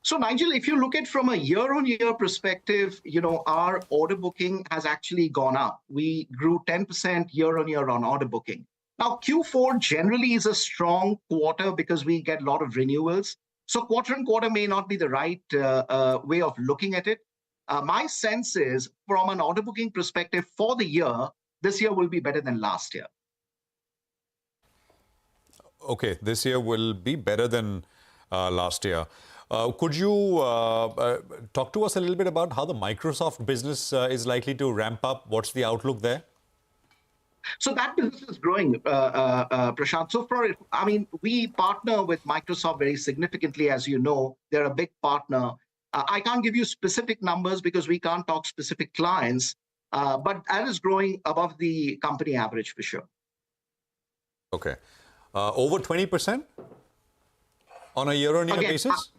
So, Nigel, if you look at from a year-on-year perspective, our order booking has actually gone up. We grew 10% year-on-year on order booking. Now, Q4 generally is a strong quarter because we get a lot of renewals. So quarter-on-quarter may not be the right way of looking at it. My sense is, from an order booking perspective for the year, this year will be better than last year. Okay, this year will be better than last year. Could you talk to us a little bit about how the Microsoft business is likely to ramp up? What's the outlook there? So that business is growing, Prashant. So we partner with Microsoft very significantly, as you know. They're a big partner. I can't give you specific numbers because we can't talk specific clients, but that is growing above the company average for sure. Okay. Over 20% on a year-on-year basis?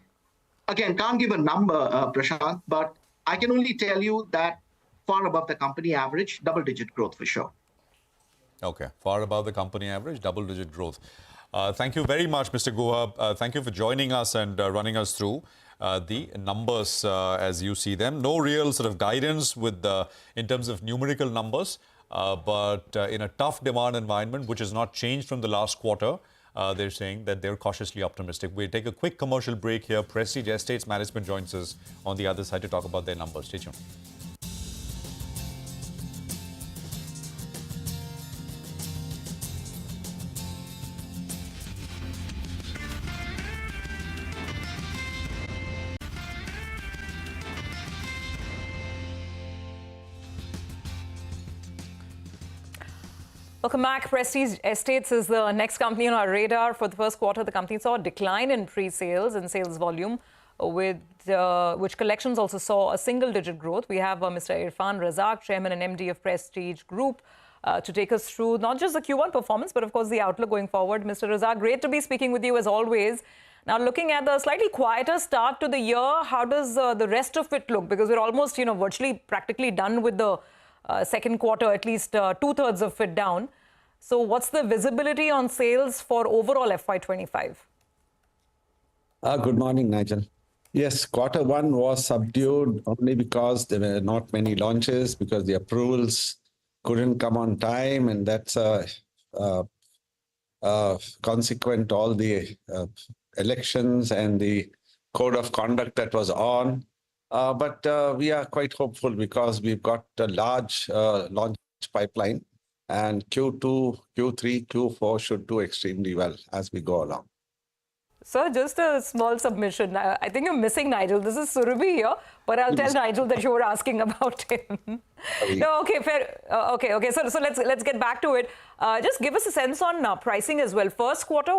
Again, can't give a number, Prashant, but I can only tell you that far above the company average, double-digit growth for sure. Okay, far above the company average, double-digit growth. Thank you very much, Mr. Guha. Thank you for joining us and running us through the numbers as you see them. No real sort of guidance with in terms of numerical numbers, but in a tough demand environment, which has not changed from the last quarter, they're saying that they're cautiously optimistic. We'll take a quick commercial break here. Prestige Estates Management joins us on the other side to talk about their numbers. Stay tuned. Welcome back. Prestige Estates is the next company on our radar. For the first quarter, the company saw a decline in pre-sales and sales volume, with which collections also saw a single-digit growth. We have Mr. Irfan Razak, Chairman and MD of Prestige Group, to take us through not just the Q1 performance, but of course the outlook going forward. Mr. Razak, great to be speaking with you as always. Now, looking at the slightly quieter start to the year, how does the rest of it look? Because we're almost, virtually practically done with the second quarter, at least 2/3 of it down. So what's the visibility on sales for overall FY25? Good morning, Nigel. Yes, quarter one was subdued only because there were not many launches, because the approvals couldn't come on time, and that's consequent to all the elections and the code of conduct that was on. But we are quite hopeful because we've got a large launch pipeline, and Q2, Q3, Q4 should do extremely well as we go along. Sir, just a small submission. I think you're missing Nigel. This is Surabhi here, but I'll tell Nigel that you were asking about him. No, okay, fair. Okay. So let's get back to it. Just give us a sense on pricing as well. First quarter,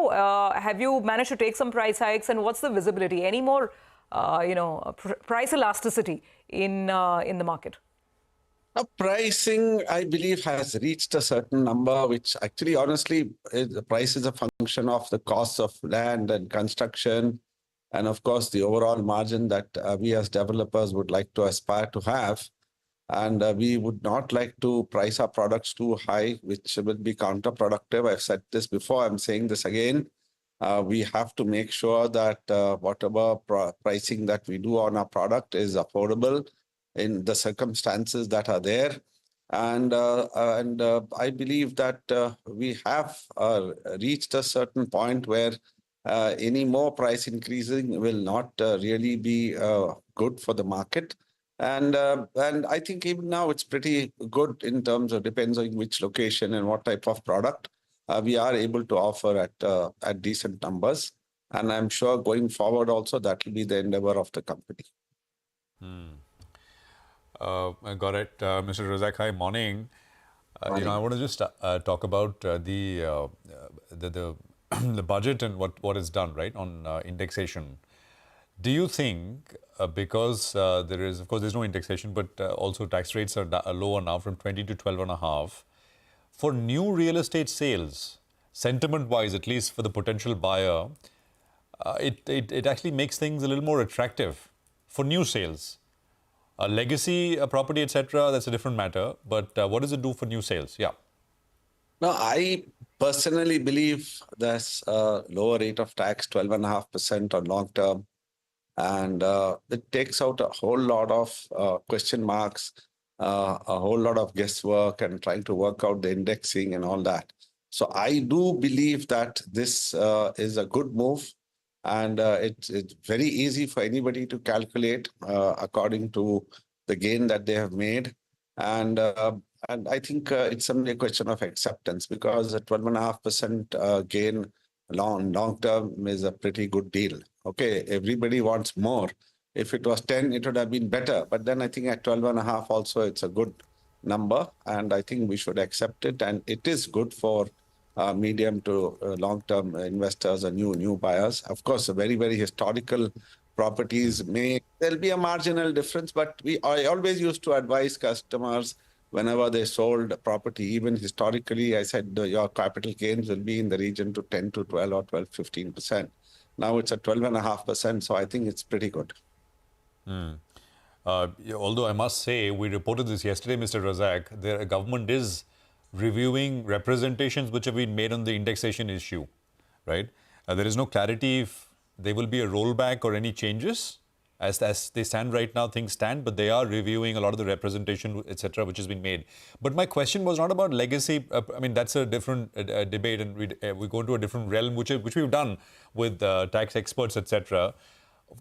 have you managed to take some price hikes, and what's the visibility? Any more, price elasticity in the market? Pricing, I believe, has reached a certain number, which actually, honestly, the price is a function of the cost of land and construction, and of course, the overall margin that we as developers would like to aspire to have. And we would not like to price our products too high, which will be counterproductive. I've said this before, I'm saying this again. We have to make sure that whatever pricing that we do on our product is affordable in the circumstances that are there. And I believe that we have reached a certain point where any more price increasing will not really be good for the market. And I think even now it's pretty good in terms of, depends on which location and what type of product we are able to offer at decent numbers. And I'm sure going forward also that will be the endeavor of the company. I got it. Mr. Razak, hi, morning. I want to just talk about the budget and what is done, right, on indexation. Do you think, because there is, of course, there's no indexation, but also tax rates are lower now from 20 to 12.5, for new real estate sales, sentiment-wise, at least for the potential buyer, it actually makes things a little more attractive for new sales. A legacy, a property, etc., that's a different matter. But what does it do for new sales? Yeah. No, I personally believe there's a lower rate of tax, 12.5% on long term. And it takes out a whole lot of question marks, a whole lot of guesswork and trying to work out the indexing and all that. So I do believe that this is a good move. And it's very easy for anybody to calculate according to the gain that they have made. And I think it's only a question of acceptance, because a 12.5% gain long term is a pretty good deal. Okay, everybody wants more. If it was 10, it would have been better. But then I think at 12.5 also it's a good number, and I think we should accept it. And it is good for medium to long-term investors and new buyers. Of course, very, very historical properties there'll be a marginal difference, but I always used to advise customers whenever they sold a property, even historically, I said your capital gains will be in the region to 10 to 12 or 12, 15%. Now it's at 12.5%, so I think it's pretty good. Although I must say, we reported this yesterday, Mr. Razak, the government is reviewing representations which have been made on the indexation issue, right? There is no clarity if there will be a rollback or any changes. As they stand right now, things stand, but they are reviewing a lot of the representation, etc., which has been made. But my question was not about legacy. I mean, that's a different debate, and we go into a different realm, which we've done with tax experts, etc.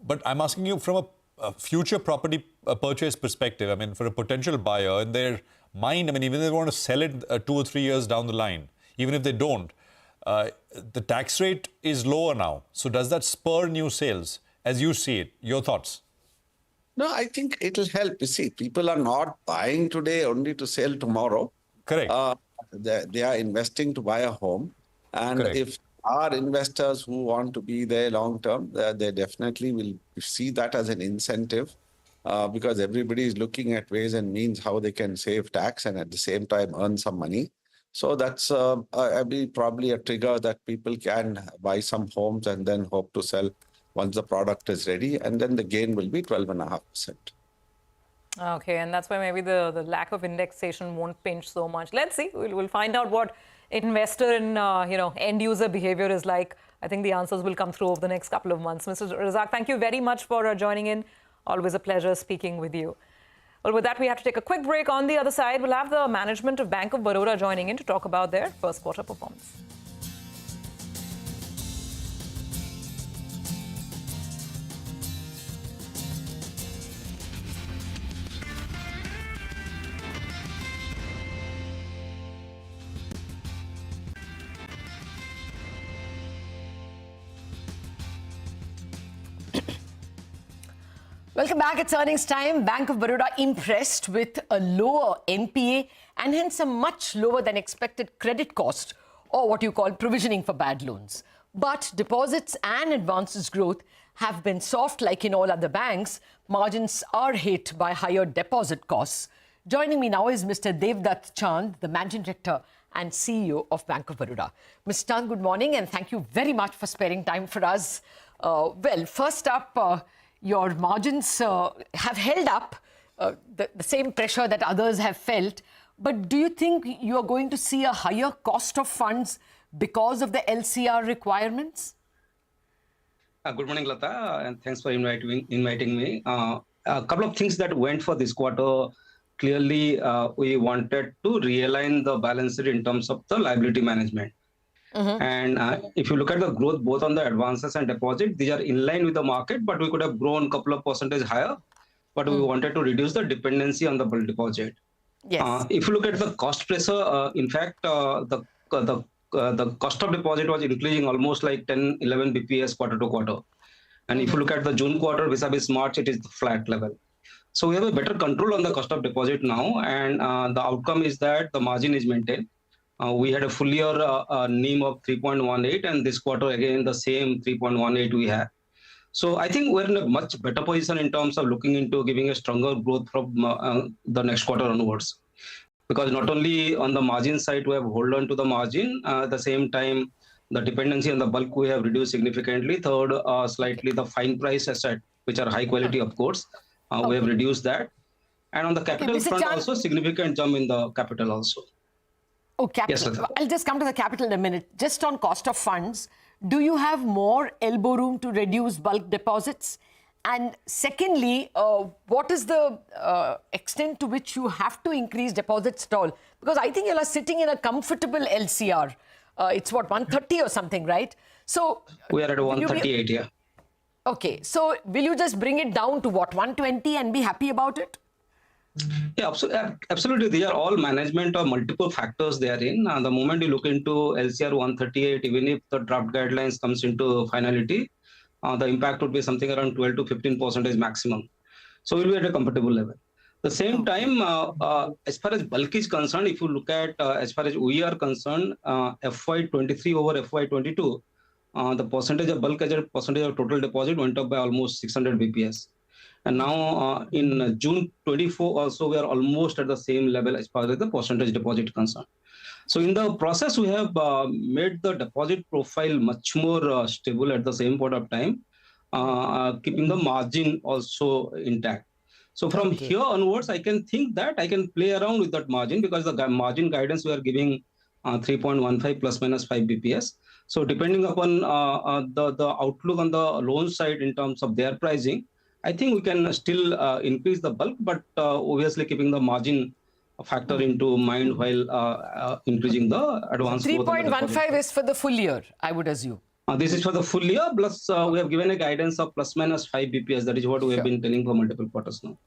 But I'm asking you from a future property purchase perspective. I mean, for a potential buyer in their mind, I mean, even if they want to sell it 2 or 3 years down the line, even if they don't, the tax rate is lower now. So does that spur new sales as you see it? Your thoughts? No, I think it'll help. You see, people are not buying today only to sell tomorrow. Correct. they are investing to buy a home. And if our investors who want to be there long term, they definitely will see that as an incentive because everybody is looking at ways and means how they can save tax and at the same time earn some money. So that's probably a trigger that people can buy some homes and then hope to sell once the product is ready. And then the gain will be 12.5%. Okay, and that's why maybe the lack of indexation won't pinch so much. Let's see. We'll find out what investor and end user behavior is like. I think the answers will come through over the next couple of months. Mr. Razak, thank you very much for joining in. Always a pleasure speaking with you. Well, with that, we have to take a quick break. On the other side, we'll have the management of Bank of Baroda joining in to talk about their first quarter performance. Welcome back. It's earnings time. Bank of Baroda impressed with a lower NPA and hence a much lower than expected credit cost, or what you call provisioning for bad loans. But deposits and advances growth have been soft like in all other banks. Margins are hit by higher deposit costs. Joining me now is Mr. Devdutt Chand, the Managing Director and CEO of Bank of Baroda. Mr. Chand, good morning and thank you very much for sparing time for us. Well, first up, your margins have held up the same pressure that others have felt. But do you think you are going to see a higher cost of funds because of the LCR requirements? Good morning, Lata, and thanks for inviting me. A couple of things that went for this quarter. Clearly, we wanted to realign the balance sheet in terms of the liability management. And if you look at the growth both on the advances and deposit, these are in line with the market, but we could have grown a couple of percentage higher. But we wanted to reduce the dependency on the bulk deposit. Yes. If you look at the cost pressure, in fact, the cost of deposit was increasing almost like 10-11 BPS quarter to quarter. And if you look at the June quarter vis-a-vis March, it is the flat level. So we have a better control on the cost of deposit now, and the outcome is that the margin is maintained. We had a full year NIM of 3.18, and this quarter again the same 3.18 we have. So I think we're in a much better position in terms of looking into giving a stronger growth from the next quarter onwards. Because not only on the margin side we have hold on to the margin, at the same time the dependency on the bulk we have reduced significantly. Third, slightly the fine price asset, which are high quality of course, we have reduced that. And on the capital front also significant jump in the capital also. Oh, capital. Yes, I'll just come to the capital in a minute. Just on cost of funds, do you have more elbow room to reduce bulk deposits? And secondly, what is the extent to which you have to increase deposits at all? Because I think you are sitting in a comfortable LCR. It's what, 130 or something, right? So we are at 138, yeah. Okay, so will you just bring it down to what, 120 and be happy about it? Yeah, absolutely. These are all management of multiple factors they are in. The moment you look into LCR 138, even if the draft guidelines comes into finality, the impact would be something around 12 to 15% maximum. So we'll be at a comfortable level. The same time, as far as bulk is concerned, if you look at as far as we are concerned, FY23 over FY22, the percentage of bulk as a percentage of total deposit went up by almost 600 BPS. And now in June 24 also we are almost at the same level as far as the percentage deposit concerned. So in the process we have made the deposit profile much more stable at the same point of time, keeping the margin also intact. So from here onwards I can think that I can play around with that margin because the margin guidance we are giving 3.15 plus minus 5 BPS. So depending upon the outlook on the loan side in terms of their pricing, I think we can still increase the bulk, but obviously keeping the margin factor into mind while increasing the advance. 3.15 is for the full year, I would assume. This is for the full year, plus we have given a guidance of plus minus 5 BPS. That is what we have been telling for multiple quarters now.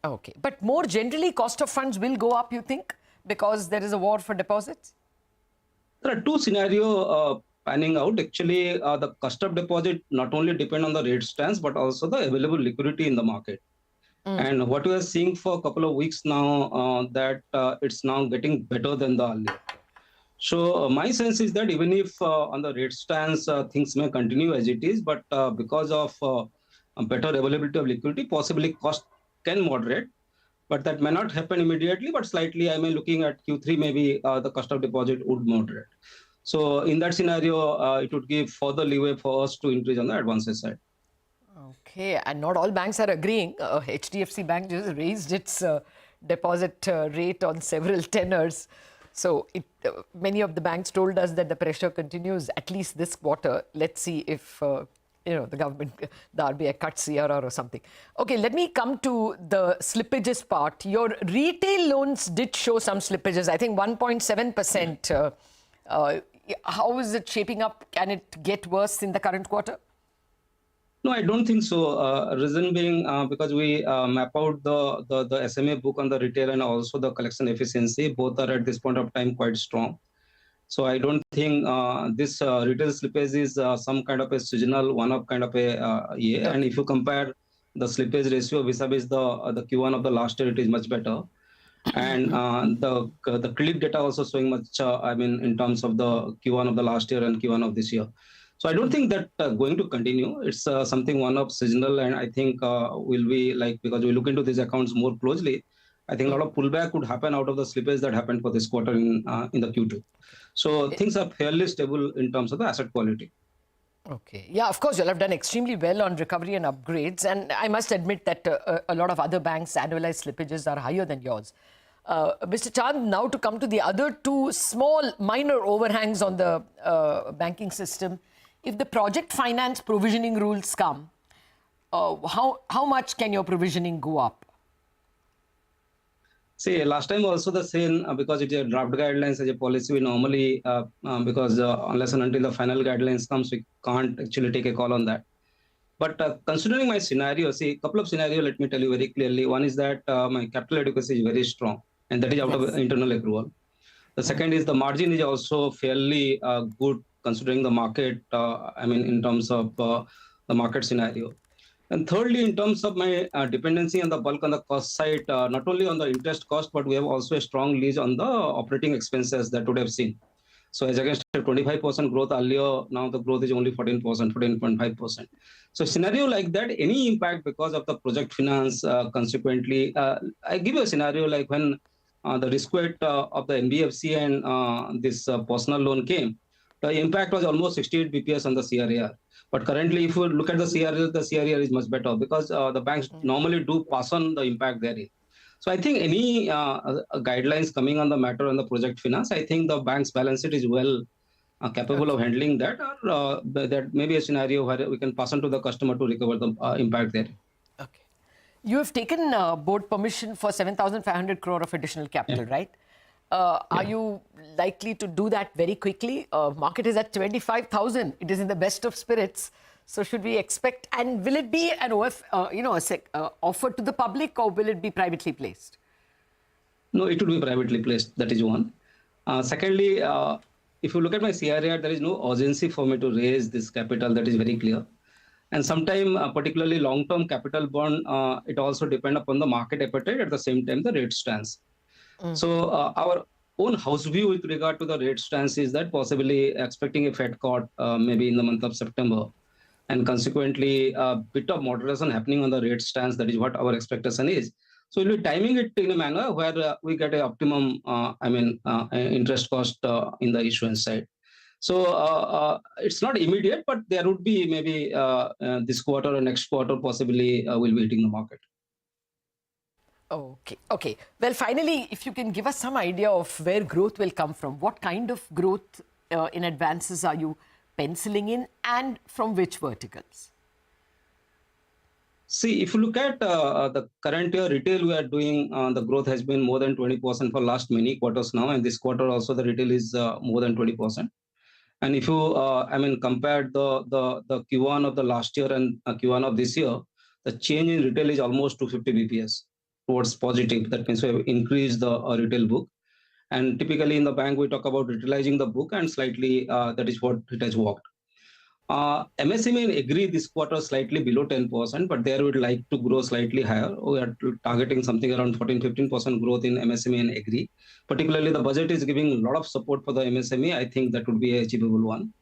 Okay, but more generally, cost of funds will go up, you think, because there is a war for deposits? There are two scenarios panning out. Actually, the cost of deposit not only depend on the rate stance, but also the available liquidity in the market. And what we are seeing for a couple of weeks now, that it's now getting better than the earlier. So my sense is that even if on the rate stance things may continue as it is, but because of a better availability of liquidity, possibly cost can moderate. But that may not happen immediately, but slightly, I may looking at Q3, maybe the cost of deposit would moderate. So in that scenario, it would give further leeway for us to increase on the advances side. Okay, and not all banks are agreeing. HDFC Bank just raised its deposit rate on several tenors. So many of the banks told us that the pressure continues at least this quarter. Let's see if the government, the RBI cuts CRR or something. Okay, let me come to the slippages part. Your retail loans did show some slippages, I think 1.7%. How is it shaping up? Can it get worse in the current quarter? No, I don't think so. Reason being because we map out the SMA book on the retail and also the collection efficiency. Both are at this point of time quite strong. So I don't think this retail slippage is some kind of a seasonal one-off kind of a year. And if you compare the slippage ratio vis-a-vis the Q1 of the last year, it is much better. And the credit data also showing much, in terms of the Q1 of the last year and Q1 of this year. So I don't think that going to continue. It's something one-off seasonal, and I think will be like, because we look into these accounts more closely, I think a lot of pullback could happen out of the slippage that happened for this quarter in the Q2. So things are fairly stable in terms of the asset quality. Okay. Yeah, of course, you'll have done extremely well on recovery and upgrades. And I must admit that a lot of other banks' annualized slippages are higher than yours. Mr. Chand, now to come to the other two small, minor overhangs on the banking system. If the project finance provisioning rules come, how much can your provisioning go up? See, last time also the same, because it's a draft guidelines as a policy, we normally, because unless and until the final guidelines comes, we can't actually take a call on that. But considering my scenario, see, a couple of scenarios, let me tell you very clearly. One is that my capital adequacy is very strong, and that is out of internal accrual. The second is the margin is also fairly good considering the market, in terms of the market scenario. And thirdly, in terms of my dependency on the bulk on the cost side, not only on the interest cost, but we have also a strong lead on the operating expenses that would have seen. So as against 25% growth earlier, now the growth is only 14%, 14.5%. So scenario like that, any impact because of the project finance, consequently, I give you a scenario like when the risk weight of the NBFC and this personal loan came, the impact was almost 68 BPS on the CRAR. But currently, if you look at the CRAR is much better because the banks normally do pass on the impact there. So I think any guidelines coming on the matter on the project finance, I think the bank's balance sheet is well capable of handling that, or that may be a scenario where we can pass on to the customer to recover the impact there. Okay. You have taken board permission for 7,500 crore of additional capital, right? Are you likely to do that very quickly? Market is at 25,000. It is in the best of spirits. So should we expect, and will it be an offer to the public, or will it be privately placed? No, it will be privately placed. That is one. Secondly, if you look at my CRAR, there is no urgency for me to raise this capital. That is very clear. And sometimes, particularly long-term capital bond, it also depends upon the market appetite. At the same time, the rate stance. So our own house view with regard to the rate stance is that possibly expecting a Fed cut maybe in the month of September, and consequently a bit of moderation happening on the rate stance. That is what our expectation is. So we'll be timing it in a manner where we get an optimum, interest cost in the issuance side. So it's not immediate, but there would be maybe this quarter or next quarter possibly will be hitting the market. Okay. Well, finally, if you can give us some idea of where growth will come from, what kind of growth in advances are you penciling in, and from which verticals? See, if you look at the current year retail, we are doing the growth has been more than 20% for last many quarters now, and this quarter also the retail is more than 20%. And if you compare the Q1 of the last year and Q1 of this year, the change in retail is almost 250 BPS. Towards positive. That means we have increased the retail book. And typically in the bank, we talk about retailizing the book, and slightly that is what it has worked. MSME and Agri this quarter slightly below 10%, but there we would like to grow slightly higher. We are targeting something around 14-15% growth in MSME and Agri. Particularly, the budget is giving a lot of support for the MSME. I think that would be an achievable one.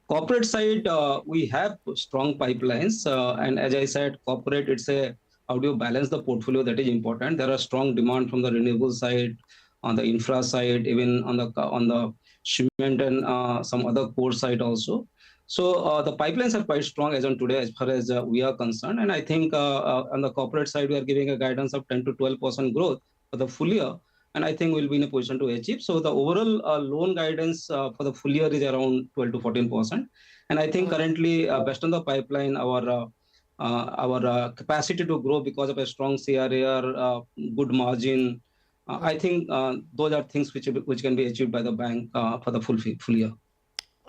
Corporate side, we have strong pipelines, and as I said, corporate, it's a how do you balance the portfolio, that is important. There are strong demand from the renewable side, on the infra side, even on the cement and some other core side also. So the pipelines are quite strong as on today, as far as we are concerned. And I think on the corporate side, we are giving a guidance of 10 to 12% growth for the full year. And I think we'll be in a position to achieve. So the overall loan guidance for the full year is around 12 to 14%. And I think currently, based on the pipeline, our capacity to grow because of a strong CRAR, good margin, I think those are things which can be achieved by the bank for the full year.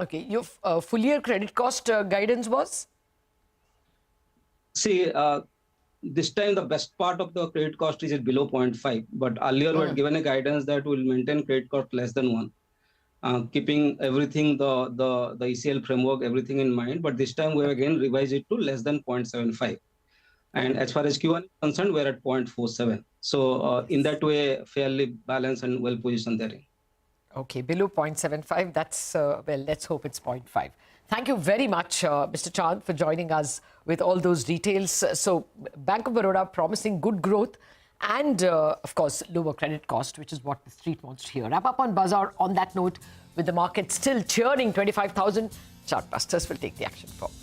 Okay, your full year credit cost guidance was? See, this time the best part of the credit cost is below 0.5, but earlier we had given a guidance that we'll maintain credit cost less than 1, keeping everything, the ECL framework, everything in mind. But this time we have again revised it to less than 0.75. And as far as Q1 is concerned, we're at 0.47. So in that way, fairly balanced and well positioned therein. Okay, below 0.75, that's, well, let's hope it's 0.5. Thank you very much, Mr. Chand, for joining us with all those details. So, Bank of Baroda promising good growth and, of course, lower credit cost, which is what the street wants to hear. Wrap up on Bazaar on that note, with the market still cheering 25,000. Chartbusters will take the action forward.